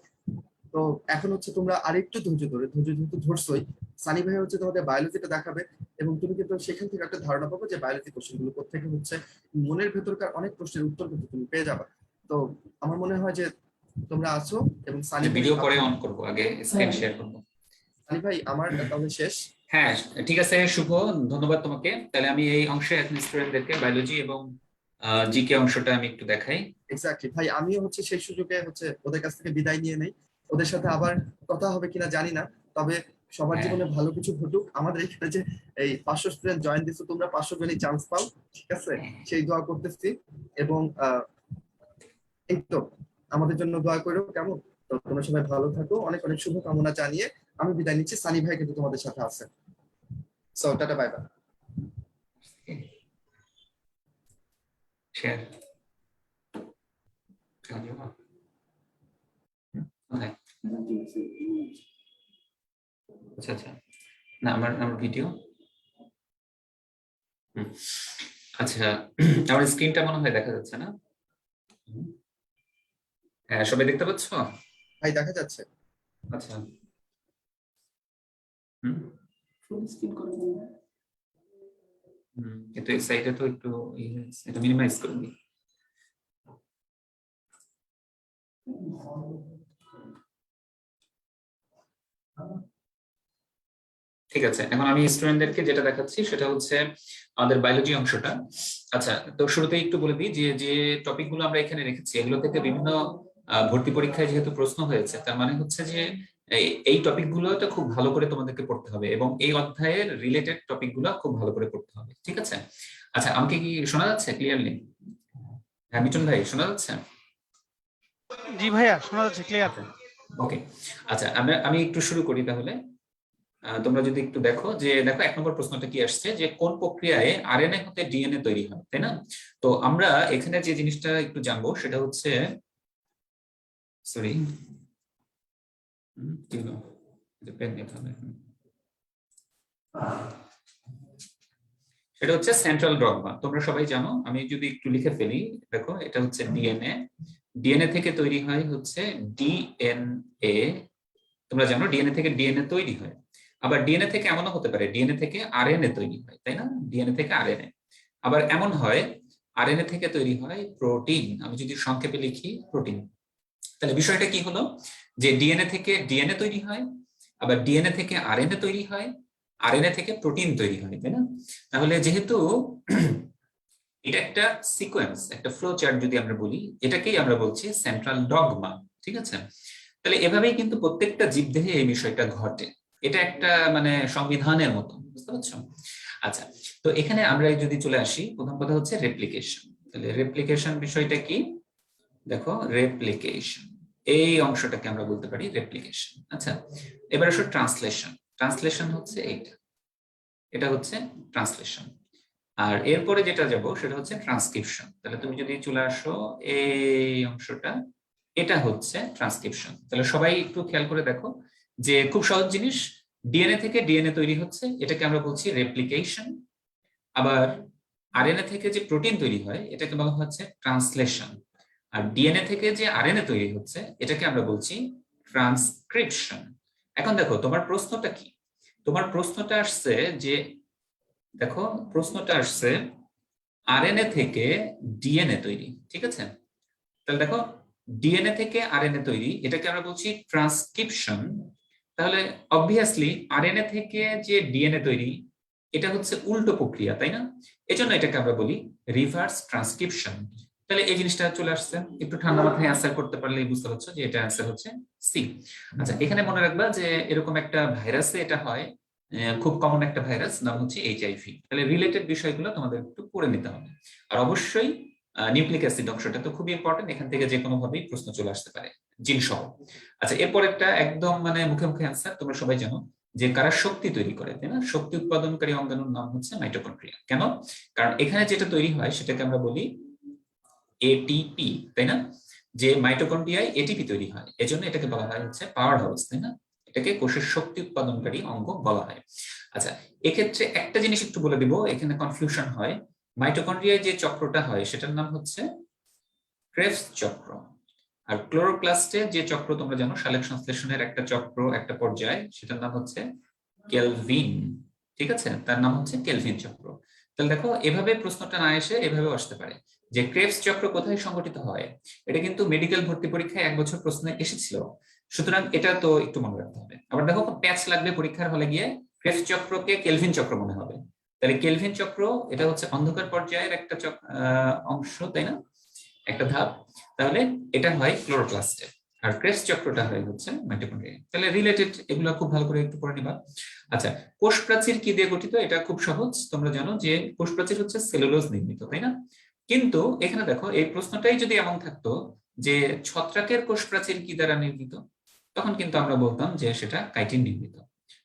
তো এখন হচ্ছে তোমরা আরেকটু ধৈর্য যেহেতু ধরছোই, সানি ভাই হচ্ছে তোমাদের বায়োলজিটা দেখাবে, এবং তুমি কিন্তু সেখান থেকে একটা ধারণা পাবো যে বায়োলজি কোশ্চেন গুলো কোথেকে হচ্ছে। মনের ভেতরকার অনেক প্রশ্নের উত্তর কিন্তু তুমি পেয়ে যাবে। তো আমার মনে হয় যে তোমরা আছো, এবং সানি ভাই, ভিডিও পরে অন করব, আগে স্ক্রিন শেয়ার করব। সানি ভাই আমার তাহলে শেষ। হ্যাঁ, ঠিক আছে শুভ, ধন্যবাদ তোমাকে। তাহলে আমি এই অংশে এখন স্টুডেন্টদেরকে বায়োলজি এবং জিকে অংশটা আমি একটু দেখাই। এক্স্যাক্টলি ভাই, আমিও হচ্ছে সেই সুযোগে হচ্ছে ওদের কাছ থেকে বিদায় নিয়ে নেই। ওদের সাথে আবার কথা হবে কিনা জানি না, তবে সবার হ্যাঁ। জীবনে ভালো কিছু ঘটুক। আমাদের এখানে যে এই 500 স্টুডেন্ট জয়েন দিচ্ছে, তোমরা 500 জনই চান্স পাও, ঠিক আছে? সেই দোয়া করতেছি। এবং এই তো, আমাদের জন্য দোয়া করো, কেমন? তো তোমরা সবাই ভালো থাকো, অনেক অনেক শুভকামনা জানিয়ে আমি বিদায় নিচ্ছি। সানি ভাই কিন্তু তোমাদের সাথে আছে। So tata, bye bye. Share. আচ্ছা আচ্ছা, না আমার ভিডিও। আচ্ছা, আমার স্ক্রিনটা মনে হয় দেখা যাচ্ছে না। হ্যাঁ, সবাই দেখতে পাচ্ছ? ভাই দেখা যাচ্ছে। আচ্ছা, কিন্তু এই সাইডে তো একটু এটা মিনিমাইজ করে দিই। ঠিক আছে, এখন আমি স্টুডেন্টদেরকে যেটা দেখাচ্ছি সেটা হচ্ছে আমাদের বায়োলজি অংশটা। আচ্ছা, তো শুরুতেই একটু বলে দিই যে যে টপিকগুলো আমরা এখানে রেখেছি এগুলো থেকে বিভিন্ন ভর্তি পরীক্ষায় যেহেতু প্রশ্ন হয়েছে, তার মানে হচ্ছে যে এই টপিকগুলোটা খুব ভালো করে তোমাদেরকে পড়তে হবে, এবং এই অধ্যায়ের রিলেটেড টপিকগুলো খুব ভালো করে পড়তে হবে, ঠিক আছে? আচ্ছা, আমাকে কি শোনা যাচ্ছে ক্লিয়ারলি? হ্যাঁ মিঠুন ভাই, শোনা যাচ্ছে? জি ভাইয়া, শোনা যাচ্ছে ক্লিয়ার। ওকে, আচ্ছা আমি একটু শুরু করি তাহলে। তোমরা যদি একটু দেখো, যে দেখো 1 নম্বর প্রশ্নটা কি আসছে, যে কোন প্রক্রিয়ায় আরএনএ হতে ডিএনএ তৈরি হয়, তাই না? তো আমরা এখানে যে জিনিসটা একটু জানবো সেটা হচ্ছে, সরি সেটা হচ্ছে সেন্ট্রাল ডগমা। তোমরা সবাই জানো, আমি যদি একটু লিখে ফেলি, দেখো এটা হচ্ছে ডিএনএ। ডিএনএ থেকে তৈরি হয় হচ্ছে ডিএনএ। তোমরা জানো ডিএনএ থেকে ডিএনএ তৈরি হয়। আবার ডিএনএ থেকে এমনও হতে পারে ডিএনএ থেকে আরএনএ তৈরি হয়, তাই না? ডিএনএ থেকে আরএনএ। আবার এমন হয় আরএনএ থেকে তৈরি হয় প্রোটিন। আমি যদি সংক্ষেপে লিখি প্রোটিন, তাহলে বিষয়টা কি হলো, যে ডিএনএ থেকে ডিএনএ তৈরি হয়, আবার ডিএনএ থেকে আরএনএ তৈরি হয়, আরএনএ থেকে প্রোটিন তৈরি হয়, তাই না? তাহলে যেহেতু এটা একটা সিকোয়েন্স, একটা ফ্লো চার্ট যদি আমরা বলি, এটাকেই আমরা বলছি সেন্ট্রাল ডগমা, ঠিক আছে? তাহলে এভাবেই কিন্তু প্রত্যেকটা জীবদেহে এই বিষয়টা ঘটে। এটা একটা মানে সংবিধানের মতো, বুঝতে পারছো? আচ্ছা, তো এখানে আমরা যদি চলে আসি, প্রথম কথা হচ্ছে রেপ্লিকেশন। তাহলে রেপ্লিকেশন বিষয়টা কি? দেখো, রেপ্লিকেশন এই অংশটাকে আমরা বলতে পারি রেপ্লিকেশন। আচ্ছা, এবার আসো ট্রান্সলেশন। ট্রান্সলেশন হচ্ছে এইটা, এটা হচ্ছে ট্রান্সলেশন। আর এরপরে যেটা যাব সেটা হচ্ছে ট্রান্সক্রিপশন। তাহলে তুমি যদি চলে আসো এই অংশটা, এটা হচ্ছে ট্রান্সক্রিপশন। তাহলে সবাই একটু খেয়াল করে দেখো যে খুব সহজ জিনিস, ডিএনএ থেকে ডিএনএ তৈরি হচ্ছে, এটাকে আমরা বলছি রেপ্লিকেশন। আবার আরএনএ থেকে যে প্রোটিন তৈরি হয় এটাকে বলা হচ্ছে ট্রান্সলেশন। আর ডিএনএ থেকে যে আরএনএ তৈরি হচ্ছে এটাকে আমরা বলছি ট্রান্সক্রিপশন। এখন দেখো তোমার প্রশ্নটা কি, তোমার প্রশ্নটা আসছে যে, দেখো প্রশ্নটা আসছে আরএনএ থেকে ডিএনএ তৈরি, ঠিক আছে? তাহলে দেখো ডিএনএ থেকে আরএনএ তৈরি, এটাকে আমরা বলছি ট্রান্সক্রিপশন। তাহলে অবভিয়াসলি আরএনএ থেকে যে ডিএনএ তৈরি এটা হচ্ছে উল্টো প্রক্রিয়া, তাই না? এজন্য এটাকে আমরা বলি রিভার্স ট্রান্সক্রিপশন। তাহলে এই জিনিসটা চলে আসছে, একটু ঠান্ডা মাথায় অ্যান্সার করতে পারলেই বুঝতে পারছো যে এটা অ্যান্সার হচ্ছে সি। আচ্ছা, এখানে মনে রাখবা যে এরকম একটা ভাইরাসে এটা হয়, খুব কমন একটা ভাইরাস, নাম হচ্ছে এইচআইভি। তাহলে রিলেটেড বিষয়গুলো তোমাদের একটু পড়ে নিতে হবে। আর অবশ্যই নিউক্লিক অ্যাসিড অংশটা তো খুবই ইম্পর্টেন্ট, এখান থেকে যে কোনো ভাবেই প্রশ্ন চলে আসতে পারে জিন সহ। আচ্ছা, এরপর একটা একদম মানে মুখে মুখে অ্যান্সার, তোমরা সবাই জানো যে কারা শক্তি তৈরি করে, তাই না? শক্তি উৎপাদনকারী অঙ্গাণুর নাম হচ্ছে মাইটোকন্ড্রিয়া। কেন? কারণ এখানে যেটা তৈরি হয় সেটাকে আমরা বলি এটিপি, তাই না? যে মাইটোকন্ড্রিয়ায় এটিপি তৈরি হয়, এজন্য এটাকে বলা হয় হচ্ছে পাওয়ার হাউস, তাই না? এটাকে কোষের শক্তি উৎপাদনকারী অঙ্গ বলা হয়। আচ্ছা, এক্ষেত্রে একটা জিনিস একটু বলে দিব, এখানে কনফিউশন হয়। মাইটোকন্ড্রিয়ায় যে চক্রটা হয় সেটার নাম হচ্ছে ক্রেবস চক্র। আর ক্লোরোপ্লাস্টে যে চক্র তোমরা জানো, সালোক সংশ্লেষণের একটা চক্র, একটা পর্যায়, সেটার নাম হচ্ছে কেলভিন, ঠিক আছে? তার নাম হচ্ছে কেলভিন চক্র। তাহলে দেখো এভাবে প্রশ্নটা না এসে এভাবে আসতে পারে যে ক্রেবস চক্র কোথায় সংঘটিত হয়। এটা কিন্তু মেডিকেল ভর্তি পরীক্ষায় 1 বছর প্রশ্নে এসেছিল, সুতরাং এটা তো একটু মনে রাখতে হবে। আবার দেখো প্যাচ লাগবে পরীক্ষার হলে গিয়ে, ক্রেবস চক্রকে কেলভিন চক্র মনে হবে। তাহলে কেলভিন চক্র এটা হচ্ছে অন্ধকার পর্যায়ের একটা অংশ, তাই না? একটা ধাপ। তাহলে এটা হয় ক্লোরোপ্লাস্টে, আর ক্রেবস চক্রটা হয় হচ্ছে মাইটোকন্ড্রিয়া। তাহলে রিলেটেড এগুলো খুব ভালো করে একটু পড়ে নিবা। আচ্ছা, কোষ প্রাচীর কি দিয়ে গঠিত? এটা খুব সহজ, তোমরা জানো যে কোষ প্রাচীর হচ্ছে সেলুলোজ নির্মিত, তাই না? কিন্তু এখানে দেখো এই প্রশ্নটাই যদি এমন থাকতো যে ছত্রাকের কোষ প্রাচীর কি দ্বারা নির্মিত, তখন কিন্তু আমরা বলতাম যে সেটা কাইটিন নির্মিত।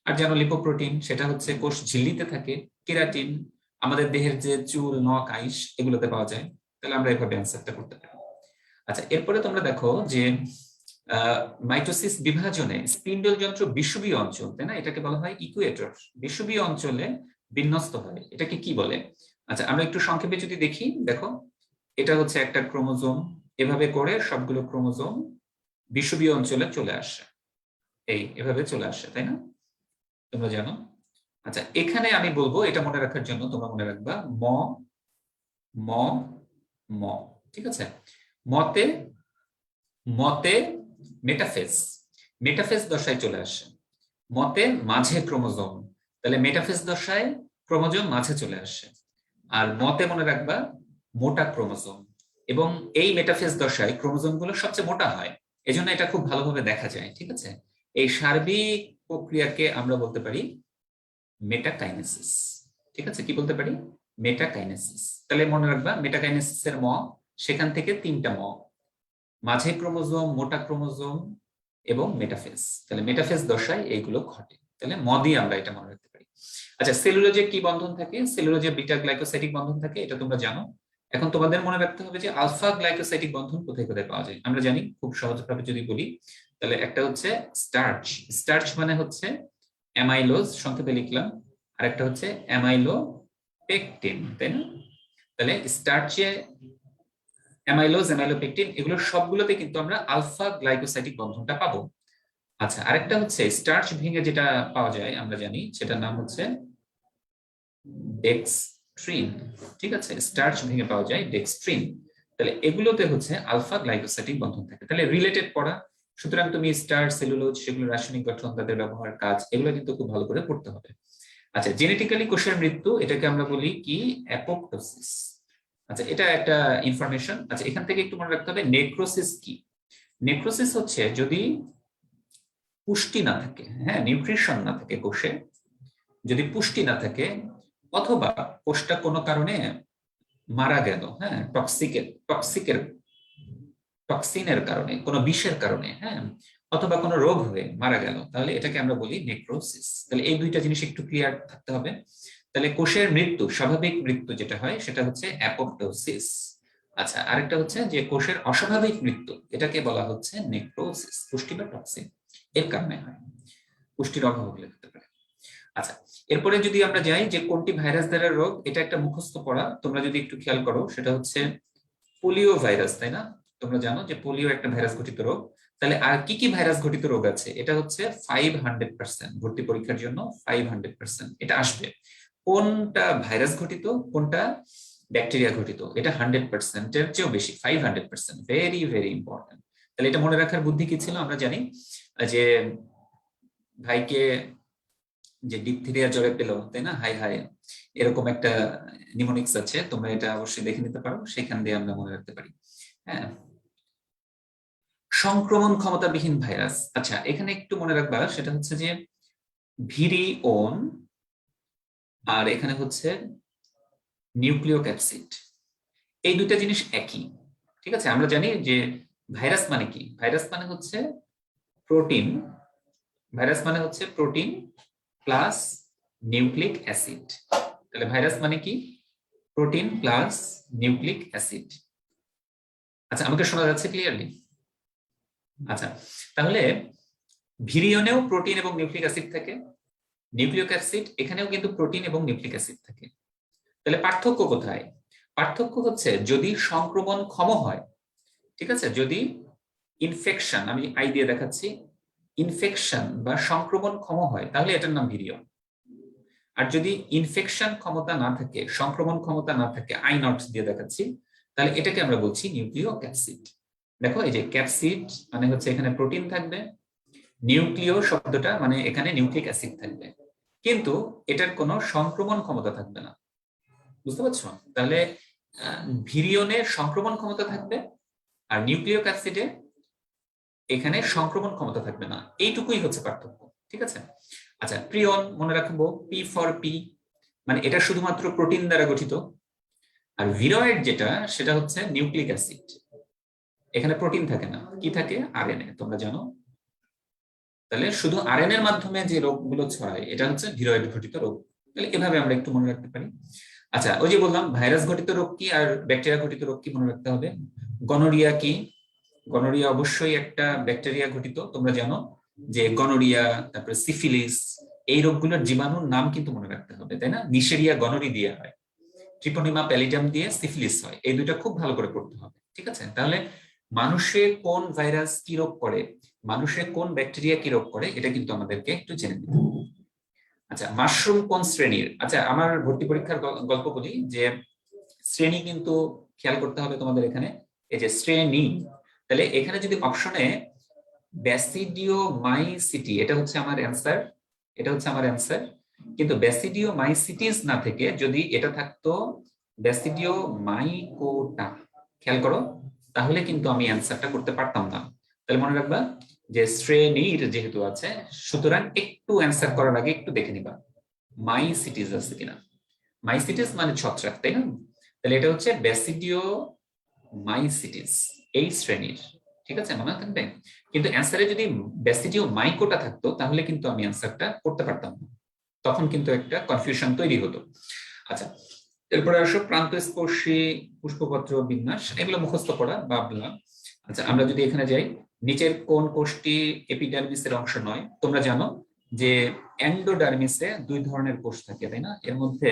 আর যেন লিপোপ্রোটিন সেটা হচ্ছে কোষ ঝিল্লিতে থাকে, কেরাটিন আমাদের দেহের যে চুল, নখ, আইস এগুলোতে পাওয়া যায়। তাহলে আমরা এভাবে অ্যান্সারটা করতে পারি। আচ্ছা, এরপরে তোমরা দেখো যে মাইটোসিস বিভাজনে স্পিন্ডল যন্ত্র বিষুবীয় অঞ্চল, তাই না? এটাকে বলা হয় ইকুয়েটর, বিষুবীয় অঞ্চলে বিন্যস্ত হয়। এটাকে কি বলে? আচ্ছা, আমরা একটু সংক্ষেপে যদি দেখি, দেখো এটা হচ্ছে একটা ক্রোমোজোম, এভাবে করে সবগুলো ক্রোমোজোম বিষুবীয় অঞ্চলে চলে আসে, এই এভাবে চলে আসে, তাই না? তোমরা জানো। আচ্ছা, এখানে আমি বলবো এটা মনে রাখার জন্য তোমরা মনে রাখবা ম ম ম, ঠিক আছে? মতে মতে মেটাফেজ, মেটাফেজ দশায় চলে আসে। মতে মাঝে ক্রোমোজোম, তাহলে মেটাফেজ দশায় ক্রোমোজোম মাঝে চলে আসে। আর মতে মনে রাখবা মোটা ক্রোমোজোম, এবং এই মেটাফেজ দশায় ক্রোমোজোম গুলো সবচেয়ে মোটা হয়, এজন্য এটা খুব ভালোভাবে দেখা যায়, ঠিক আছে? এই সার্বিক প্রক্রিয়াকে আমরা বলতে পারি মেটাকাইনেসিস, ঠিক আছে? কি বলতে পারি? মেটাকাইনেসিস। তাহলে মনে রাখবা মেটাকাইনেসিসের ম, সেখান থেকে 3টা ম, মাঝে ক্রোমোজোম, মোটা ক্রোমোজোম এবং মেটাফেজ। তাহলে মেটাফেজ দশায় এইগুলো ঘটে, তাহলে ম দিয়ে আমরা এটা মনে রাখতে পারি। আচ্ছা, সেলুলোজে কি বন্ধন থাকে? সেলুলোজে বিটা গ্লাইকোসাইডিক বন্ধন থাকে, এটা তোমরা জানো। এখন তোমাদের মনে রাখতে হবে যে আলফা গ্লাইকোসাইডিক বন্ধন কোথায় কোথায় পাওয়া যায়। আমরা জানি খুব সহজভাবে যদি বলি, তাহলে একটা হচ্ছে স্টার্চ, স্টার্চ মানে হচ্ছে অ্যামাইলোজ, সংক্ষেপে লিখলাম। আর একটা হচ্ছে অ্যামাইলো পেকটিন, তাই না? তাহলে স্টার্চে অ্যামাইলোজ, অ্যামাইলোপেকটিন এগুলো সবগুলোতে কিন্তু আমরা আলফা গ্লাইকোসাইডিক বন্ধনটা পাবো। আচ্ছা, আরেকটা হচ্ছে স্টার্চ ভেঙে যেটা পাওয়া যায় আমরা জানি, সেটার নাম হচ্ছে ডেক্সট্রিন, ঠিক আছে? স্টার্চ ভেঙে পাওয়া যায় ডেক্সট্রিন। তাহলে এগুলোতে হচ্ছে আলফা গ্লাইকোসাইডিক বন্ধন থাকে। তাহলে রিলেটেড পড়া, সুতরাং তুমি স্টার্চ, সেলুলোজ, সেগুলো রাসায়নিক গঠন, তাদের ব্যবহার, কাজ, এগুলো কিন্তু খুব ভালো করে পড়তে হবে। আচ্ছা, জেনেটিক্যালি কোষের মৃত্যু, এটাকে আমরা বলি কি? অ্যাপোপ্টোসিস। আচ্ছা, এটা একটা ইনফরমেশন। আচ্ছা, এখান থেকে একটু মনে রাখতে হবে নেক্রোসিস কি। নেক্রোসিস হচ্ছে যদি পুষ্টি না থাকে, হ্যাঁ, নিউট্রিশন না থাকে কোষে, যদি পুষ্টি না থাকে, অথবা কোষটা কোনো কারণে মারা গেল, হ্যাঁ, টক্সিনের কারণে, কোনো বিষের কারণে, হ্যাঁ, অথবা কোনো রোগ হয়ে মারা গেল, তাহলে এটাকে আমরা বলি নেক্রোসিস। তাহলে এই দুইটা জিনিস একটু ক্লিয়ার থাকতে হবে। তাহলে কোষের মৃত্যু, স্বাভাবিক মৃত্যু যেটা হয় সেটা হচ্ছে অ্যাপোপ্টোসিস। আচ্ছা, আরেকটা হচ্ছে যে কোষের অস্বাভাবিক মৃত্যু, এটাকে বলা হচ্ছে নেক্রোসিস। পুষ্টি বা টক্সিন এর কারণে হয়, পুষ্টির অভাব হলে হতে পারে। আচ্ছা, এরপরে যদি আমরা যাই যে কোনটি ভাইরাস দ্বারা রোগ, এটা একটা মুখস্থ পড়া, তোমরা যদি একটু খেয়াল করো সেটা হচ্ছে পোলিও ভাইরাস, তাই না? তোমরা জানো যে পোলিও একটা ভাইরাস ঘটিত রোগ। তাহলে আর কি কি ভাইরাস ঘটিত রোগ আছে? এটা হচ্ছে 500%, ভর্তি পরীক্ষার জন্য 500% এটা আসবে। কোনটা ভাইরাস ঘটিত, কোনটা ব্যাকটেরিয়া ঘটিত, এটা 100% এর চেয়েও বেশি, 500%, ভেরি ভেরি ইম্পর্টেন্ট। তাহলে এটা মনে রাখার বুদ্ধি কি ছিল? আমরা জানি যে ভাইকে যে ডিপথেরিয়া জ্বরে পেল, তাই না, হাই হাই, এরকম একটা নিউমোনিক্স আছে, তোমরা এটা অবশ্যই দেখে নিতে পারো, সেখান দিয়ে আমরা মনে রাখতে পারি। হ্যাঁ, সংক্রমণ ক্ষমতাবিহীন ভাইরাস। আচ্ছা, এখানে একটু মনে রাখবা, সেটা হচ্ছে যে ভিরিওন আর এখানে হচ্ছে নিউক্লিওক্যাপসিড, এই দুইটা জিনিস একই। ঠিক আছে, আমরা জানি যে ভাইরাস মানে কি? ভাইরাস মানে হচ্ছে প্রোটিন, ভাইরাস মানে হচ্ছে প্রোটিন প্লাস নিউক্লিক অ্যাসিড। তাহলে ভাইরাস মানে কি? Protein plus nucleic acid. আচ্ছা, আমাকে শোনা যাচ্ছে ক্লিয়ারলি? আচ্ছা, তাহলে ভিরিয়নেও প্রোটিন এবং নিউক্লিক অ্যাসিড থাকে, নিউক্লিক অ্যাসিড এখানেও কিন্তু প্রোটিন এবং নিউক্লিক অ্যাসিড থাকে। তাহলে পার্থক্য কোথায়? পার্থক্য হচ্ছে যদি সংক্রমণ ক্ষম হয়, ঠিক আছে, যদি ইনফেকশন, আমি আই দিয়ে দেখাচ্ছি, ইনফেকশন বা সংক্রমণ ক্ষম হয় তাহলে এটার নাম ভিরিয়ন। আর যদি ইনফেকশন ক্ষমতা না থাকে, সংক্রমণ ক্ষমতা না থাকে, আই নট দিয়ে দেখাচ্ছি, তাহলে এটাকে আমরা বলছি নিউক্লিও ক্যাপসিড। দেখো এই যে ক্যাপসিড মানে হচ্ছে এখানে প্রোটিন থাকবে, নিউক্লিয় শব্দটা মানে এখানে নিউক্লিক অ্যাসিড থাকবে, কিন্তু এটার কোনো সংক্রমণ ক্ষমতা থাকবে না। বুঝতে পারছো? তাহলে ভিরিয়নের সংক্রমণ ক্ষমতা থাকবে আর নিউক্লিয়ক অ্যাসিডে এখানে সংক্রমণ ক্ষমতা থাকবে না, এইটুকুই হচ্ছে পার্থক্য। ঠিক আছে? আচ্ছা, প্রিয়ন মনে রাখবো, পি ফর পি, মানে এটা শুধুমাত্র প্রোটিন দ্বারা গঠিত। আর ভিরয়েড যেটা, সেটা হচ্ছে নিউক্লিক অ্যাসিড, এখানে প্রোটিন থাকে না, কি থাকে? আরএনএ, তোমরা জানো। তাহলে শুধু আরএনএ এর মাধ্যমে যে রোগগুলো ছড়ায় এটা হচ্ছে ভিরয়েড ঘটিত রোগ। তাহলে এভাবে আমরা একটু মনে রাখতে পারি। আচ্ছা, ওই যে বললাম ভাইরাস ঘটিত রোগ কি আর ব্যাকটেরিয়া ঘটিত রোগ কি মনে রাখতে হবে। গনোরিয়া কি? গনোরিয়া অবশ্যই একটা ব্যাকটেরিয়া ঘটিত, তোমরা জানো যে গনোরিয়া, তারপরে সিফিলিস, এই রোগগুলোর জীবাণুর নাম কিন্তু মনে রাখতে হবে, তাই না? নিশেরিয়া গনোরি দিয়ে হয়, ট্রিপোনিমা প্যালিডিয়াম দিয়ে সিফিলিস হয়, এই দুইটা খুব ভালো করে পড়তে হবে। ঠিক আছে? তাহলে মানুষে কোন ভাইরাস কি রোগ করে, মানুষে কোন ব্যাকটেরিয়া কি রোগ করে, এটা কিন্তু আমাদেরকে একটু জেনে নিতে হবে। আচ্ছা, মাশরুম কোন শ্রেণীর? আচ্ছা, আমার ভর্তি পরীক্ষার গল্প বলি যে শ্রেণী কিন্তু খেয়াল করতে হবে তোমাদের এখানে, এই যে শ্রেণী, তাহলে এখানে যদি অপশনে ব্যাসিডিওমাইসিটি, এটা হচ্ছে আমার অ্যান্সার, এটা হচ্ছে আমার অ্যান্সার, কিন্তু ব্যাসিডিওমাইসিটিস না থেকে যদি এটা থাকতো ব্যাসিডিওমাইকোটা, খেয়াল করো, তাহলে কিন্তু আমি অ্যান্সারটা করতে পারতাম না। তাহলে মনে রাখবা যে শ্রেণীর যেহেতু আছে, সুতরাং একটু অ্যান্সার করার আগে একটু দেখে নিবা মাইসিটিস আছে কিনা। মাইসিটিস মানে ছত্রাক, তাই না? তাহলে এটা হচ্ছে ব্যাসিডিওমাইসিটিস, এই শ্রেণীর। ঠিক আছে, মনে থাকবে। কিন্তু অ্যান্সারে যদি ব্যাসিডিওমাইকোটা থাকতো তাহলে কিন্তু আমি অ্যান্সারটা করতে পারতাম না, তখন কিন্তু একটা কনফিউশন তৈরি হতো। আচ্ছা, এরপরে আসো প্রান্তস্পর্শী পুষ্পপত্র বিন্যাস, এগুলো মুখস্থ করা ভাবলাম। আচ্ছা, আমরা যদি এখানে যাই, নিচের কোন কোষটি এপিডার্মিসের অংশ নয়? তোমরা জানো যে এন্ডোডার্মিসে দুই ধরনের কোষ থাকে, তাই না? এর মধ্যে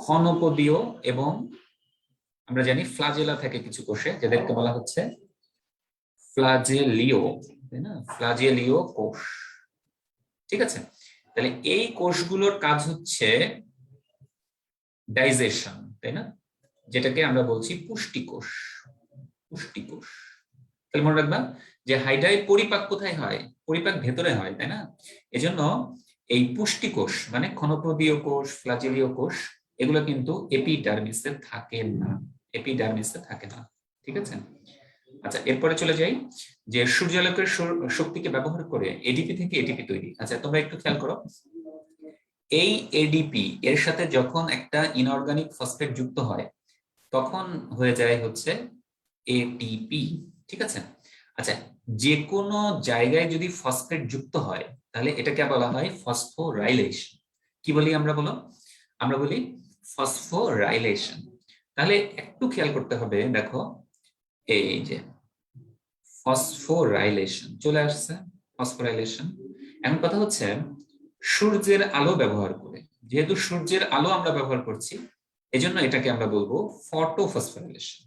ক্ষণপদীয় এবং আমরা জানি ফ্লাজেলা থাকে কিছু কোষে, যাদেরকে বলা হচ্ছে ফ্লাজেলীয়, তাই না? ফ্লাজেলীয় কোষ। ঠিক আছে? তাহলে এই কোষগুলোর কাজ হচ্ছে ডাইজেশন, তাই না? যেটাকে আমরা বলছি পুষ্টিকোষ, পুষ্টিকোষ। তাহলে মনে রাখবা যে হাইড্রাই পরিপাক কোথায় হয়? পরিপাক ভেতরে হয়, তাই না? এজন্য এই পুষ্টিকোষ মানে ক্ষণপদীয় কোষ, ফ্লাজেলীয় কোষ, এগুলো কিন্তু এপিডার্মিসে থাকে না, এপিডার্মিসে থাকে না। ঠিক আছে? আচ্ছা, এরপরে চলে যাই যে সূর্যালোকের শক্তিকে ব্যবহার করে এডিপি থেকে এটিপি তৈরি। আচ্ছা, তোমরা একটু খেয়াল করো, এই এডিপি এর সাথে যখন একটা ইনঅর্গানিক ফসফেট যুক্ত হয় তখন হয়ে যায় হচ্ছে এটিপি। ঠিক আছে? আচ্ছা, যে কোনো জায়গায় যদি ফসফেট যুক্ত হয় তাহলে এটাকে বলা হয় ফসফোরাইলেশন। কি বলি আমরা বলো? আমরা বলি ফসফোরাইলেশন। তাহলে একটু খেয়াল করতে হবে, দেখো এই যে ফসফোরাইলেশন চলে আসছে, ফসফোরাইলেশন। এখন কথা হচ্ছে সূর্যের আলো ব্যবহার করে, যেহেতু সূর্যের আলো আমরা ব্যবহার করছি, এজন্য এটাকে আমরা বলবো ফটোফসফোরাইলেশন।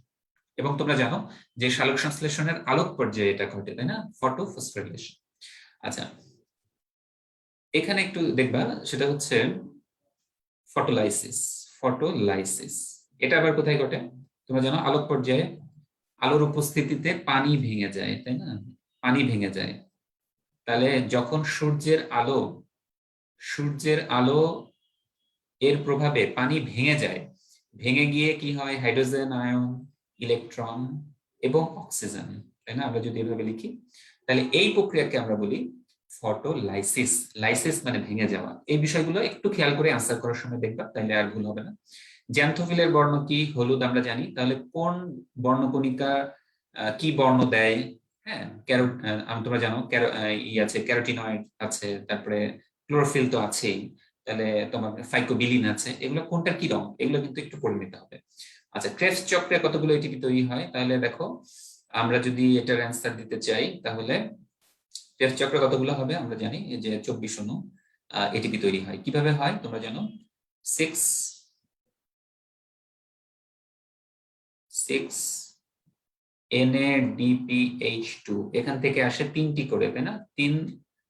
এবং তোমরা জানো যে সালোক সংশ্লেষণের আলোক পর্যায়ে এটা ঘটে, তাই না, ফটোফসফোরাইলেশন। আচ্ছা, এখানে একটু দেখবা, সেটা হচ্ছে ফটোলাইসিস। ফটোলাইসিস এটা আবার কোথায় ঘটে? তোমরা জানো আলোক পর্যায়ে আলোর উপস্থিতিতে পানি ভেঙে যায়, তাই না, পানি ভেঙে যায়। তাহলে যখন সূর্যের আলো এর প্রভাবে পানি ভেঙে যায়, ভেঙে গিয়ে কি হয়, হাইড্রোজেন আয়ন, ইলেকট্রন এবং অক্সিজেন, তাই না, আমরা যদি এভাবে লিখি, তাহলে এই প্রক্রিয়াকে আমরা বলি ফটোলাইসিস। লাইসিস মানে ভেঙে যাওয়া। এই বিষয়গুলো একটু খেয়াল করে আনসার করার সময় দেখবা, তাহলে আর ভুল হবে না। জ্যান্থোফিলের বর্ণ কি? হলুদ আমরা জানি। তাহলে কোন বর্ণকণিকা কি বর্ণ দেয়? হ্যাঁ, তোমরা জানো আছে, ক্যারোটিনয়েড আছে, তারপরে ক্লোরোফিল তো আছেই, তাহলে তোমার ফাইকোবিলিন আছে। এগুলো কোনটা কি রং, এগুলো কিন্তু একটু পড়ে নিতে হবে। আচ্ছা, ক্রেবস চক্রে কতগুলো এটিপি তৈরি হয়? তাহলে দেখো, আমরা যদি এটার অ্যান্সার দিতে চাই, তাহলে ক্রেবস চক্রে কতগুলো হবে? আমরা জানি যে 24 অণু এটিপি তৈরি হয়। কিভাবে হয় তোমরা জানো? 6 NADPH2, এখান থেকে আসে 3টি করে, তাই না, 3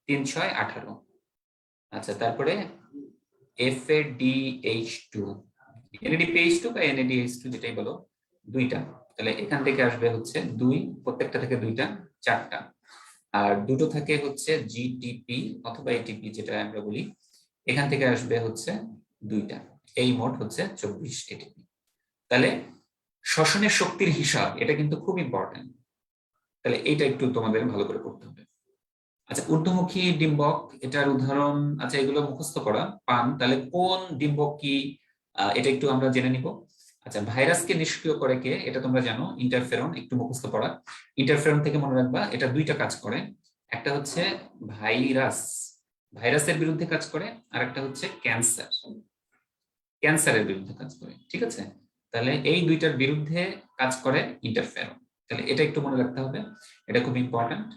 3 6 18। আচ্ছা, তারপরে FADH2, NADPH2 বা NADH2 যেটাই বলো, 2টা। তাহলে এখান থেকে আসবে হচ্ছে 2, প্রত্যেকটা থেকে 2টা, 4টা। আর দুটো থেকে হচ্ছে GTP অথবা ATP যেটা আমরা বলি, এখান থেকে আসবে হচ্ছে 2টা। এই মোট হচ্ছে 24 ATP। তাহলে শ্বসনের শক্তির হিসাব, এটা কিন্তু খুব ইম্পর্টেন্ট। তাহলে এইটা একটু তোমাদের ভালো করে করতে হবে। আচ্ছা, ঊর্ধ্বমুখী ডিম্বক, এটার উদাহরণ, আচ্ছা এগুলো মুখস্থ করা পান, তাহলে কোন ডিম্বক কি এটা একটু আমরা জেনে নিব। আচ্ছা, ভাইরাসকে নিষ্ক্রিয় করে কে? এটা তোমরা জানো, ইন্টারফেরন। একটু মুখস্থ পড়া। ইন্টারফেরন থেকে মনে রাখবা, এটা 2টা কাজ করে। একটা হচ্ছে ভাইরাসের বিরুদ্ধে কাজ করে, আর একটা হচ্ছে ক্যান্সারের বিরুদ্ধে কাজ করে। ঠিক আছে, তাহলে এই 2টার বিরুদ্ধে কাজ করে ইন্টারফেরন। তাহলে এটা একটু মনে রাখতে হবে, এটা খুব ইম্পর্টেন্ট।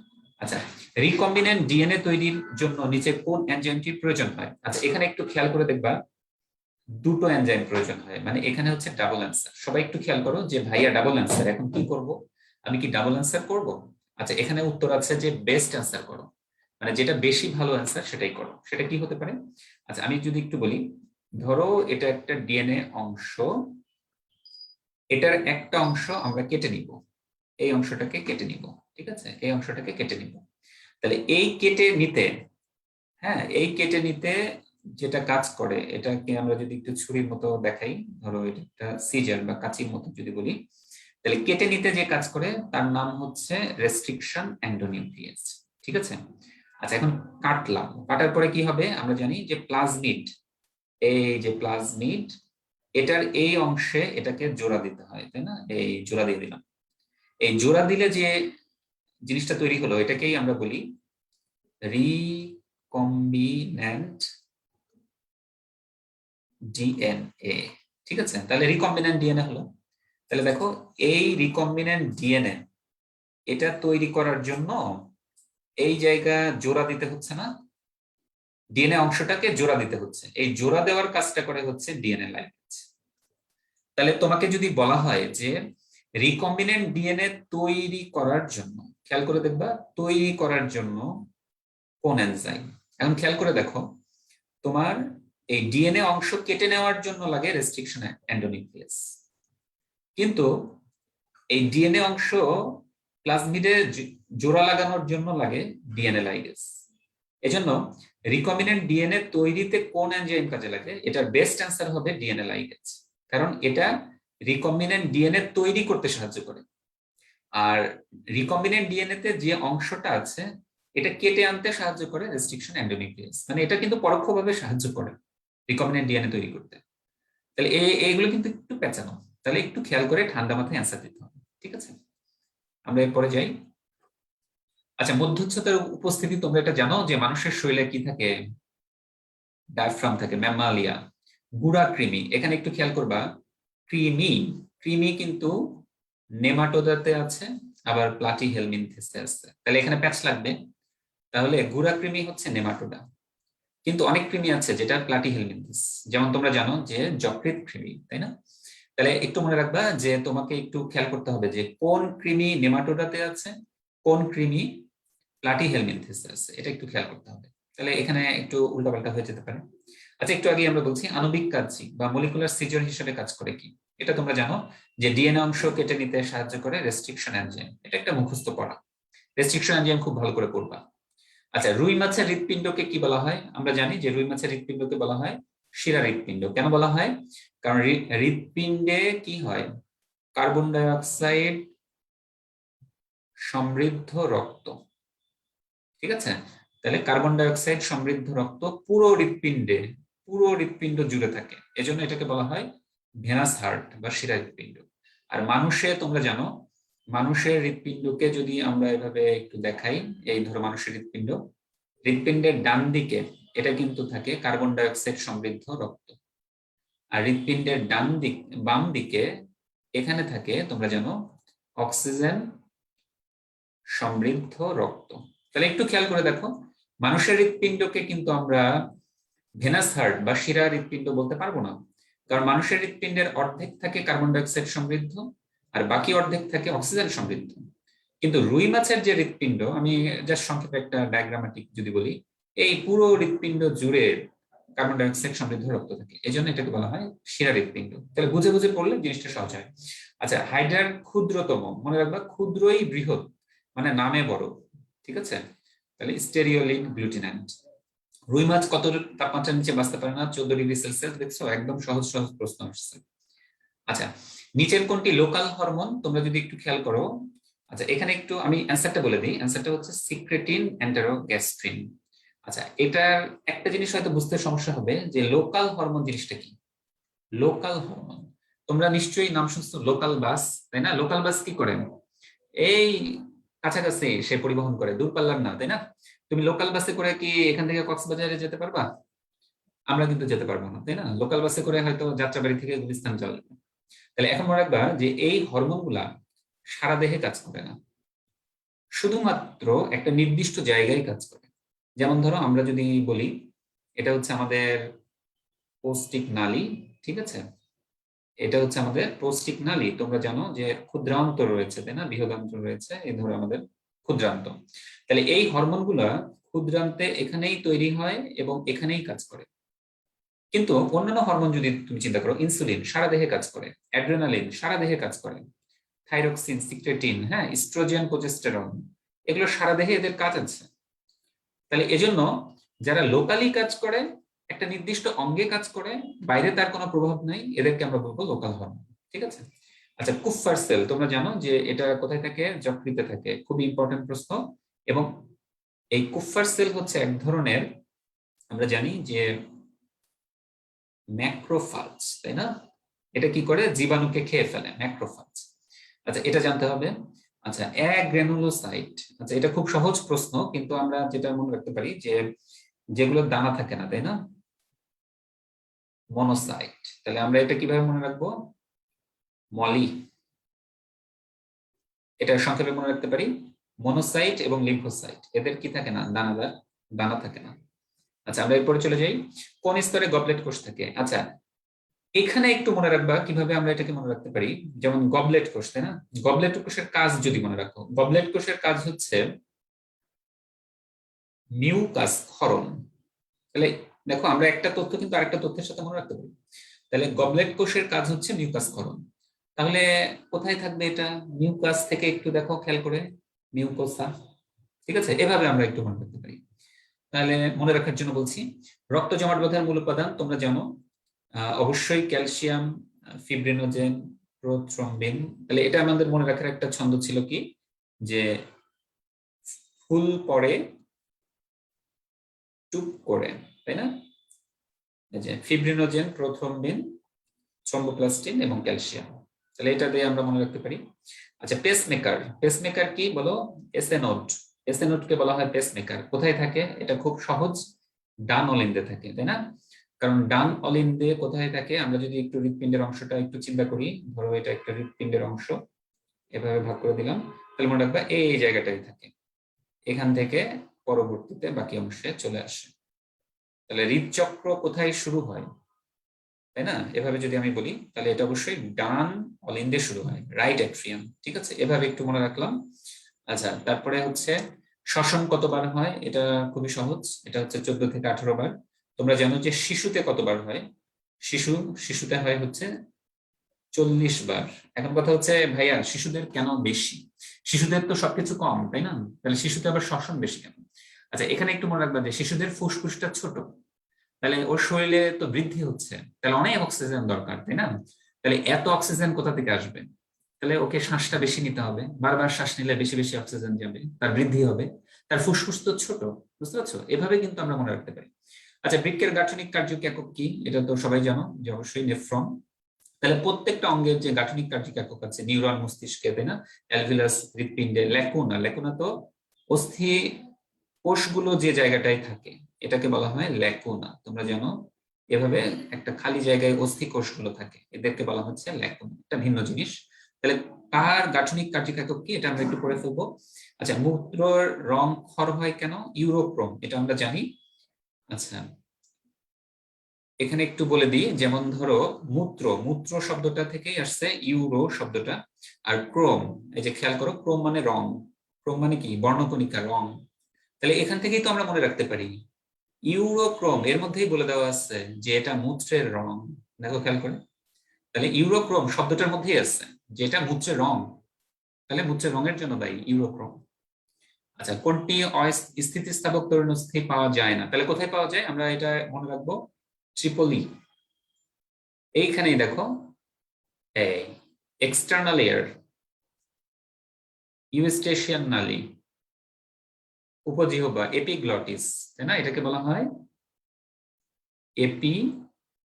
আচ্ছা, রিকম্বিনেন্ট ডিএনএ তৈরির জন্য নিচে কোন এনজাইমটির প্রয়োজন হয়? আচ্ছা, এখানে একটু খেয়াল করে দেখবা, 2টো এনজাইম প্রয়োজন হয়, মানে এখানে হচ্ছে ডাবল অ্যান্সার। সবাই একটু খেয়াল করো যে ভাইয়া ডাবল অ্যান্সার, এখন কি করব? আমি কি ডাবল অ্যান্সার করব? আচ্ছা, এখানে উত্তর আছে যে বেস্ট অ্যান্সার করো, মানে যেটা বেশি ভালো অ্যান্সার সেটাই করো। সেটা কি হতে পারে? আচ্ছা, আমি যদি একটু বলি, ধরো এটা একটা ডিএনএ অংশ, এটার একটা অংশ আমরা কেটে নিব, এই অংশটাকে কেটে নিব। ঠিক আছে, এই অংশটাকে কেটে নিব। তাহলে এই কেটে নিতে যেটা কাজ করে, এটাকে আমরা যদি একটু ছুরির মতো দেখাই, ধরো এটা একটা সিজার বা কাঁচির মতো যদি বলি, তাহলে কেটে নিতে যে কাজ করে তার নাম হচ্ছে রেস্ট্রিকশন এন্ডোনিউক্লিয়াস। ঠিক আছে, আচ্ছা এখন কাটার পরে কি হবে? আমরা জানি যে প্লাজমিড, এই যে প্লাজমিড, এটার এই অংশে এটাকে জোড়া দিতে হয়, তাই না? এই জোড়া দিয়ে দিলাম। এই জোড়া দিলে যে জিনিসটা তৈরি হলো, এটাকেই আমরা বলি রিকম্বিন্যান্ট ডিএনএ। ঠিক আছে, তাহলে রিকম্বিন্যান্ট ডিএনএ হলো। তাহলে দেখো, এই রিকম্বিন্যান্ট ডিএনএ এটা তৈরি করার জন্য এই জায়গা জোড়া দিতে হচ্ছে না, ডিএনএ অংশটাকে জোড়া দিতে হচ্ছে। এই জোড়া দেওয়ার কাজটা করে হচ্ছে ডিএনএ লাইগেজ। তাহলে তোমাকে যদি বলা হয় যে রিকম্বিন্যান্ট ডিএনএ তৈরি করার জন্য, খেয়াল করে দেখবা, তৈরি করার জন্য কোন এনজাইম? এখন খেয়াল করে দেখো, তোমার এই ডিএনএ অংশ কেটে নেওয়ার জন্য লাগে রেস্ট্রিকশন এন্ডোনিউক্লিয়াস, কিন্তু এই ডিএনএ অংশ প্লাজমিডে জোড়া লাগানোর জন্য লাগে ডিএনএ লাইগেজ। এজন্য রিকম্বিন্যান্ট ডিএনএ তৈরিতে কোন এনজাইম কাজে লাগে? এটার বেস্ট অ্যান্সার হবে ডিএনএ লাইগেজ, কারণ এটা রিকম্বিন্যান্ট ডিএনএ তৈরি করতে সাহায্য করে। আর রিকম্বিন্যান্ট ডিএনএ তে যে অংশটা আছে, এটা কেটে আনতে সাহায্য করে রেস্ট্রিকশন এন্ডোনিউক্লিয়াস, মানে এটা কিন্তু পরোক্ষভাবে সাহায্য করে রিকম্বিন্যান্ট ডিএনএ তৈরি করতে। তাহলে এইগুলো কিন্তু একটু পেঁচানো, তাহলে একটু খেয়াল করে ঠান্ডা মাথায় অ্যান্সার দিতে হবে। ঠিক আছে, আমরা এরপরে যাই। আচ্ছা, মধ্যচ্ছদার উপস্থিতি তোমরা এটা জানো যে মানুষের শরীরে কি থাকে? ডায়াফ্রাম থাকে, ম্যামালিয়া। গুড়া কৃমি, এখানে একটু খেয়াল করবা, কৃমি কৃমি কিন্তু নেমাটোডাতে আছে, আবার প্লাটিহেলমিনথেসে আছে, তাহলে এখানে প্যাচ লাগবে। তাহলে গুড়া কৃমি হচ্ছে নেমাটোডা, কিন্তু অনেক কৃমি আছে যেটা প্লাটিহেলমিনথেস, যেমন তোমরা জানো যে যকৃৎ কৃমি, তাই না? তাহলে একটু মনে রাখবা যে তোমাকে একটু খেয়াল করতে হবে যে কোন কৃমি নেমাটোডাতে আছে, কোন কৃমি প্লাটিহেলমিনথেসে আছে, এটা একটু খেয়াল করতে হবে। তাহলে এখানে একটু উল্টাপাল্টা হয়ে যেতে পারে। আচ্ছা, একটু আগে আমরা বলছি আণবিক কাজ বা মলিকুলার সিজার হিসেবে কাজ করে কি, এটা তোমরা জানো যে ডিএনএ অংশ কেটে নিতে সাহায্য করে রেস্ট্রিকশন এনজাইম, এটা একটা মুখস্থ পড়া, রেস্ট্রিকশন এনজাইম খুব ভালো করে পড়বা। আচ্ছা, রুই মাছের হৃৎপিণ্ডকে কি বলা হয়? আমরা জানি যে রুই মাছের হৃৎপিণ্ডকে বলা হয় শিরা হৃৎপিণ্ড। কেন বলা হয়? কারণ হৃৎপিণ্ডে কি হয়, কার্বন ডাই অক্সাইড সমৃদ্ধ রক্ত, ঠিক আছে? তাহলে কার্বন ডাই অক্সাইড সমৃদ্ধ রক্ত পুরো হৃৎপিণ্ড জুড়ে থাকে, এজন্য এটাকে বলা হয় ভেনাস হার্ট বা শিরা হৃৎপিণ্ড। আর মানুষে তোমরা জানো, মানুষের হৃৎপিণ্ডকে যদি আমরা এভাবে একটু দেখাই, এই ধরো মানুষের হৃৎপিণ্ডের ডান দিকে এটা কিন্তু থাকে কার্বন ডাই অক্সাইড সমৃদ্ধ রক্ত, আর হৃৎপিণ্ডের বাম দিকে এখানে থাকে তোমরা জানো অক্সিজেন সমৃদ্ধ রক্ত। তাহলে একটু খেয়াল করে দেখো, মানুষের হৃৎপিণ্ডকে কিন্তু আমরা ভেনাস হার্ট বা শিরা হৃৎপিণ্ড বলতে পারবো না, কারণ মানুষের হৃৎপিণ্ডের অর্ধেক থাকে কার্বন ডাই অক্সাইড সমৃদ্ধ আর বাকি অর্ধেক থাকে অক্সিজেন সমৃদ্ধ। কিন্তু রুই মাছের যে হৃৎপিণ্ড, আমি জাস্ট সংক্ষেপে একটা ডায়াগ্রামেটিক যদি বলি, এই পুরো হৃৎপিণ্ড জুড়ে কার্বন ডাই অক্সাইড সমৃদ্ধ রক্ত থাকে, এই জন্য এটাকে বলা হয় শিরা হৃৎপিণ্ড। তাহলে বুঝে বুঝে পড়লে জিনিসটা সহজ হয়। আচ্ছা, হাইড্রার ক্ষুদ্রতম, মনে রাখবা ক্ষুদ্রই বৃহৎ, মানে নামে বড়, ঠিক আছে? তাহলে স্টেরিওলিন গ্লুটিন্যান্ট। রুই মাছ কত তাপমাত্রার নিচে বাঁচতে পারে না? 14 ডিগ্রি সেলসিয়াস। দেখছো, একদম সহজ সহজ প্রশ্ন আসছে। আচ্ছা, নিচের কোনটি লোকাল হরমোন? তোমরা যদি একটু খেয়াল করো, আচ্ছা এখানে একটু আমি অ্যান্সারটা বলে দিই। অ্যান্সারটা হচ্ছে সিক্রেটিন এন্টেরোগ্যাস্ট্রিন। আচ্ছা, এটার একটা জিনিস হয়তো বুঝতে সমস্যা হবে যে লোকাল হরমোন জিনিসটা কি। লোকাল হরমোন তোমরা নিশ্চয়ই নাম শুনছো, লোকাল বাস, তাই না? লোকাল বাস কি করে? এই কাছাকাছি সে পরিবহন করে, দূরপাল্লার না, তাই না? তুমি লোকাল বাসে করে কি এখান থেকে কক্সবাজারে যেতে পারবা? আমরা কিন্তু যেতে পারবো না, তাই না? লোকাল বাসে করে হয়তো যাত্রাবাড়ি থেকে গুলিস্তান যাওয়া যাবে। তাহলে এখন মনে রাখবা যে এই হরমোন গুলা সারা দেহে কাজ করে না, শুধুমাত্র একটা নির্দিষ্ট জায়গায় কাজ করে। যেমন ধরো আমরা যদি বলি এটা হচ্ছে আমাদের পৌষ্টিক নালী, ঠিক আছে? এটা হচ্ছে আমাদের পৌষ্টিক নালী। তোমরা জানো যে ক্ষুদ্রান্ত রয়েছে, তাই না? বৃহদান্ত রয়েছে, এই ধরো আমাদের ক্ষুদ্রান্ত। তাহলে এই হরমোনগুলা ক্ষুদ্রান্তে এখানেই তৈরি হয় এবং এখানেই কাজ করে। কিন্তু অন্যান্য হরমোন যদি তুমি চিন্তা করো, ইনসুলিন সারা দেহে কাজ করে, অ্যাড্রেনালিন সারা দেহে কাজ করে, থাইরক্সিন, সিক্রেটিন, হ্যাঁ, ইস্ট্রোজেন, প্রোজেস্টেরন, এগুলো সারা দেহে এদের কাজ আছে। তাহলে এজন্য যারা লোকালি কাজ করে, একটা নির্দিষ্ট অঙ্গে কাজ করে, বাইরে তার কোনো প্রভাব নাই, এদেরকে আমরা বলবো লোকাল হরমোন, ঠিক আছে? আচ্ছা, কুফার সেল তোমরা জানো যে এটা কোথায় থাকে? যকৃতে থাকে। খুবই ইম্পর্টেন্ট প্রশ্ন। এবং এই কুফার সেল হচ্ছে এক ধরনের, আমরা জানি যে ম্যাক্রোফাজ, তাই না? এটা কি করে? জীবাণুকে খেয়ে ফেলে, ম্যাক্রোফাজ। আচ্ছা, এটা জানতে হবে। আচ্ছা, অ্যাগ্রানুলোসাইট, আচ্ছা এটা খুব সহজ প্রশ্ন, কিন্তু আমরা যেটা মনে রাখতে পারি যে যেগুলো দানা থাকে না, তাই না? মনোসাইট। তাহলে আমরা এটা কিভাবে মনে রাখবো? মলি। এটা সংক্ষেপে মনে রাখতে পারি মনোসাইট এবং লিম্ফোসাইট, এদের কি থাকে না? দানাদার, দানা থাকে না। আচ্ছা, আমরা এরপরে চলে যাই। কোন স্তরে গবলেট কোষ থাকে? আচ্ছা, এখানে একটু মনে রাখবা কিভাবে আমরা এটাকে মনে রাখতে পারি। যেমন গবলেট কোষ, তাই না? গবলেট কোষের কাজ যদি মনে রাখো, গবলেট কোষের কাজ হচ্ছে মিউকাস ক্ষরণ। তাহলে দেখো, আমরা একটা তথ্য কিন্তু আরেকটা তথ্যের সাথে মনে রাখতে পারি। তাহলে গবলেট কোষের কাজ হচ্ছে মিউকাস ক্ষরণ। তাহলে কোথায় থাকবে এটা? মিউকাস থেকে একটু দেখো খেয়াল করে, মিউকোসা, ঠিক আছে? এভাবে আমরা একটু মনে রাখতে পারি। তাহলে মনে রাখার জন্য বলছি, রক্ত জমাট বাঁধার মূল উপাদান তোমরা জানো অবশ্যই ক্যালসিয়াম, ফিব্রিনোজেন, প্রোথ্রম্বিন। তাহলে এটা আমাদের মনে রাখার একটা ছন্দ ছিল কি, যে ফুল পড়ে টুপ করে, তাই না? এই যে ফিব্রিনোজেন, প্রোথ্রম্বিন, থ্রম্বোপ্লাস্টিন এবং ক্যালসিয়াম। তাহলে এটা দিয়ে আমরা মনে রাখতে পারি। আচ্ছা, পেসমেকার, পেসমেকার কি বলো? এসএনোড, এসএনোড কে বলা হয় পেসমেকার। কোথায় থাকে? এটা খুব সহজ, ডান অলিন্দে থাকে, তাই না? কারণ ডান অলিন্দে কোথায় থাকে, আমরা যদি একটু হৃৎপিণ্ডের অংশটা একটু চিন্তা করি, ধরো এটা একটা হৃৎপিণ্ডের অংশ, এভাবে ভাগ করে দিলাম, তাহলে মনে রাখবা এই জায়গাটাই থাকে, এখান থেকে পরবর্তীতে বাকি অংশে চলে আসে। তাহলে হৃদচক্র কোথায় শুরু হয়, তাই না? এভাবে যদি আমি বলি তাহলে এটা অবশ্যই ডান অলিন্দে শুরু হয়, রাইট অ্যাট্রিয়াম। ঠিক আছে, এভাবে একটু মনে রাখলাম। আচ্ছা, তারপরে হচ্ছে শ্বসন কতবার হয়, এটা খুবই সহজ, এটা হচ্ছে 14 থেকে 18 বার। তোমরা জানো যে শিশুতে কতবার হয়, শিশুতে হয় হচ্ছে 40 বার। এখন কথা হচ্ছে ভাইয়া শিশুদের কেন বেশি? শিশুদের তো সবকিছু কম, তাই না? তাহলে শিশুতে আবার শ্বসন বেশি কেন? আচ্ছা, এখানে একটু মনে রাখবা যে শিশুদের ফুসফুসটা ছোট, তাহলে ওর শরীরে তো বৃদ্ধি হচ্ছে, তাহলে অনেক অক্সিজেন দরকার, তাই না? তাহলে এত অক্সিজেন কোথা থেকে আসবে? তাহলে ওকে শ্বাসটা বেশি নিতে হবে, বারবার শ্বাস নিলে বেশি বেশি অক্সিজেন যাবে, তার বৃদ্ধি হবে, তার ফুসফুস তো ছোট, বুঝতে পারছো? এভাবে কিন্তু আমরা মনে রাখতে পারি। আচ্ছা, বৃক্কের গাঠনিক কার্যক একক কি, এটা তো সবাই জানো যে অবশ্যই নেফ্রন। তাহলে প্রত্যেকটা অঙ্গের যে গাঠনিক কার্যক একক আছে, নিউরন মস্তিষ্কে, তাই না, অ্যালভিলাস হৃৎপিণ্ডে, ল্যাকুনা, ল্যাকুনা তো অস্থি কোষগুলো যে জায়গাটায় থাকে এটাকে বলা হয় ল্যাকুনা, তোমরা জানো। এভাবে একটা খালি জায়গায় অস্থি কোষগুলো থাকে, এদেরকে বলা হচ্ছে ল্যাকুনা, একটা ভিন্ন জিনিস। তাহলে কার গাঠনিক কার্যক একক কি, এটা আমরা একটু পড়ে ফেলবো। আচ্ছা, মূত্রর রং খর হয় কেন? ইউরোক্রোম, এটা আমরা জানি। আচ্ছা, এখানে একটু বলে দিই, যেমন ধরো মূত্র, মূত্র শব্দটা থেকেই আসছে ইউরো শব্দটা, আর ক্রোম, এই যে খেয়াল করো, ক্রোম মানে রং, ক্রোম মানে কি, বর্ণকণিকা, রং। তাহলে এখান থেকেই তো আমরা মনে রাখতে পারি ইউরোক্রোম, এর মধ্যেই বলে দেওয়া আছে যে এটা মূত্রের রং। দেখো খেয়াল করে, তাহলে ইউরোক্রোম শব্দটার মধ্যেই আছে যে এটা মূত্রের রং, তাহলে মূত্রের রঙের জন্য দায়ী ইউরোক্রোম। আচ্ছা, কোনটি স্থিতিস্থাপক তরুণস্থি পাওয়া যায় না, তাহলে কোথায় পাওয়া যায় আমরা এটা মনে রাখবো, ট্রিপলি। এইখানেই দেখো, এই এক্সটার্নাল এয়ার, ইউস্টেশিয়ান নালী, উপজিহ্বা, এপিগ্লটিস, তাই না, এটাকে বলা হয় এপিগ্লটিস।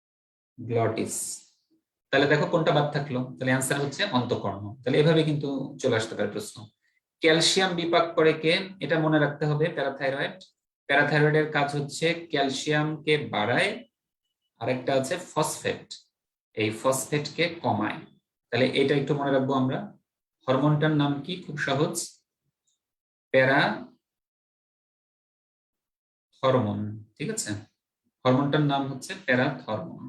তাহলে দেখো কোনটা বাদ থাকলো, তাহলে অ্যান্সার হচ্ছে অন্তঃকর্ণ। তাহলে এভাবে কিন্তু চলে আসতে পারে প্রশ্ন। ক্যালসিয়াম বিপাক করে কে, এটা মনে রাখতে হবে, প্যারাথাইরয়েড। প্যারাথাইরয়েডের কাজ হচ্ছে ক্যালসিয়ামকে বাড়ায়, আরেকটা আছে ফসফেট, এই ফসফেটকে কমায়। তাহলে এটা একটু মনে রাখবো আমরা। হরমোনটার নাম কি, খুব সহজ, প্যারা হরমোন। ঠিক আছে, হরমোনটার নাম হচ্ছে প্যারাথরমোন।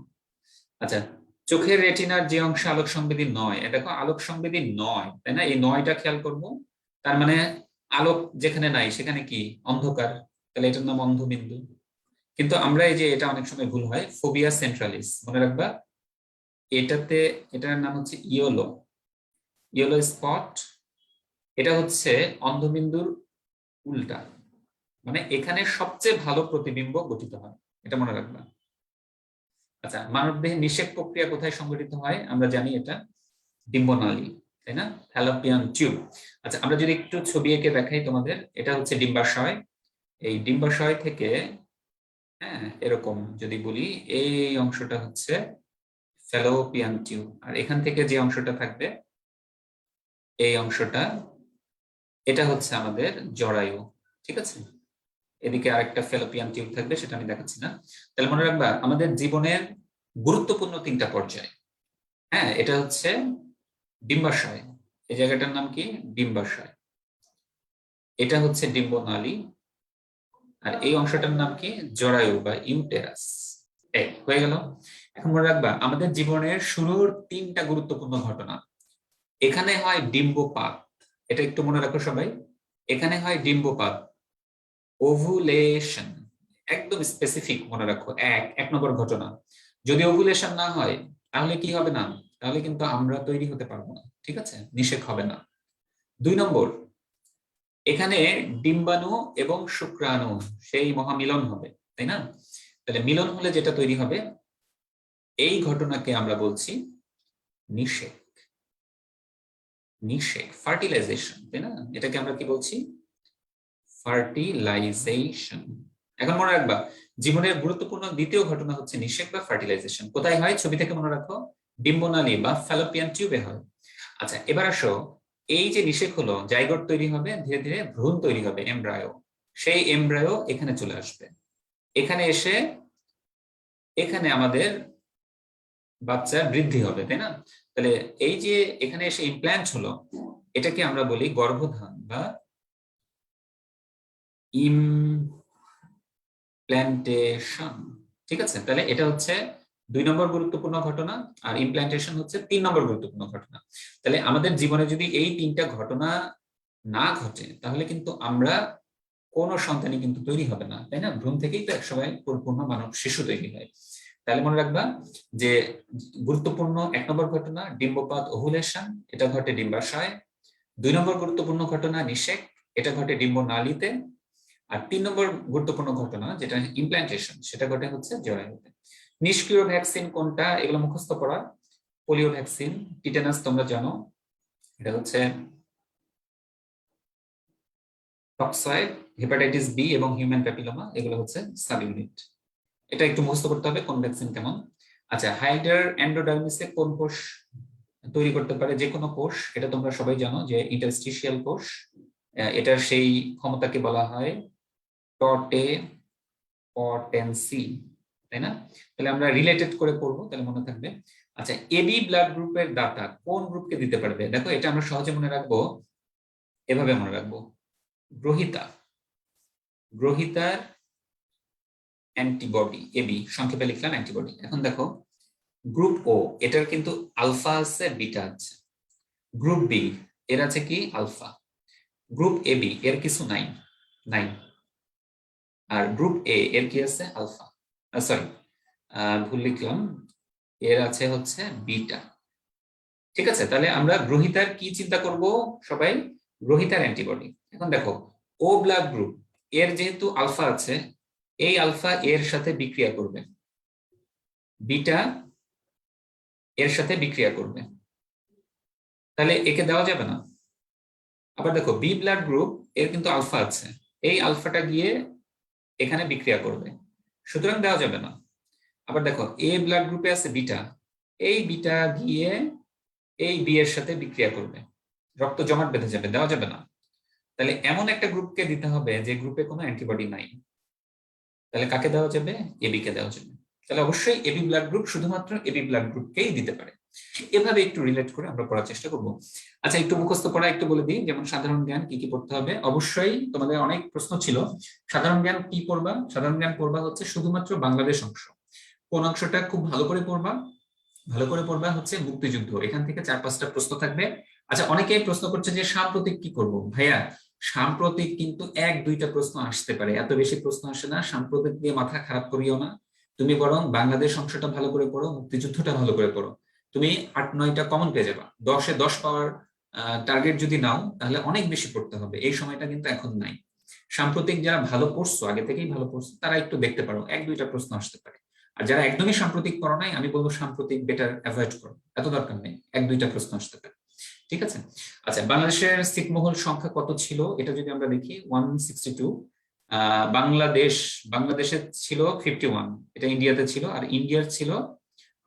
আচ্ছা, চোখের রেটিনার যে অংশ আলোক সংবেদী নয়, দেখো আলোক সংবেদী নয়, তাই না, এই নয়টা খেয়াল করব। তার মানে আলোক যেখানে নাই সেখানে কি, অন্ধকার, তাহলে এটার নাম অন্ধবিন্দু। কিন্তু আমরা এই যে এটা অনেক সময় ভুল হয়, ফোবিয়া সেন্ট্রালিস, মনে রাখবা এটাতে, এটার নাম হচ্ছে ইয়েলো, ইয়েলো স্পট। এটা হচ্ছে অন্ধবিন্দুর উল্টা, মানে এখানে সবচেয়ে ভালো প্রতিবিম্ব গঠিত হয়, এটা মনে রাখবা। আচ্ছা, মানবদেহে নিষেক প্রক্রিয়া কোথায় সংঘটিত হয়, আমরা জানি এটা ডিম্বনালী, তাই না, ফ্যালোপিয়ান টিউব। আচ্ছা, আমরা যদি একটু ছবি এঁকে দেখাই তোমাদের, এটা হচ্ছে ডিম্বাশয়, এই ডিম্বাশয় থেকে, হ্যাঁ এরকম যদি বলি, এই অংশটা হচ্ছে ফ্যালোপিয়ান টিউব, আর এখান থেকে যে অংশটা থাকবে এই অংশটা, এটা হচ্ছে আমাদের জরায়ু। ঠিক আছে, এদিকে আরেকটা ফ্যালোপিয়ান টিউব থাকবে, সেটা আমি দেখাচ্ছি না। তাহলে মনে রাখবা আমাদের জীবনের গুরুত্বপূর্ণ 3টা পর্যায়, হ্যাঁ, এটা হচ্ছে ডিম্বাশয়, এই জায়গাটার নাম কি, ডিম্বাশয়, এটা হচ্ছে ডিম্বনালী, আর এই অংশটার নাম কি, জরায়ু বা ইউটেরাস। এই হয়ে গেল। এখন মনে রাখবা আমাদের জীবনের শুরুর 3টা গুরুত্বপূর্ণ ঘটনা, এখানে হয় ডিম্বপাত, এটা একটু মনে রাখো সবাই, এখানে হয় ডিম্বপাত, ওভুলেশন, একদম স্পেসিফিক মনে রাখো, এক নম্বর ঘটনা। যদি ওভুলেশন না হয় তাহলে কি হবে না, তাহলে কিন্তু আমরা তৈরি হতে পারবো না, ঠিক আছে, নিষেক হবে না। 2 নম্বর, এখানে ডিম্বাণু এবং শুক্রাণু সেই মহামিলন হবে, তাই না? তাহলে মিলন হলে যেটা তৈরি হবে, এই ঘটনাকে আমরা বলছি নিষেক, নিষেক, ফার্টিলাইজেশন, তাই না, এটাকে আমরা কি বলছি, ফার্টিলাইজেশন। এখন মনে রাখবা জীবনের গুরুত্বপূর্ণ 2য় ঘটনা হচ্ছে নিষেক বা ফার্টিলাইজেশন। কোথায় হয়, ছবি থেকে মনে রাখো, ডিম্বনালী বা ফ্যালোপিয়ান টিউবে হয়। আচ্ছা, এবার আসো, এই যে নিষেক হলো, জাইগোট তৈরি হবে, ধীরে ধীরে ভ্রূণ তৈরি হবে, এমব্রায়ো, সেই এমব্রায়ো এখানে চলে আসবে, এখানে এসে এখানে আমাদের বাচ্চার বৃদ্ধি হবে, তাই না? তাহলে এই যে এখানে এসে ইমপ্ল্যান্ট হলো, এটাকে আমরা বলি গর্ভধান বা ইমপ্ল্যান্টেশন। ঠিক আছে, তাহলে এটা হচ্ছে 2 নম্বর গুরুত্বপূর্ণ ঘটনা, আর ইমপ্ল্যান্টেশন হচ্ছে 3 নম্বর গুরুত্বপূর্ণ ঘটনা। তাহলে আমাদের জীবনে যদি এই 3টা ঘটনা না ঘটে, তাহলে কিন্তু আমরা কোনো সন্তানই কিন্তু তৈরি হবে না, তাই না? ভ্রূণ থেকেই তো একসময় পরিপূর্ণ মানব শিশু তৈরি হয়। তাহলে মনে রাখবা যে গুরুত্বপূর্ণ 1 নম্বর ঘটনা ডিম্বপাত ওভুলেশন, এটা ঘটে ডিম্বাশয়ে। 2 নম্বর গুরুত্বপূর্ণ ঘটনা নিষেক, এটা ঘটে ডিম্বনালীতে। আর 3 নম্বর গুরুত্বপূর্ণ ঘটনা যেটা ইমপ্ল্যান্টেশন, সেটা ঘটে হচ্ছে জরায়ুতে। নিষ্ক্রিয় ভ্যাকসিন কোনটা, এগুলো মুখস্থ করা। পোলিও ভ্যাকসিন, টিটানাস তোমরা জানো, এটা হচ্ছে টক্সয়েড, হেপাটাইটিস বি এবং হিউম্যান প্যাপিলোমা, এগুলো হচ্ছে সাব ইউনিট। এটা একটু মুখস্থ করতে হবে কোন ভ্যাকসিন কেমন। আচ্ছা, হাইডার এন্ডোডার্মিসে কোন কোষ তৈরি করতে পারে? যে কোনো কোষ, এটা তোমরা সবাই জানো যে ইন্টারস্টিশিয়াল কোষ। এটার সেই ক্ষমতাকে বলা হয় টটেপটেন্সি, তাই না? তাহলে আমরা রিলেটেড করে পড়বো, তাহলে মনে থাকবে। আচ্ছা, এবি ব্লাড গ্রুপের দাতা কোন গ্রুপকে দিতে পারবে? দেখো এটা আমরা সহজে মনে রাখবো, এভাবে মনে রাখবো, গ্রহিতা, গ্রহিতার অ্যান্টিবডি, এবি সংক্ষেপে লিখলাম অ্যান্টিবডি। এখন দেখো গ্রুপ ও, এটার কিন্তু আলফা আছে বিটা আছে। গ্রুপ বি এর আছে কি আলফা। গ্রুপ এ বি এর কিছু নাই, নাই। আর গ্রুপ এ এর কি আছে আলফা, সরি ভুল লিখলাম, এর আছে হচ্ছে বিটা। ঠিক আছে, তাহলে আমরা গ্রহিতার কি চিন্তা করব সবাই? গ্রহিতার অ্যান্টিবডি। এখন দেখো ও ব্লাড গ্রুপ এর যেহেতু আলফা আছে, এই আলফা এর সাথে বিক্রিয়া করবে, বিটা এর সাথে বিক্রিয়া করবে, তাহলে একে দেওয়া যাবে না। আবার দেখো বি ব্লাড গ্রুপ এর কিন্তু আলফা আছে, এই আলফাটা গিয়ে এখানে বিক্রিয়া করবে, সুতরাং দেওয়া যাবে না। আবার দেখো এ ব্লাড গ্রুপে আছে বিটা, এই বিটা গিয়ে এই বি এর সাথে বিক্রিয়া করবে, রক্ত জমাট বেঁধে যাবে, দেওয়া যাবে না। তাহলে এমন একটা গ্রুপকে দিতে হবে যে গ্রুপে কোনো অ্যান্টিবডি নাই, তাহলে কাকে দেওয়া যাবে? এবি কে দেওয়া যাবে। তাহলে অবশ্যই এবি ব্লাড গ্রুপ শুধুমাত্র এবি ব্লাড গ্রুপকেই দিতে পারে। এভাবে একটু রিলেট করে আমরা পড়ার চেষ্টা করব। আচ্ছা, একটু মুখস্থ করা একটু বলে দিই, যেমন সাধারণ জ্ঞান কি কি পড়তে হবে। অবশ্যই তোমাদের অনেক প্রশ্ন ছিল, সাধারণ জ্ঞান কি পড়বা? সাধারণ জ্ঞান পড়বা হচ্ছে শুধুমাত্র বাংলাদেশ অংশ। কোন অংশটা খুব ভালো করে পড়বা? ভালো করে পড়বা হচ্ছে মুক্তিযুদ্ধ, এখান থেকে 4-5টা প্রশ্ন থাকবে। আচ্ছা, অনেকেই প্রশ্ন করছে যে সাম্প্রতিক কি করব? ভাইয়া সাম্প্রতিক কিন্তু 1-2টা প্রশ্ন আসতে পারে, এত বেশি প্রশ্ন আসে না। সাম্প্রতিক দিয়ে মাথা খারাপ করিও না, তুমি বরং বাংলাদেশ অংশটা ভালো করে পড়ো, মুক্তিযুদ্ধটা ভালো করে পড়ো। তুমি 8-9টা কমন পেয়ে যাবা। 10-এ 10 পাওয়ার টার্গেট যদি নাও, তাহলে অনেক বেশি পড়তে হবে, এই সময়টা কিন্তু এখন নাই। সাম্প্রতিক যারা ভালো পড়ছো, আগে থেকেই ভালো পড়ছো, তারা একটু দেখতে পারো, 1-2টা প্রশ্ন আসতে পারে। আর যারা একদমই সাম্প্রতিক পড়ো নাই, আমি বলবো সাম্প্রতিক বেটার অ্যাভয়েড করো, এত দরকার নেই, 1-2টা প্রশ্ন আসতে পারে। ঠিক আছে। আচ্ছা, বাংলাদেশের ছিটমহল সংখ্যা কত ছিল এটা যদি আমরা দেখি 162। বাংলাদেশে ছিল 51, এটা ইন্ডিয়াতে ছিল, আর ইন্ডিয়ার ছিল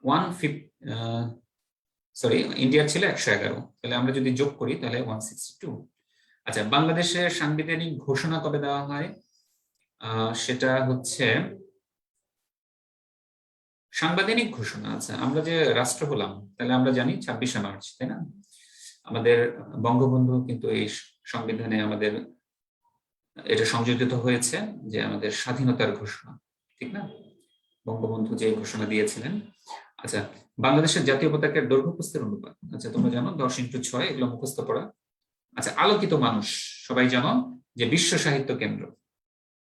111, তাহলে আমরা যদি যোগ করি তাহলে 162। আচ্ছা, বাংলাদেশের সাংবিধানিক ঘোষণা কবে দেওয়া হয়? সেটা হচ্ছে সাংবিধানিক ঘোষণা। আচ্ছা, আমরা যে রাষ্ট্র হলাম, তাহলে আমরা জানি 26শে মার্চ, তাই না? আমাদের বঙ্গবন্ধু কিন্তু এই সংবিধানে আমাদের এটা সংযোজিত হয়েছে যে আমাদের স্বাধীনতার ঘোষণা, ঠিক না? বঙ্গবন্ধু যে ঘোষণা দিয়েছিলেন। আচ্ছা, বাংলাদেশের জাতীয় পতাকার দৈর্ঘ্য প্রস্থের অনুপাত, আচ্ছা তোমরা জানো 10x6, এগুলো মুখস্থ করা। আচ্ছা, আলোকিত মানুষ সবাই জানো যে বিশ্ব সাহিত্য কেন্দ্র,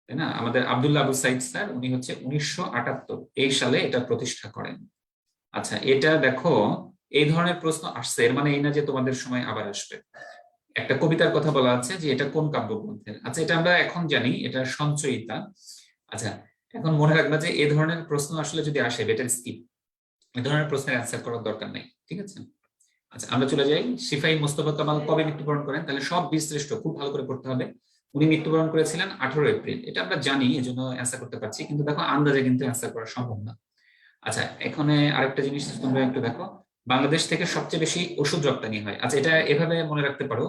তাই না? আমাদের আব্দুল্লাহ আবু সাইদ স্যার, উনি হচ্ছে 1978 এই সালে এটা প্রতিষ্ঠা করেন। আচ্ছা, এটা দেখো এই ধরনের প্রশ্ন আসছে, এর মানে এই না যে তোমাদের সময় আবার আসবে। একটা কবিতার কথা বলা আছে যে এটা কোন কাব্যগ্রন্থের। আচ্ছা, এটা আমরা এখন জানি, এটা সঞ্চয়িতা। আচ্ছা, এখন মনে রাখবা যে এই ধরনের প্রশ্ন আসলে যদি আসে, বেটার স্কিপ, এই ধরনের প্রশ্নের অ্যান্সার করার দরকার নেই, ঠিক আছে? আচ্ছা, আমরা চলে যাই। সিপাহী মোস্তফা কামাল কবে মৃত্যুবরণ করেন? তাহলে সব বীরশ্রেষ্ঠ খুব ভালো করে পড়তে হবে। উনি মৃত্যুবরণ করেছিলেন 18 এপ্রিল, এটা আমরা জানি, এজন্য অ্যান্সার করতে পারছি, কিন্তু দেখো আন্দাজে কিন্তু অ্যান্সার করা সম্ভব না। আচ্ছা, এখানে আরেকটা জিনিস তোমরা একটু দেখো, বাংলাদেশ থেকে সবচেয়ে বেশি ওষুধ রপ্তানি হয়। আচ্ছা, এটা এভাবে মনে রাখতে পারো,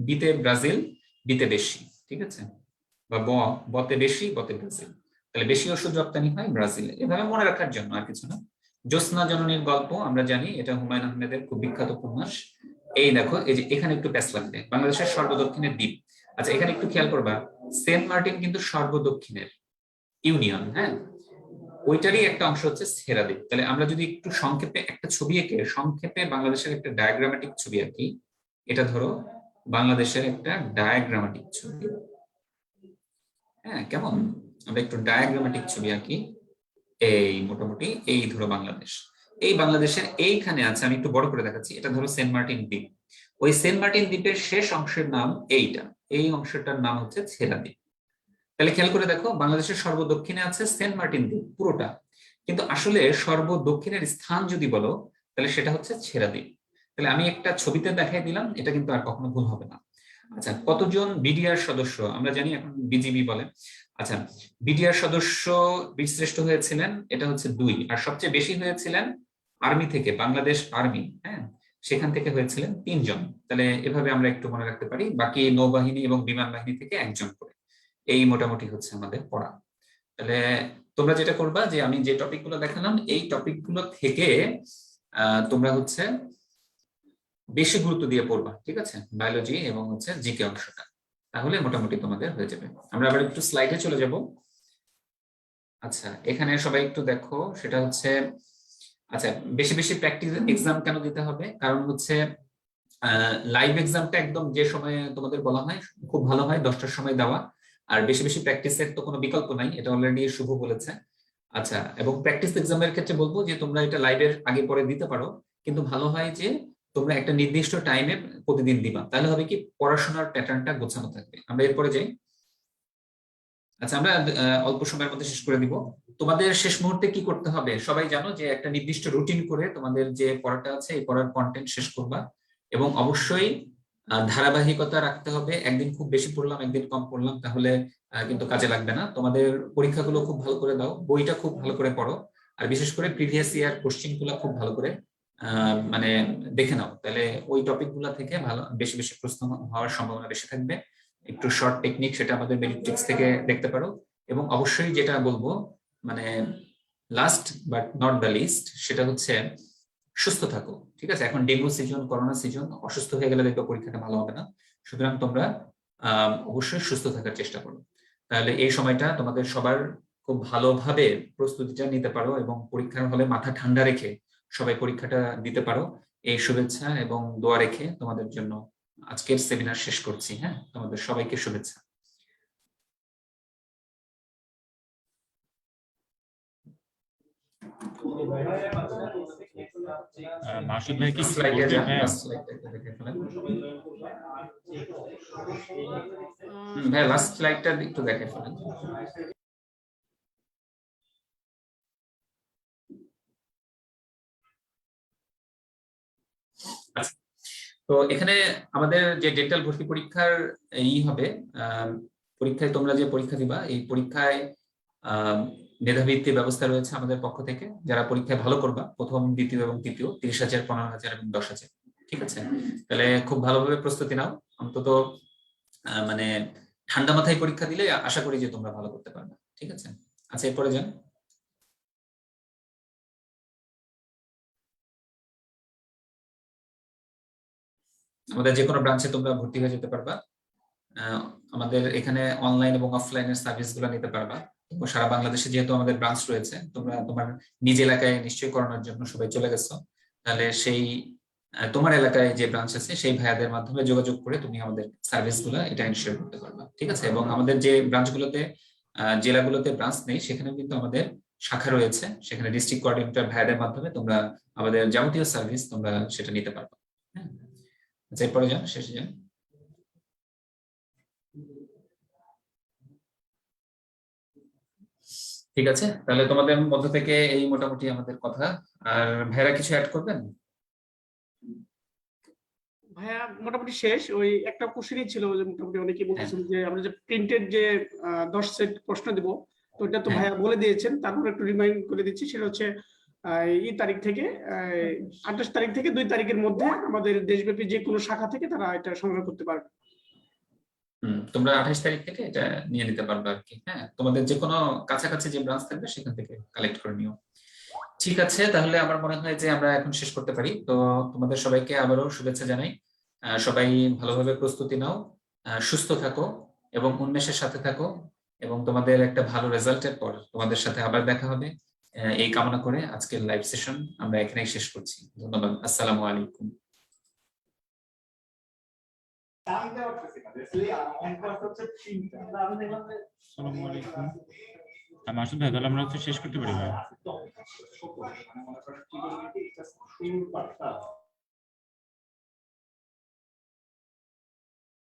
বিতে ব্রাজিল, বিতে বেশি, ঠিক আছে? বা বতে বেশি, বতে ব্রাজিল। তাহলে বেশি ওষুধ রপ্তানি হয় ব্রাজিলে। এভাবে মনে রাখার জন্য, আর কিছু না। জ্যোৎস্না জননীর গল্প আমরা জানি, এটা হুমায়ুন আহমেদের খুব বিখ্যাত উপন্যাস। এই দেখো, এই যে এখানে একটু প্যাচ লাগবে, বাংলাদেশের সর্বদক্ষিণের দ্বীপ। আচ্ছা, এখানে একটু খেয়াল করবা, সেন্ট মার্টিন কিন্তু সর্বদক্ষিণের ইউনিয়ন, হ্যাঁ, ওইটারই একটা অংশ হচ্ছে ছেড়া দ্বীপ। তাহলে আমরা যদি একটু সংক্ষেপে একটা ছবি এঁকে, সংক্ষেপে বাংলাদেশের একটা ডায়াগ্রামেটিক ছবি আঁকি, এটা ধরো বাংলাদেশের একটা ডায়াগ্রামেটিক ছবি, হ্যাঁ, কেমন? আমরা একটু ডায়াগ্রামেটিক ছবি আঁকি। এই মোটামুটি এই ধরো বাংলাদেশ, এই বাংলাদেশের এইখানে আছে, আমি একটু বড় করে দেখাচ্ছি, এটা ধরো সেন্ট মার্টিন দ্বীপ। ওই সেন্ট মার্টিন দ্বীপের শেষ অংশের নাম এইটা, এই অংশটার নাম হচ্ছে ছেড়া দ্বীপ। তাহলে খেয়াল করে দেখো, বাংলাদেশের সর্বদক্ষিণে আছে সেন্ট মার্টিন দ্বীপ পুরোটা, কিন্তু আসলে সর্বদক্ষিণের স্থান যদি বলো তাহলে সেটা হচ্ছে ছেড়া দ্বীপ। তাহলে আমি একটা ছবিতে দেখাই দিলাম, এটা কিন্তু আর কখনো ভুল হবে না। আচ্ছা, কতজন বিডিআর সদস্য? আমরা জানি এখন বিজিবি বলে। আচ্ছা, বিডিআর সদস্য বীরশ্রেষ্ঠ হয়েছিলেন, এটা হচ্ছে 2, আর সবচেয়ে বেশি হয়েছিলেন আর্মি থেকে, বাংলাদেশ আর্মি, হ্যাঁ, সেখান থেকে হয়েছিলেন 3 জন। তাহলে এভাবে আমরা একটু মনে রাখতে পারি, বাকি নৌবাহিনী এবং বিমান বাহিনী থেকে 1 জন করে। এই মোটামুটি হচ্ছে আমাদের পড়া। তাহলে তোমরা যেটা করবা, যে আমি যে টপিকগুলো দেখালাম এই টপিকগুলো থেকে তোমরা হচ্ছে বেশি গুরুত্ব দিয়ে পড়বা, ঠিক আছে, বায়োলজি এবং হচ্ছে জিকে অংশটা, তাহলে মোটামুটি তোমাদের হয়ে যাবে। আমরা আবার একটু স্লাইডে চলে যাব। আচ্ছা, এখানে সবাই একটু দেখো, সেটা হচ্ছে, আচ্ছা, বেশি বেশি প্র্যাকটিস এক্সাম কেন দিতে হবে? কারণ হচ্ছে লাইভ এক্সামটা একদম যে সময়ে তোমাদের বলা হয় খুব ভালো হয় 10টার সময় দেওয়া, আর বেশি বেশি প্র্যাকটিসের তো কোনো বিকল্প নাই, এটা অলরেডি শুভ বলেছে। আচ্ছা, এবং প্র্যাকটিস এক্সামের ক্ষেত্রে বলবো যে তোমরা এটা লাইভের আগে পরে দিতে পারো, কিন্তু ভালো হয় যে তোমরা একটা নির্দিষ্ট টাইমে প্রতিদিন দিবা, তাহলে হবে কি পড়াশোনার প্যাটার্নটা গোছানো থাকবে। আমরা এরপরে যাই। আচ্ছা, আমরা অল্প সময়ের মধ্যে শেষ করে দিব। তোমাদের শেষ মুহূর্তে কি করতে হবে সবাই জানো, যে একটা নির্দিষ্ট রুটিন করে তোমাদের যে পড়াটা আছে এই পড়ার কন্টেন্ট শেষ করবা, এবং অবশ্যই ধারাবাহিকতা রাখতে হবে। একদিন খুব বেশি পড়লাম, একদিন কম পড়লাম, তাহলে কিন্তু কাজে লাগবে না। তোমাদের পরীক্ষাগুলো খুব ভালো করে দাও, বইটা খুব ভালো করে পড়ো, আর বিশেষ করে প্রিভিয়াস ইয়ার কোশ্চেন গুলো খুব ভালো করে মানে দেখে নাও, তাহলে ওই টপিক গুলা থেকে ভালো বেশি বেশি প্রশ্ন হওয়ার সম্ভাবনা বেশি থাকবে। একটু শর্ট টেকনিক, সেটা আমাদের মেরিট্রিক্স থেকে দেখতে পারো। এবং অবশ্যই যেটা বলবো, মানে last but not the least, সেটা হচ্ছে সুস্থ থাকো, ঠিক আছে? এখন ডেঙ্গু সিজন, করোনা সিজন, অসুস্থ হয়ে গেলে দেখবে পরীক্ষাটা ভালো হবে না। সুতরাং তোমরা অবশ্যই সুস্থ থাকার চেষ্টা করো, তাহলে এই সময়টা তোমাদের সবার খুব ভালোভাবে প্রস্তুতিটা নিতে পারো, এবং পরীক্ষার হলে মাথা ঠান্ডা রেখে সবাই পরীক্ষাটা দিতে পারো। এই শুভেচ্ছা এবং দোয়া রেখে তোমাদের জন্য আজকের সেমিনার শেষ করছি। হ্যাঁ, তোমাদের সবাইকে শুভেচ্ছা। মাসুদ ভাই কি স্লাইডে যান, ভাই? লাস্ট স্লাইডটা দেখে ফেলেন। ভাই লাস্ট স্লাইডটা একটু দেখে ফেলেন। তো এখানে আমাদের যে ডেন্টাল ভর্তি পরীক্ষার হবে, পরীক্ষায় তোমরা যে পরীক্ষা দিবা, এই পরীক্ষায় মেধাবৃত্তি ব্যবস্থা রয়েছে আমাদের পক্ষ থেকে। যারা পরীক্ষায় ভালো করবা, প্রথম, দ্বিতীয় এবং তৃতীয়, 30,000, 15,000 এবং 10,000, ঠিক আছে? তাহলে খুব ভালোভাবে প্রস্তুতি নাও, অন্তত মানে ঠান্ডা মাথায় পরীক্ষা দিলে আশা করি যে তোমরা ভালো করতে পারবে, ঠিক আছে? আচ্ছা, এরপরে যান। আমাদের যে কোনো ব্রাঞ্চে তোমরা ভর্তি হয়ে যেতে পারবা। আমাদের এখানে অনলাইন এবং অফলাইনের সার্ভিস গুলো নিতে পারবা। সারা বাংলাদেশে যেহেতু আমাদের ব্রাঞ্চ রয়েছে, তোমরা তোমার নিজ এলাকায় নিশ্চয়ই করানোর জন্য সবাই চলে গেছো, তাহলে সেই তোমার এলাকায় যে ব্রাঞ্চ আছে সেই ভাইয়াদের মাধ্যমে যোগাযোগ করে তুমি আমাদের সার্ভিস গুলো এটা ইনশিওর করতে পারবা, ঠিক আছে? এবং আমাদের যে ব্রাঞ্চগুলোতে, জেলাগুলোতে ব্রাঞ্চ নেই, সেখানে কিন্তু আমাদের শাখা রয়েছে, সেখানে ডিস্ট্রিক্ট কোঅর্ডিনেটর ভাইয়াদের মাধ্যমে তোমরা আমাদের যাবতীয় সার্ভিস তোমরা সেটা নিতে পারবা। হ্যাঁ, আচ্ছা, এরপরে যান, শেষে যান। ঠিক আছে, তাহলে তোমাদের মধ্য থেকে এই মোটামুটি আমাদের কথা। আর ভাইরা কিছু অ্যাড করবেন? ভাইয়া মোটামুটি শেষ। ওই একটা কোশ্চেনই ছিল, যে মোটামুটি অনেকে বলছেন যে আমরা যে প্রিন্টেড যে 10 সেট প্রশ্ন দেব, তো এটা তো ভাইয়া বলে দিয়েছেন, তারপর একটু রিমাইন্ড করে দিচ্ছি। সেটা হচ্ছে এই তারিখ থেকে 28 তারিখ থেকে 2 তারিখের মধ্যে আমাদের দেশব্যাপী যে কোনো শাখা থেকে তারা এটা সংগ্রহ করতে পারবে। তোমরা 28 তারিখ থেকে এটা নিয়ে নিতে পারবে আর কি। হ্যাঁ, তোমাদের যে কোনো কাছাকাছি যে ব্রাঞ্চ থাকবে সেখান থেকে কালেক্ট করে নিও। ঠিক আছে, তাহলে আমার মনে হয় যে আমরা এখন শেষ করতে পারি। তো তোমাদের সবাইকে আবারও শুভেচ্ছা জানাই। সবাই ভালোভাবে প্রস্তুতি নাও, সুস্থ থাকো এবং উন্মেষের সাথে থাকো, এবং তোমাদের একটা ভালো রেজাল্টের পর তোমাদের সাথে আবার দেখা হবে এই কামনা করে আজকের লাইভ সেশন আমরা এখানেই শেষ করছি। ধন্যবাদ। আসসালামু আলাইকুম। আসসালামু আলাইকুম। মাসুদ ভাই, তাহলে আমরা শেষ করতে পারি ভাই?